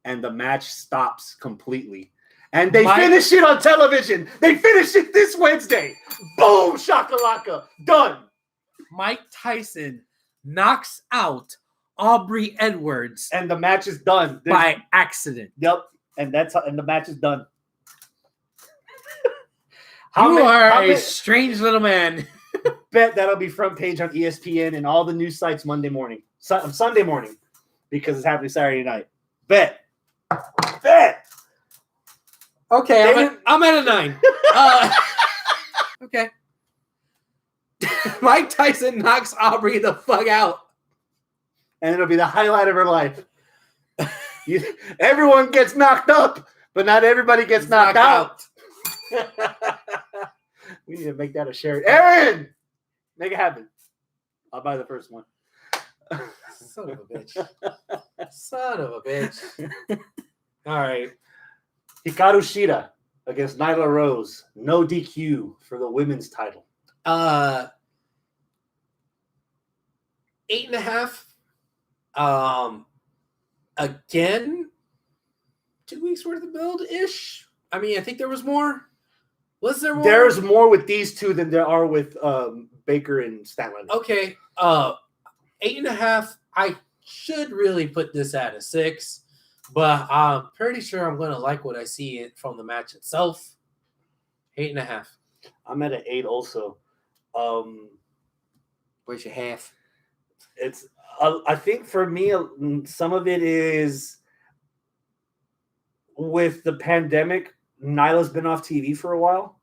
And the match stops completely. And they finish it on television. They finish it this Wednesday. Boom, shakalaka. Done. Mike Tyson knocks out Aubrey Edwards. And the match is done. By accident. Yep. And the match is done. You are how a many- strange little man. Bet that'll be front page on ESPN and all the news sites Monday morning, Sunday morning, because it's happening Saturday night. Bet. Okay, They I'm at a 9. Okay. Mike Tyson knocks Aubrey the fuck out. And it'll be the highlight of her life. Everyone gets knocked up, but not everybody gets knocked out. We need to make that a share. Aaron, make it happen. I'll buy the first one. Son of a bitch. Son of a bitch. All right. Hikaru Shida against Nyla Rose. No DQ for the women's title. 8.5. Again, 2 weeks worth of build ish. I mean, I think there was more. Was there more? There's more with these two than there are with Baker and Statlander. Okay. 8.5. I should really put this at a 6, but I'm pretty sure I'm going to like what I see from the match itself. 8.5. I'm at an 8 also. Where's your half? It's I think for me, some of it is with the pandemic. Nyla's been off TV for a while,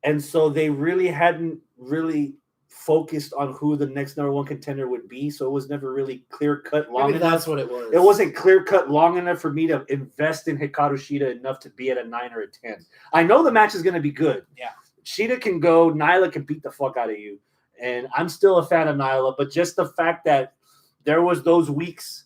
and so they really hadn't really focused on who the next number one contender would be. So it was never really clear cut long Maybe enough. that's what it was. It wasn't clear cut long enough for me to invest in Hikaru Shida enough to be at a 9 or a 10. I know the match is going to be good. Yeah, Shida can go. Nyla can beat the fuck out of you. And I'm still a fan of Nyla, but just the fact that there was those weeks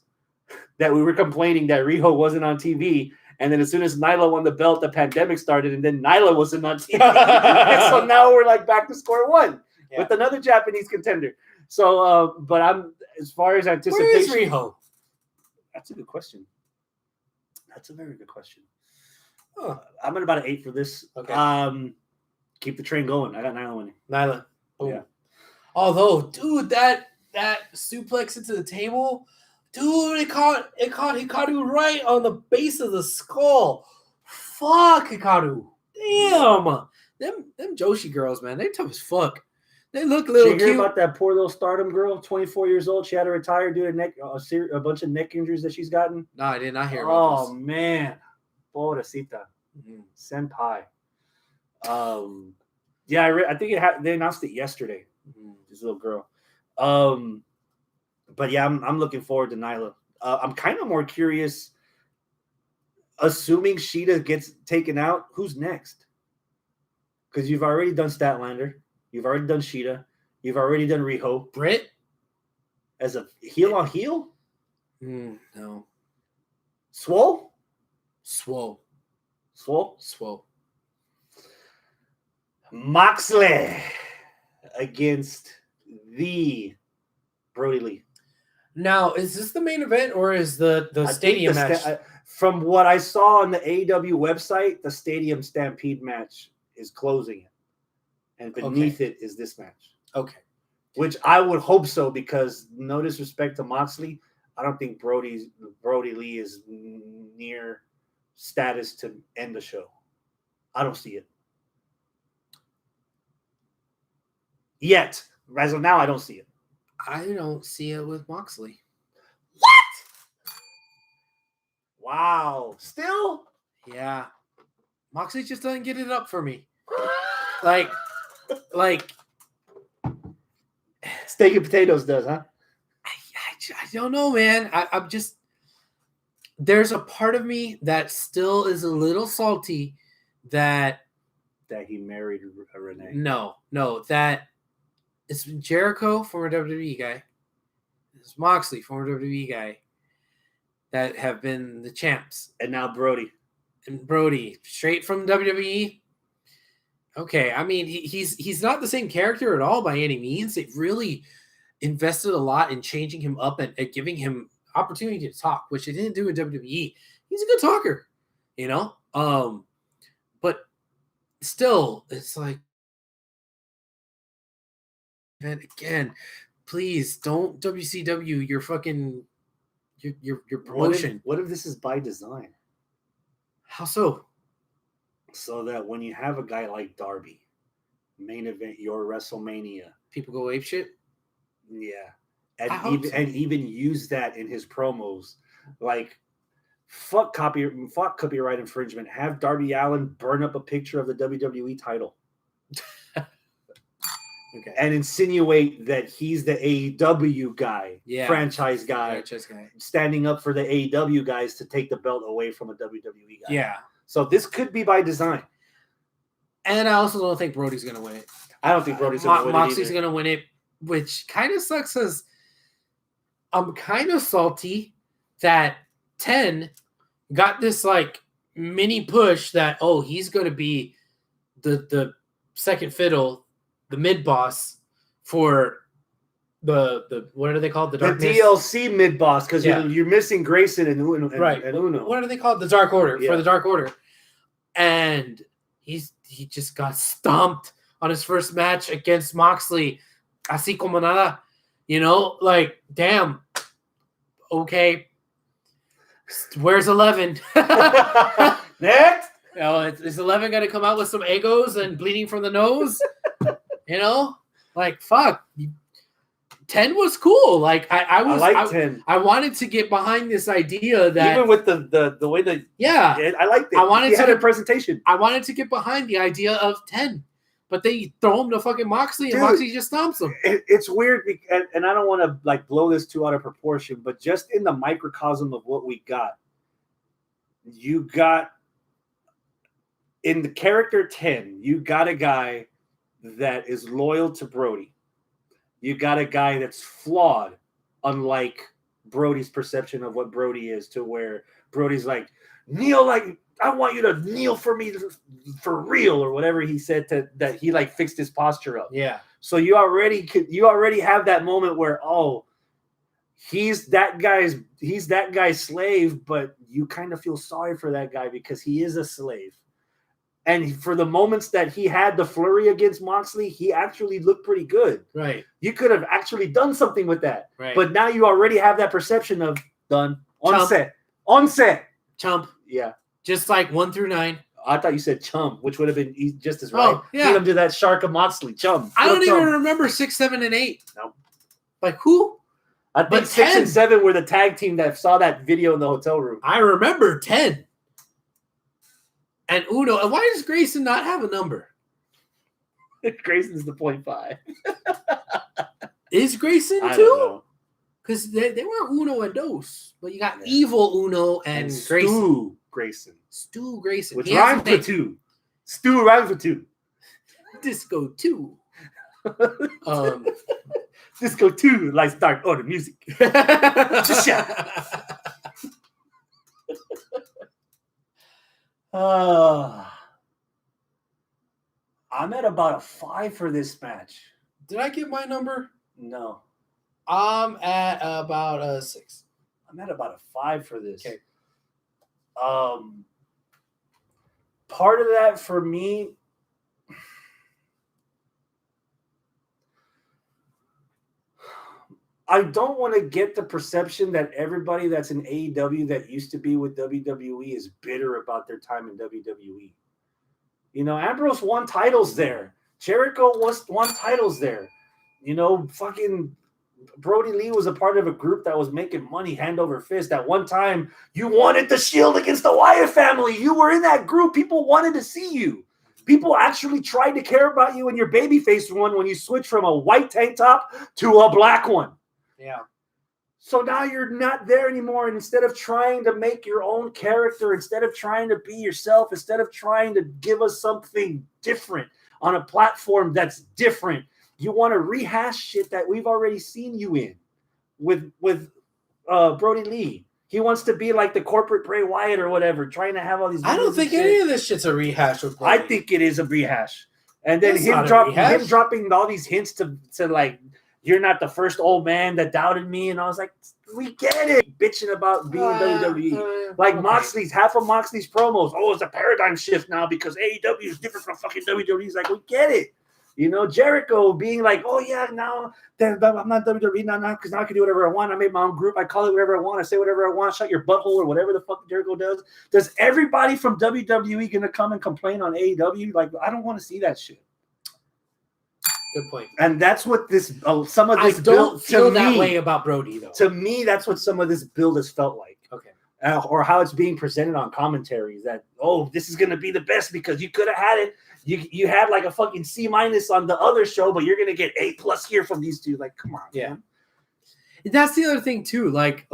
that we were complaining that Riho wasn't on TV, and then as soon as Nyla won the belt, the pandemic started, and then Nyla wasn't on TV. And so now we're like back to square one with another Japanese contender. So, but I'm as far as anticipation. Where is Riho? That's a good question. That's a very good question. Huh. I'm at about an 8 for this. Okay. Keep the train going. I got Nyla winning. Nyla. Boom. Yeah. Although, dude, that suplex into the table, dude, it caught Hikaru right on the base of the skull. Fuck Hikaru. Damn. Them Joshi girls, man, they tough as fuck. They look a little Did you hear cute. about that poor little Stardom girl, 24 years old? She had to retire due to a bunch of neck injuries that she's gotten. No, I did not hear about Oh man, pobrecita, this. senpai. Yeah, I think they announced it yesterday. This little girl. But yeah, I'm looking forward to Nyla. I'm kind of more curious. Assuming Shida gets taken out, who's next? Because you've already done Statlander, you've already done Shida, you've already done Riho. Britt? As a heel on heel? No. Swole? Swole. Moxley against the Brody Lee. Now, is this the main event or is the I think stadium match? From what I saw on the AEW website, the Stadium Stampede match is closing it. And beneath it is this match. Okay. Which I would hope so, because no disrespect to Moxley, I don't think Brody Lee is near status to end the show. I don't see it. Yet. As of now, I don't see it. I don't see it with Moxley. Wow. Still? Yeah. Moxley just doesn't get it up for me. Like Steak and potatoes does, huh? I don't know, man. I'm just, there's a part of me that still is a little salty that he married Renee. No, that it's Jericho, former WWE guy. It's Moxley, former WWE guy, that have been the champs. And now Brody. And Brody, straight from WWE. Okay, I mean, he's not the same character at all by any means. They've really invested a lot in changing him up and giving him opportunity to talk, which they didn't do in WWE. He's a good talker, you know? But still, it's like, man, again, please don't WCW your fucking your promotion. What if this is by design? How so? so that when you have a guy like Darby, main event your WrestleMania, People go ape shit. yeah, I hope so. and even use that in his promos, like fuck copyright infringement. Have Darby Allin burn up a picture of the WWE title. Okay. And insinuate that he's the AEW guy, Yeah. franchise guy, standing up for the AEW guys to take the belt away from a WWE guy. Yeah. So this could be by design. And I also don't think Brody's going to win it. I don't think Brody's going to win it Moxley's either. going to win it, which kind of sucks because I'm kind of salty that 10 got this like mini push that, oh, he's going to be the second fiddle, the mid boss for the what are they called? The DLC mid boss, because Yeah. you're missing Grayson and Uno. Right. And Uno. What are they called? The Dark Order, Yeah. for the Dark Order. And he just got stomped on his first match against Moxley. Así como nada. You know, like, damn. Okay. Where's 11? Next. Is 11 going to come out with some egos and bleeding from the nose? You know? Like, fuck. 10 was cool. Like, I like 10. I wanted to get behind this idea that Even with the way that I liked it. I wanted he had to a presentation. I wanted to get behind the idea of 10, but they throw him to fucking Moxley, and Dude, Moxley just stomps him. It's weird, and I don't want to like blow this too out of proportion, but just in the microcosm of what we got, you got in the character 10, you got a guy that is loyal to Brody. You got a guy that's flawed, unlike Brody's perception of what Brody is, to where Brody's like, kneel, like, I want you to kneel for me for real, or whatever he said that he like fixed his posture up. Yeah. So you already have that moment where, oh, he's that guy's slave, but you kind of feel sorry for that guy because he is a slave. And for the moments that he had the flurry against Moxley, he actually looked pretty good. Right. You could have actually done something with that. Right. But now you already have that perception of done. On Chump. set. On set. Chump. Yeah. Just like 1 through 9. I thought you said chum, which would have been just as right. Oh, yeah. Get him to that shark of Moxley. Chum. I don't Chum. even remember 6, 7, and 8. No. Like, who? I think But 6 10. and 7 were the tag team that saw that video in the hotel room. I remember 10. And Uno. And why does Grayson not have a number? Grayson's the 0.5. Is Grayson I don't too? know. Because they were Uno and Dos. But you got Yeah. Evil Uno and Grayson. Stu Grayson. Stu Grayson. Which He has rhymes a name. for 2. Stu rhymes for 2. Disco 2. Disco 2 likes dark order music. Just shout. I'm at about a 5 for this match. Did I get my number? No, I'm at about a 6. I'm at about a 5 for this. Okay. Part of that for me, I don't want to get the perception that everybody that's in AEW that used to be with WWE is bitter about their time in WWE. You know, Ambrose won titles there. Jericho won titles there. You know, fucking Brody Lee was a part of a group that was making money hand over fist. At one time, you wanted the Shield against the Wyatt family. You were in that group. People wanted to see you. People actually tried to care about you in your babyface one when you switched from a white tank top to a black one. Yeah. So now you're not there anymore. And instead of trying to make your own character, instead of trying to be yourself, instead of trying to give us something different on a platform that's different, you want to rehash shit that we've already seen you in with Brody Lee. He wants to be like the corporate Bray Wyatt or whatever, trying to have all these. I don't think any of this shit's a rehash with I Brody. think it is a rehash. And then It's him not a rehash. dropping all these hints to like, you're not the first old man that doubted me. And I was like, we get it. Bitching about being WWE. Like okay. half of Moxley's promos. Oh, it's a paradigm shift now because AEW is different from fucking WWE. He's like, we get it. You know, Jericho being like, oh yeah, now I'm not WWE now because now I can do whatever I want. I made my own group. I call it whatever I want. I say whatever I want. Shut your butthole or whatever the fuck Jericho does. Does everybody from WWE gonna come and complain on AEW? Like, I don't want to see that shit. Good point. And that's what this some of this I don't build feel to that me, way about Brody though. To me, that's what some of this build has felt like. Okay. Or how it's being presented on commentaries that, oh, this is gonna be the best because you could have had it. You had like a fucking C- on the other show, but you're gonna get A+ here from these two. Like, come on, yeah. Man. That's the other thing too. Like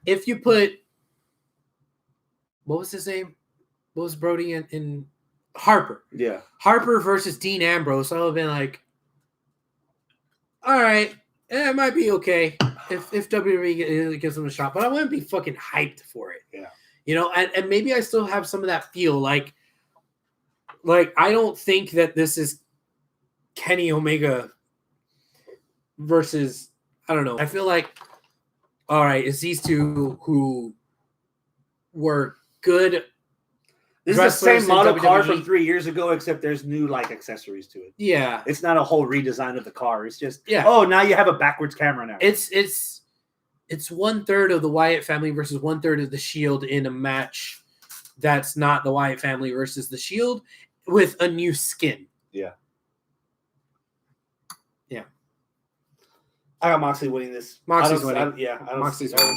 if you put, what was his name? What was Brody in Harper? Yeah. Harper versus Dean Ambrose. I would have been like, all right, it might be okay if WWE gives them a shot, but I wouldn't be fucking hyped for it. Yeah. You know, and maybe I still have some of that feel like I don't think that this is Kenny Omega versus, I don't know. I feel like, all right, it's these two who were good. This is the same model car from 3 years ago, except there's new like accessories to it. Yeah. It's not a whole redesign of the car. It's just, yeah. Oh, now you have a backwards camera now. It's 1/3 of the Wyatt family versus 1/3 of the Shield in a match that's not the Wyatt family versus the Shield with a new skin. Yeah. Yeah. I got Moxley winning this. Moxley's winning. I don't Moxley's see, winning.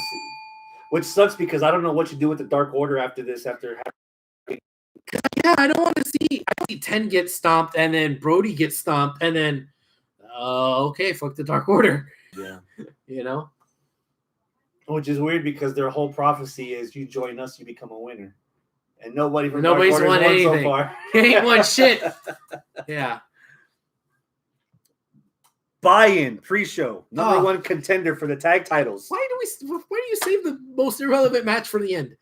Which sucks because I don't know what you do with the Dark Order after this. Yeah, I don't want to see 10 get stomped and then Brody gets stomped and then okay, fuck the Dark Order. Yeah. You know? Which is weird because their whole prophecy is you join us, you become a winner. And nobody's won anything so far. He ain't won shit. Yeah. Buy-in pre-show. Number one contender for the tag titles. Why do you save the most irrelevant match for the end?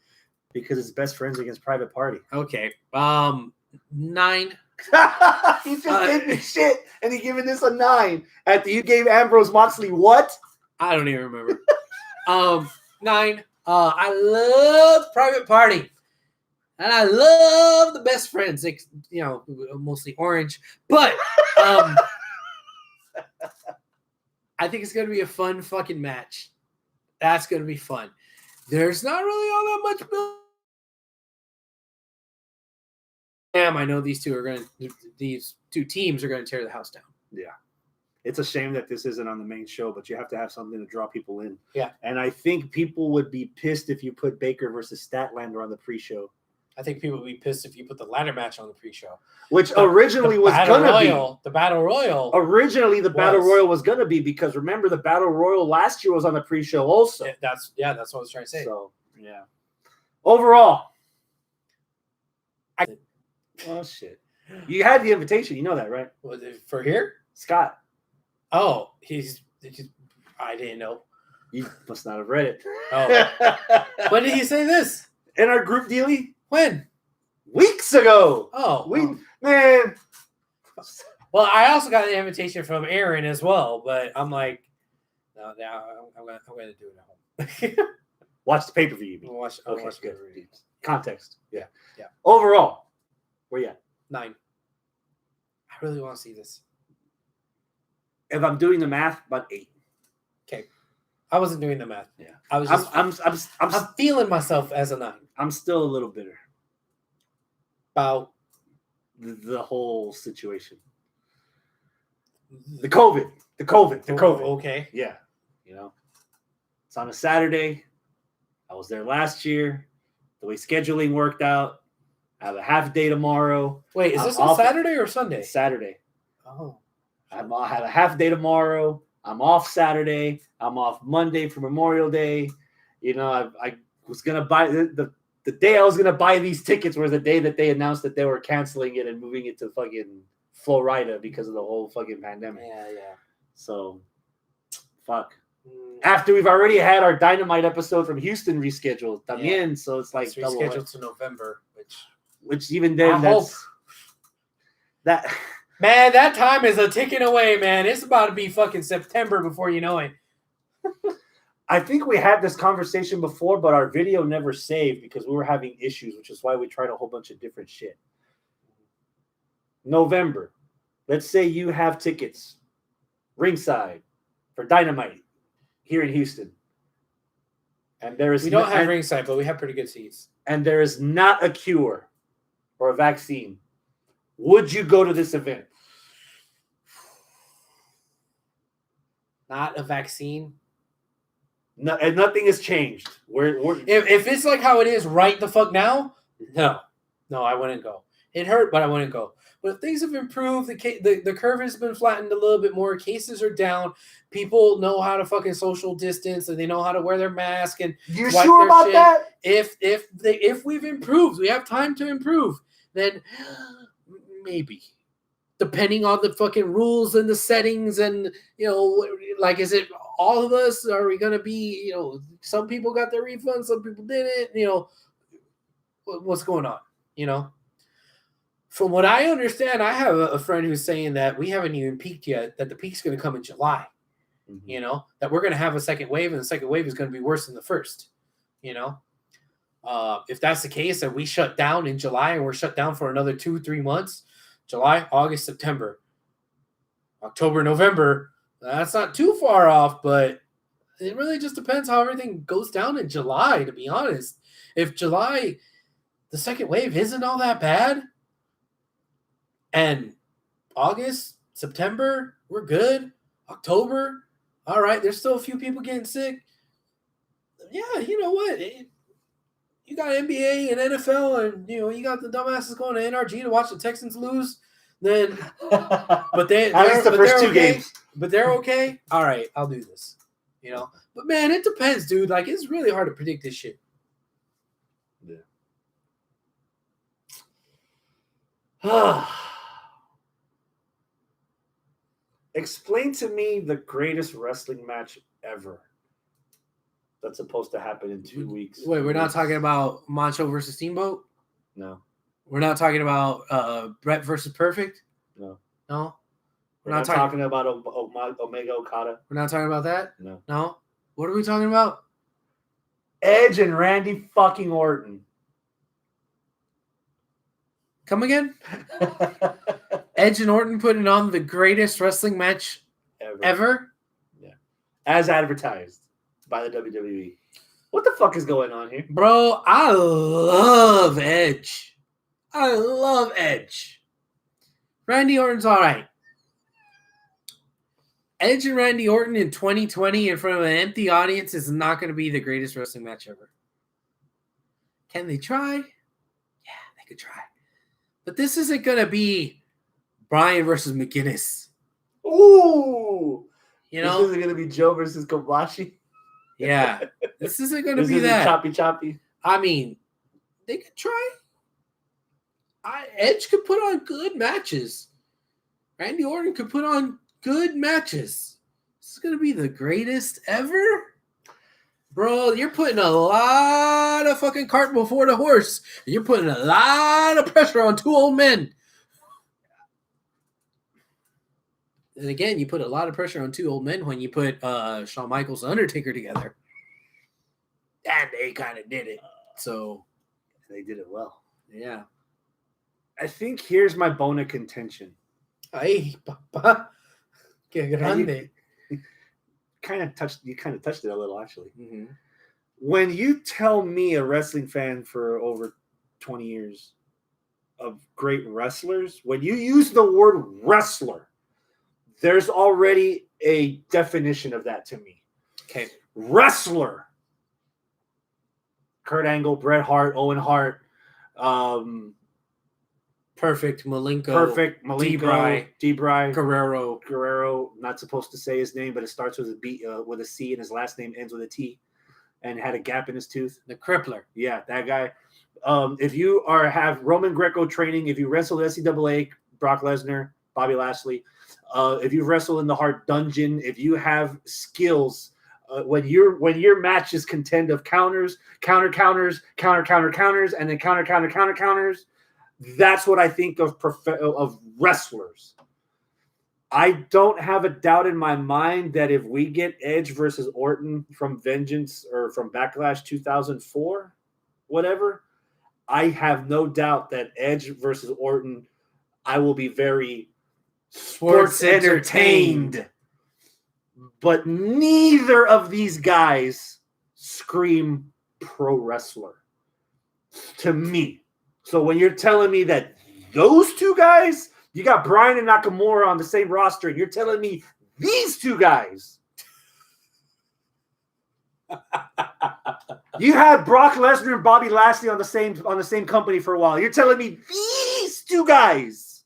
Because it's best friends against Private Party. Okay. 9. He just did the shit, and he giving this a 9. After you gave Ambrose Moxley what? I don't even remember. 9. I love Private Party, and I love the best friends. You know, mostly orange, but I think it's gonna be a fun fucking match. That's gonna be fun. There's not really all that much build. I know these two teams are going to tear the house down. Yeah. It's a shame that this isn't on the main show, but you have to have something to draw people in. Yeah. And I think people would be pissed if you put Baker versus Statlander on the pre-show. I think people would be pissed if you put the ladder match on the pre-show. Which originally was going to be. The Battle Royal. Originally, the Battle Royal was going to be because remember, the Battle Royal last year was on the pre-show also. That's what I was trying to say. So, yeah. Overall. Oh, shit. You had the invitation. You know that, right? Was it for here? Scott. Oh, I didn't know. You must not have read it. Oh. When did he say this? In our group dealie? When? Weeks ago. Oh. Man. Well, I also got an invitation from Aaron as well, but I'm like, no, I'm going to do it at home. Watch the pay-per-view. Watch good. Context. Yeah. Yeah. Overall, where you at? 9. I really want to see this. If I'm doing the math, about 8. Okay. I wasn't doing the math. Yeah. I was just I'm feeling myself as a 9. I'm still a little bitter about the whole situation. The COVID. Okay. Yeah. You know, it's on a Saturday. I was there last year. The way scheduling worked out. I have a half day tomorrow. Wait, is this on Saturday or Sunday? Saturday. Oh. I have a half day tomorrow. I'm off Saturday. I'm off Monday for Memorial Day. You know, I was going to buy the day I was going to buy these tickets was the day that they announced that they were canceling it and moving it to fucking Florida because of the whole fucking pandemic. Yeah. So, fuck. After we've already had our Dynamite episode from Houston rescheduled. También, so it's like rescheduled to November, which even then Man, that time is a ticking away, man. It's about to be fucking September before you know it. I think we had this conversation before, but our video never saved because we were having issues, which is why we tried a whole bunch of different shit. November. let's say you have tickets ringside for Dynamite here in Houston. And there is We don't have ringside, but we have pretty good seats. And there is not a cure or a vaccine. Would you go to this event? Not a vaccine. No, and nothing has changed. If it's like how it is right the fuck now, no, I wouldn't go. It hurt, but I wouldn't go. But if things have improved, the curve has been flattened a little bit more. Cases are down. People know how to fucking social distance, and they know how to wear their mask. And you sure about shit. that? If we've improved, we have time to improve. Then maybe, depending on the fucking rules and the settings, and like, is it all of us? Are we gonna be? Some people got their refunds, some people didn't. What's going on? From what I understand, I have a friend who's saying that we haven't even peaked yet, that the peak's going to come in July, that we're going to have a second wave, and the second wave is going to be worse than the first, if that's the case, and we shut down in July and we're shut down for another 2-3 months, July, August, September, October, November, that's not too far off, but it really just depends how everything goes down in July, to be honest. If July, the second wave isn't all that bad, and August, September, we're good. October, all right, there's still a few people getting sick. Yeah, you know what? You got NBA and NFL, and you got the dumbasses going to NRG to watch the Texans lose. Then, but they're the first two okay. games. But they're okay. All right, I'll do this. But man, it depends, dude. Like, it's really hard to predict this shit. Yeah. Explain to me the greatest wrestling match ever that's supposed to happen in 2 weeks. Wait, we're not talking about Macho versus Steamboat? No. We're not talking about Brett versus Perfect? No. No? We're not talking about Omega Okada? We're not talking about that? No. No? What are we talking about? Edge and Randy fucking Orton. Come again? Edge and Orton putting on the greatest wrestling match ever? Yeah. As advertised by the WWE. What the fuck is going on here? Bro, I love Edge. I love Edge. Randy Orton's all right. Edge and Randy Orton in 2020 in front of an empty audience is not going to be the greatest wrestling match ever. Can they try? Yeah, they could try. But this isn't going to be Bryan versus McGinnis. Ooh! This isn't going to be Joe versus Kobashi? Yeah. This isn't going to this be isn't that. Choppy. I mean, they could try. Edge could put on good matches. Randy Orton could put on good matches. This is going to be the greatest ever? Bro, you're putting a lot of fucking cart before the horse. And you're putting a lot of pressure on two old men. And again, you put a lot of pressure on two old men when you put Shawn Michaels and Undertaker together. And they kind of did it. So they did it well. Yeah. I think here's my bone of contention. Ay, papa. Que grande. You kind of touched it a little, actually. Mm-hmm. When you tell me, a wrestling fan for over 20 years, of great wrestlers, when you use the word wrestler, there's already a definition of that to me. Okay. Wrestler. Kurt Angle, Bret Hart, Owen Hart, Perfect, Malenko, D-Bry, Guerrero. Not supposed to say his name, but it starts with a C, and his last name ends with a T, and had a gap in his tooth. The Crippler. Yeah, that guy. If you have Roman Greco training, if you wrestle NCAA, Brock Lesnar, Bobby Lashley, if you wrestle in the Hart Dungeon, if you have skills, when your matches contend of counters, and then counters, that's what I think of wrestlers. I don't have a doubt in my mind that if we get Edge versus Orton from Vengeance or from Backlash 2004, whatever, I have no doubt that Edge versus Orton, I will be very sports entertained. But neither of these guys scream pro wrestler to me. So when you're telling me that those two guys, you got Bryan and Nakamura on the same roster, and you're telling me these two guys, you had Brock Lesnar and Bobby Lashley on the same company for a while. You're telling me these two guys.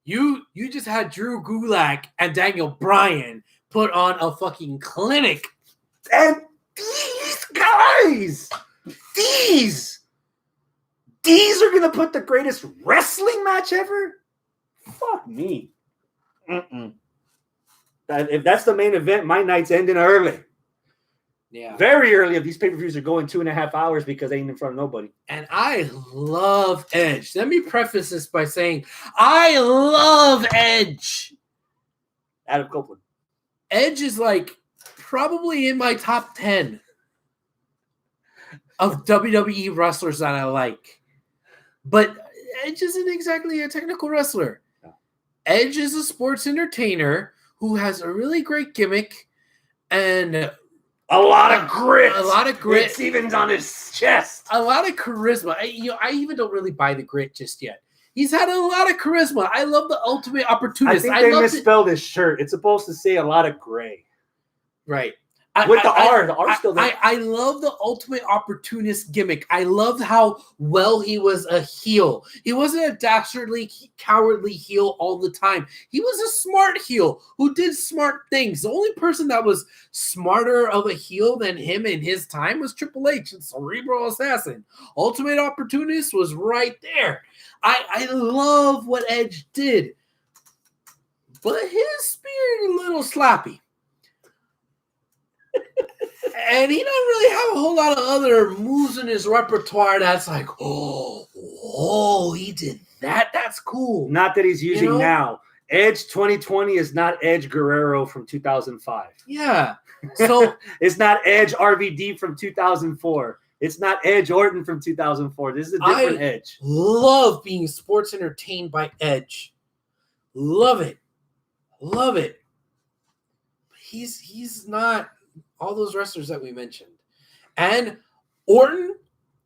You just had Drew Gulak and Daniel Bryan put on a fucking clinic. And these guys, these are going to put the greatest wrestling match ever? Fuck me. If that's the main event, my night's ending early. Yeah. Very early if these pay-per-views are going 2.5 hours because they ain't in front of nobody. And I love Edge. Let me preface this by saying I love Edge. Adam Copeland. Edge is like probably in my top 10 of WWE wrestlers that I like. But Edge isn't exactly a technical wrestler. No. Edge is a sports entertainer who has a really great gimmick and a lot of grit. A lot of grit. It's even on his chest. A lot of charisma. I even don't really buy the grit just yet. He's had a lot of charisma. I love the ultimate opportunist. I think they misspelled his shirt. It's supposed to say a lot of gray. Right. With the R. The R still there. I love the ultimate opportunist gimmick. I loved how well he was a heel. He wasn't a dastardly, cowardly heel all the time. He was a smart heel who did smart things. The only person that was smarter of a heel than him in his time was Triple H and Cerebral Assassin. Ultimate opportunist was right there. I love what Edge did. But his spirit a little sloppy. And he doesn't really have a whole lot of other moves in his repertoire that's like, oh, he did that. That's cool. Not that he's using now. Edge 2020 is not Edge Guerrero from 2005. Yeah. So it's not Edge RVD from 2004. It's not Edge Orton from 2004. This is a different Edge. Love being sports entertained by Edge. Love it. Love it. He's not all those wrestlers that we mentioned. And Orton,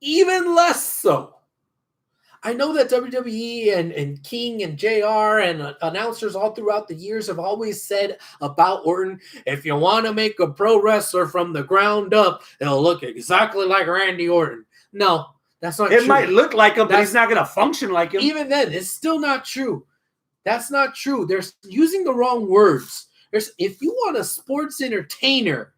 even less so. I know that WWE and King and JR and announcers all throughout the years have always said about Orton, if you want to make a pro wrestler from the ground up, it'll look exactly like Randy Orton. No, that's not true. It might look like him, but he's not going to function like him. Even then, it's still not true. That's not true. They're using the wrong words. If you want a sports entertainer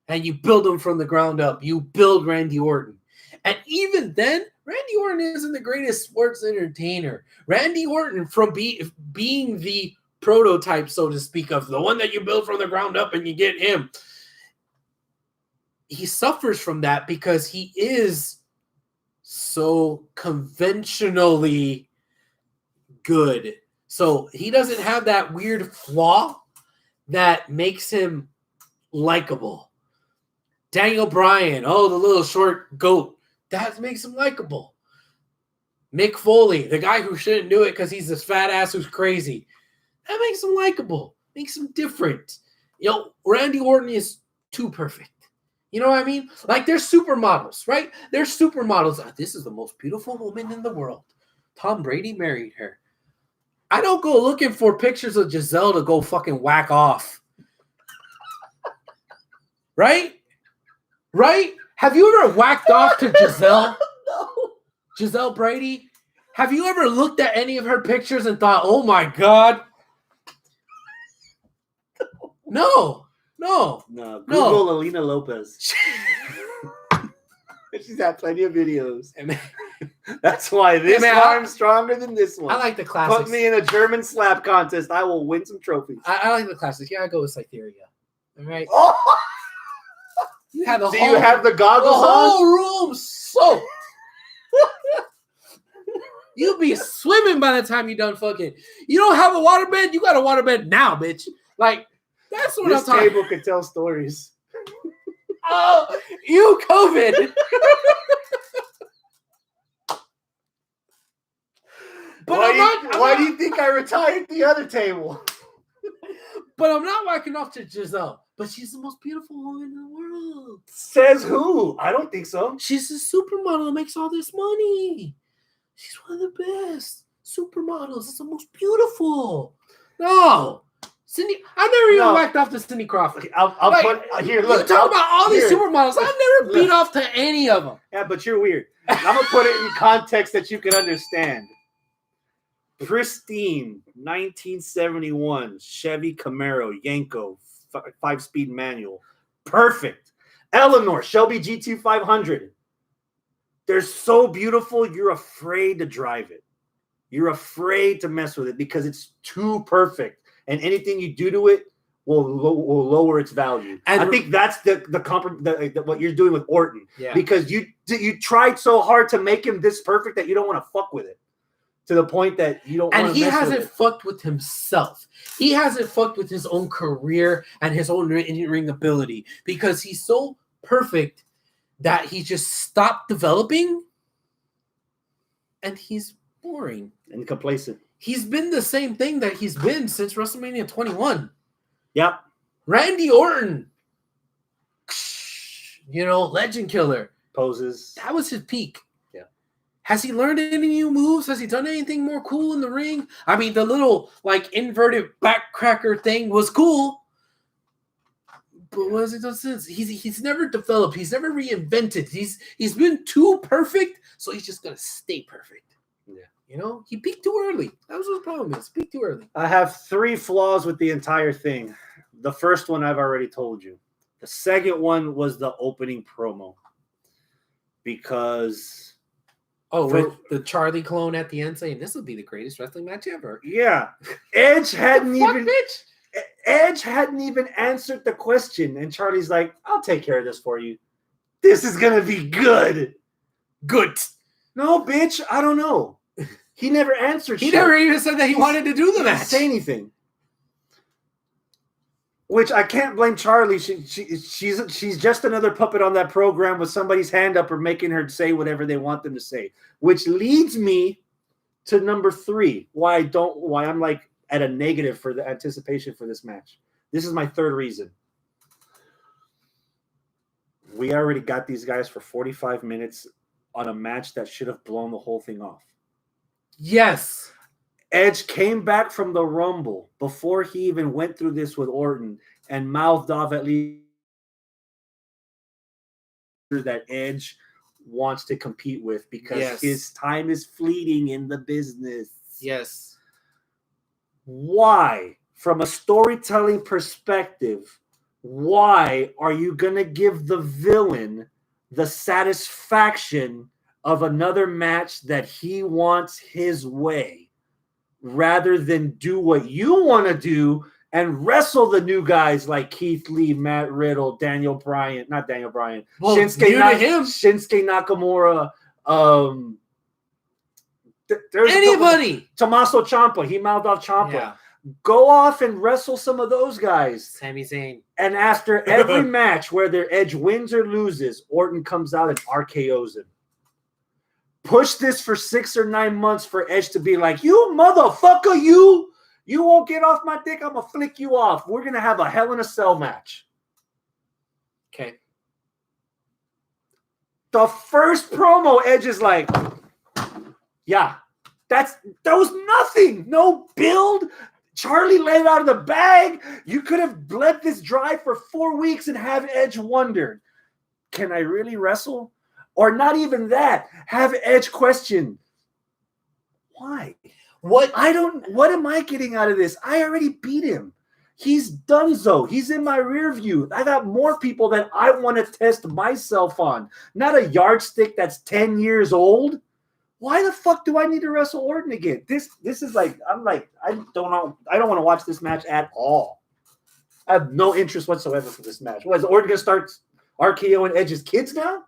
and you build them from the ground up, you build Randy Orton. And even then, Randy Orton isn't the greatest sports entertainer. Randy Orton, from being the prototype, so to speak, of the one that you build from the ground up and you get him, he suffers from that because he is so conventionally good. So he doesn't have that weird flaw that makes him likable. Daniel Bryan, the little short goat. That makes him likable. Mick Foley, the guy who shouldn't do it because he's this fat ass who's crazy. That makes him likable. Makes him different. Randy Orton is too perfect. You know what I mean? Like, they're supermodels, right? They're supermodels. This is the most beautiful woman in the world. Tom Brady married her. I don't go looking for pictures of Giselle to go fucking whack off. Right? Right? Have you ever whacked off to Giselle? No. Giselle Brady? Have you ever looked at any of her pictures and thought, oh my God? No. Google Alina Lopez. She's had plenty of videos. That's why this arm's stronger than this one. I like the classics. Put me in a German slap contest. I will win some trophies. I like the classics. Yeah, I go with Cytherea. All right. Oh! You have Do you have the goggles on? The whole room soaked. You'll be swimming by the time you're done fucking. You don't have a waterbed? You got a waterbed now, bitch. Like, that's what I'm talking. This table could tell stories. Oh, you COVID. But I'm not Why do you think I retired the other table? But I'm not whacking off to Giselle. But she's the most beautiful woman in the world. Says who? I don't think so. She's a supermodel that makes all this money. She's one of the best supermodels. It's the most beautiful. No. Cindy, I've never even whacked off to Cindy Crawford. Okay, I'll put here. Look, you talk about all these here. supermodels. I've never beat off to any of them. Yeah, but you're weird. I'm gonna put it in context that you can understand. Pristine, 1971 Chevy Camaro Yanko, 5-speed manual, perfect. Eleanor Shelby GT 500. They're so beautiful. You're afraid to drive it. You're afraid to mess with it because it's too perfect. And anything you do to it will lower its value. And I think that's the what you're doing with Orton. Yeah. Because you tried so hard to make him this perfect that you don't want to fuck with it. To the point that you don't want to mess with it. And he hasn't fucked with himself. He hasn't fucked with his own career and his own ring ability. Because he's so perfect that he just stopped developing. And he's boring. And complacent. He's been the same thing that he's been since WrestleMania 21. Yep. Randy Orton. You know, legend killer. Poses. That was his peak. Yeah. Has he learned any new moves? Has he done anything more cool in the ring? I mean, the little, like, inverted backcracker thing was cool. But what has he done since? He's never developed. He's never reinvented. He's been too perfect, so he's just going to stay perfect. Yeah. You know, he peaked too early. That was what the problem is. Peaked too early. I have 3 flaws with the entire thing. The first one I've already told you. The second one was the opening promo. Because... with the Charlie clone at the end saying, this will be the greatest wrestling match ever. Yeah. Edge hadn't even answered the question. And Charlie's like, I'll take care of this for you. This is going to be good. Good. No, bitch, I don't know. He never answered. He never even said that he wanted to do the match. Didn't say anything. Which I can't blame Charlie. She's just another puppet on that program with somebody's hand up or making her say whatever they want them to say. Which leads me to number 3. Why I'm like at a negative for the anticipation for this match. This is my third reason. We already got these guys for 45 minutes on a match that should have blown the whole thing off. Yes. Edge came back from the Rumble before he even went through this with Orton and mouthed off at least that Edge wants to compete with because his time is fleeting in the business. Yes. Why, from a storytelling perspective, why are you going to give the villain the satisfaction of another match that he wants his way rather than do what you want to do and wrestle the new guys like Keith Lee, Matt Riddle, Shinsuke Nakamura, anybody. Tommaso Ciampa. He mouthed off Ciampa. Yeah. Go off and wrestle some of those guys. Sami Zayn. And after every match, whether Edge wins or loses, Orton comes out and RKOs him. Push this for 6 or 9 months for Edge to be like, you motherfucker, you won't get off my dick, I'm going to flick you off. We're going to have a Hell in a Cell match. Okay. The first promo, Edge is like, yeah, that was nothing. No build. Charlie let it out of the bag. You could have bled this dry for 4 weeks and have Edge wonder, can I really wrestle? Or not even that. Have Edge question, why? What am I getting out of this? I already beat him. He's donezo. He's in my rear view. I got more people that I want to test myself on. Not a yardstick that's 10 years old. Why the fuck do I need to wrestle Orton again? This is like, I don't want to watch this match at all. I have no interest whatsoever for this match. What, is Orton going to start RKO and Edge's kids now?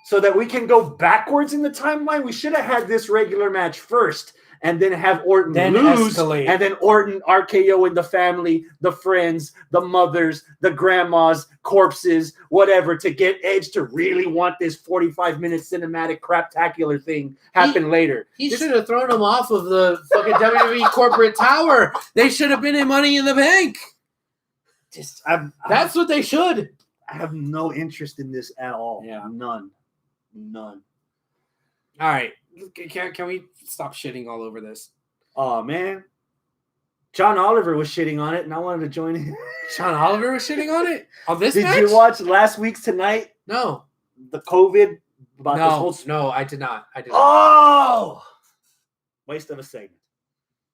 So that we can go backwards in the timeline? We should have had this regular match first and then have Orton Then lose, escalate. and then Orton RKO in the family, the friends, the mothers, the grandmas, corpses, whatever, to get Edge to really want this 45-minute cinematic craptacular thing happen later. He This- should have thrown him off of the fucking WWE corporate tower. They should have been in Money in the Bank. That's what they should. I have no interest in this at all. Yeah. None. All right. Can we stop shitting all over this? Oh man, John Oliver was shitting on it, and I wanted to join in. Sean Oliver was shitting on it? On this Did match? you watch last week's Tonight? No. The COVID about this whole. No, I did not. Oh, waste of a segment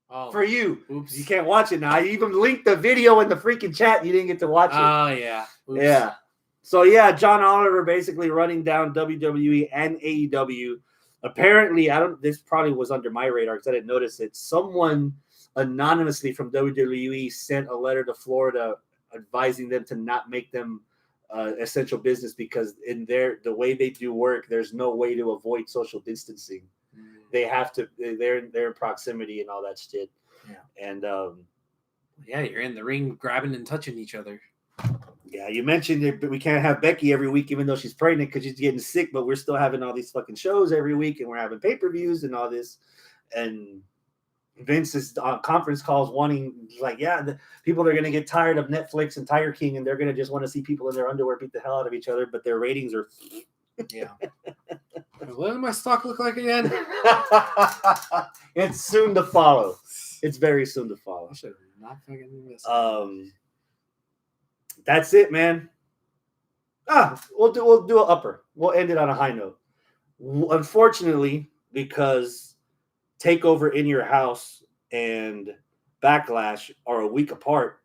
Oh. for you. Oops. You can't watch it now. I even linked the video in the freaking chat. You didn't get to watch it. Oh, yeah. Oops. Yeah. So yeah, John Oliver basically running down WWE and AEW. Apparently, this probably was under my radar because I didn't notice it. Someone anonymously from WWE sent a letter to Florida advising them to not make them essential business because in the way they do work, there's no way to avoid social distancing. They have to. They're in proximity and all that shit. Yeah. And yeah, you're in the ring grabbing and touching each other. yeah, you mentioned it, but we can't have Becky every week, even though she's pregnant because she's getting sick. But we're still having all these fucking shows every week, and we're having pay-per-views and all this. And Vince is on conference calls wanting, like, the people are going to get tired of Netflix and Tiger King, and they're going to just want to see people in their underwear beat the hell out of each other. But their ratings are. Yeah. What does my stock look like again? It's soon to follow. It's very soon to follow. I should have not fucking missed. That's it, man. We'll do an upper. We'll end it on a high note. Unfortunately, because Takeover in Your House and Backlash are a week apart,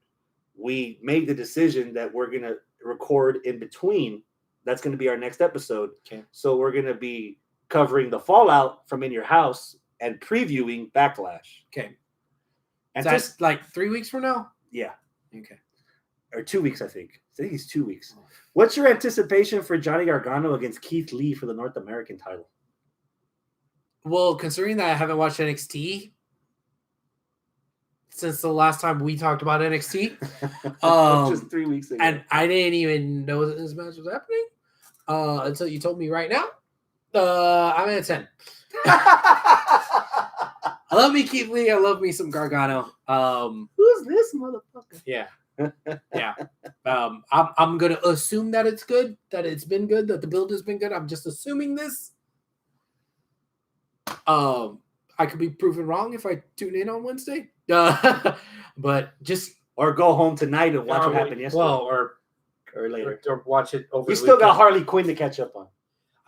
we made the decision that we're gonna record in between. That's going to be our next episode. Okay. So we're going to be covering the fallout from In Your House and previewing Backlash. Okay. And So that's like 3 weeks from now? yeah, Okay. or 2 weeks, I think. I think it's 2 weeks. What's your anticipation for Johnny Gargano against Keith Lee for the North American title? Well, considering that I haven't watched NXT since the last time we talked about NXT, Just 3 weeks ago. and I didn't even know that this match was happening until you told me right now. I'm at 10. I love me Keith Lee. I love me some Gargano. Who's this motherfucker? Yeah. Yeah. I'm gonna assume that it's good, that it's been good, that the build has been good. I'm just assuming this. I could be proven wrong if I tune in on Wednesday. But just Or go home tonight and watch what happened yesterday. Well, or later. or watch it over. You the still got weekend. Harley Quinn to catch up on.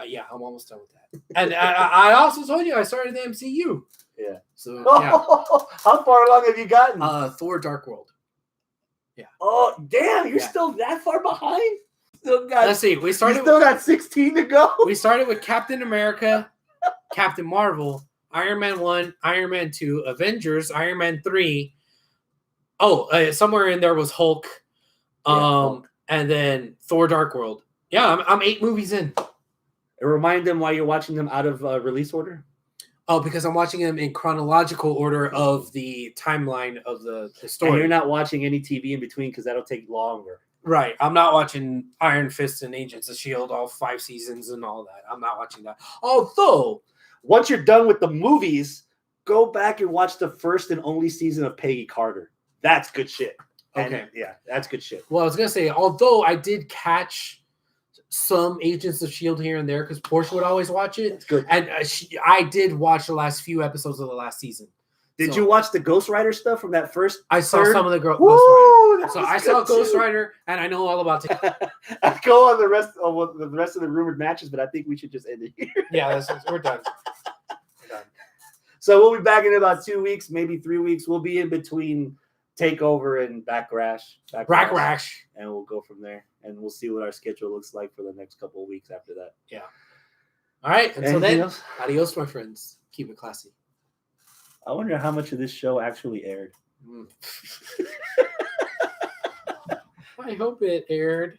Yeah, I'm almost done with that. And I also told you I started the MCU. Yeah. So yeah. How far along have you gotten? Thor: Dark World. Oh, damn! You're Yeah. still that far behind. Still got. Let's see. We You started. still got 16 to go. We started with Captain America, Captain Marvel, Iron Man 1, Iron Man 2, Avengers, Iron Man 3. Oh, somewhere in there was Hulk. Hulk. And then Thor: Dark World. Yeah, I'm 8 movies in. Remind them why you're watching them out of release order. Oh, because I'm watching them in chronological order of the timeline of the And story. you're not watching any TV in between because that'll take longer. Right. I'm not watching Iron Fist and Agents of S.H.I.E.L.D. all 5 seasons and all that. I'm not watching that. Although, Once you're done with the movies, go back and watch the first and only season of Peggy Carter. That's good shit. And, Okay. yeah, that's good shit. well, I was going to say, although I did catch some Agents of S.H.I.E.L.D. here and there because Portia would always watch it. It's good. And I did watch the last few episodes of the last season. Did So, you watch the Ghost Rider stuff from that first? I saw third? some of the Ghost Woo, Rider. that So was I saw good Ghost too. Rider, and I know all about it. I go on the rest of the rumored matches, but I think we should just end it here. Yeah, we're done. We're done. So we'll be back in about 2 weeks, maybe 3 weeks. We'll be in between Takeover and Backlash, and we'll go from there. And we'll see what our schedule looks like for the next couple of weeks after that. All right. Until Anything then, else? adios, my friends. Keep it classy. I wonder how much of this show actually aired. I hope it aired.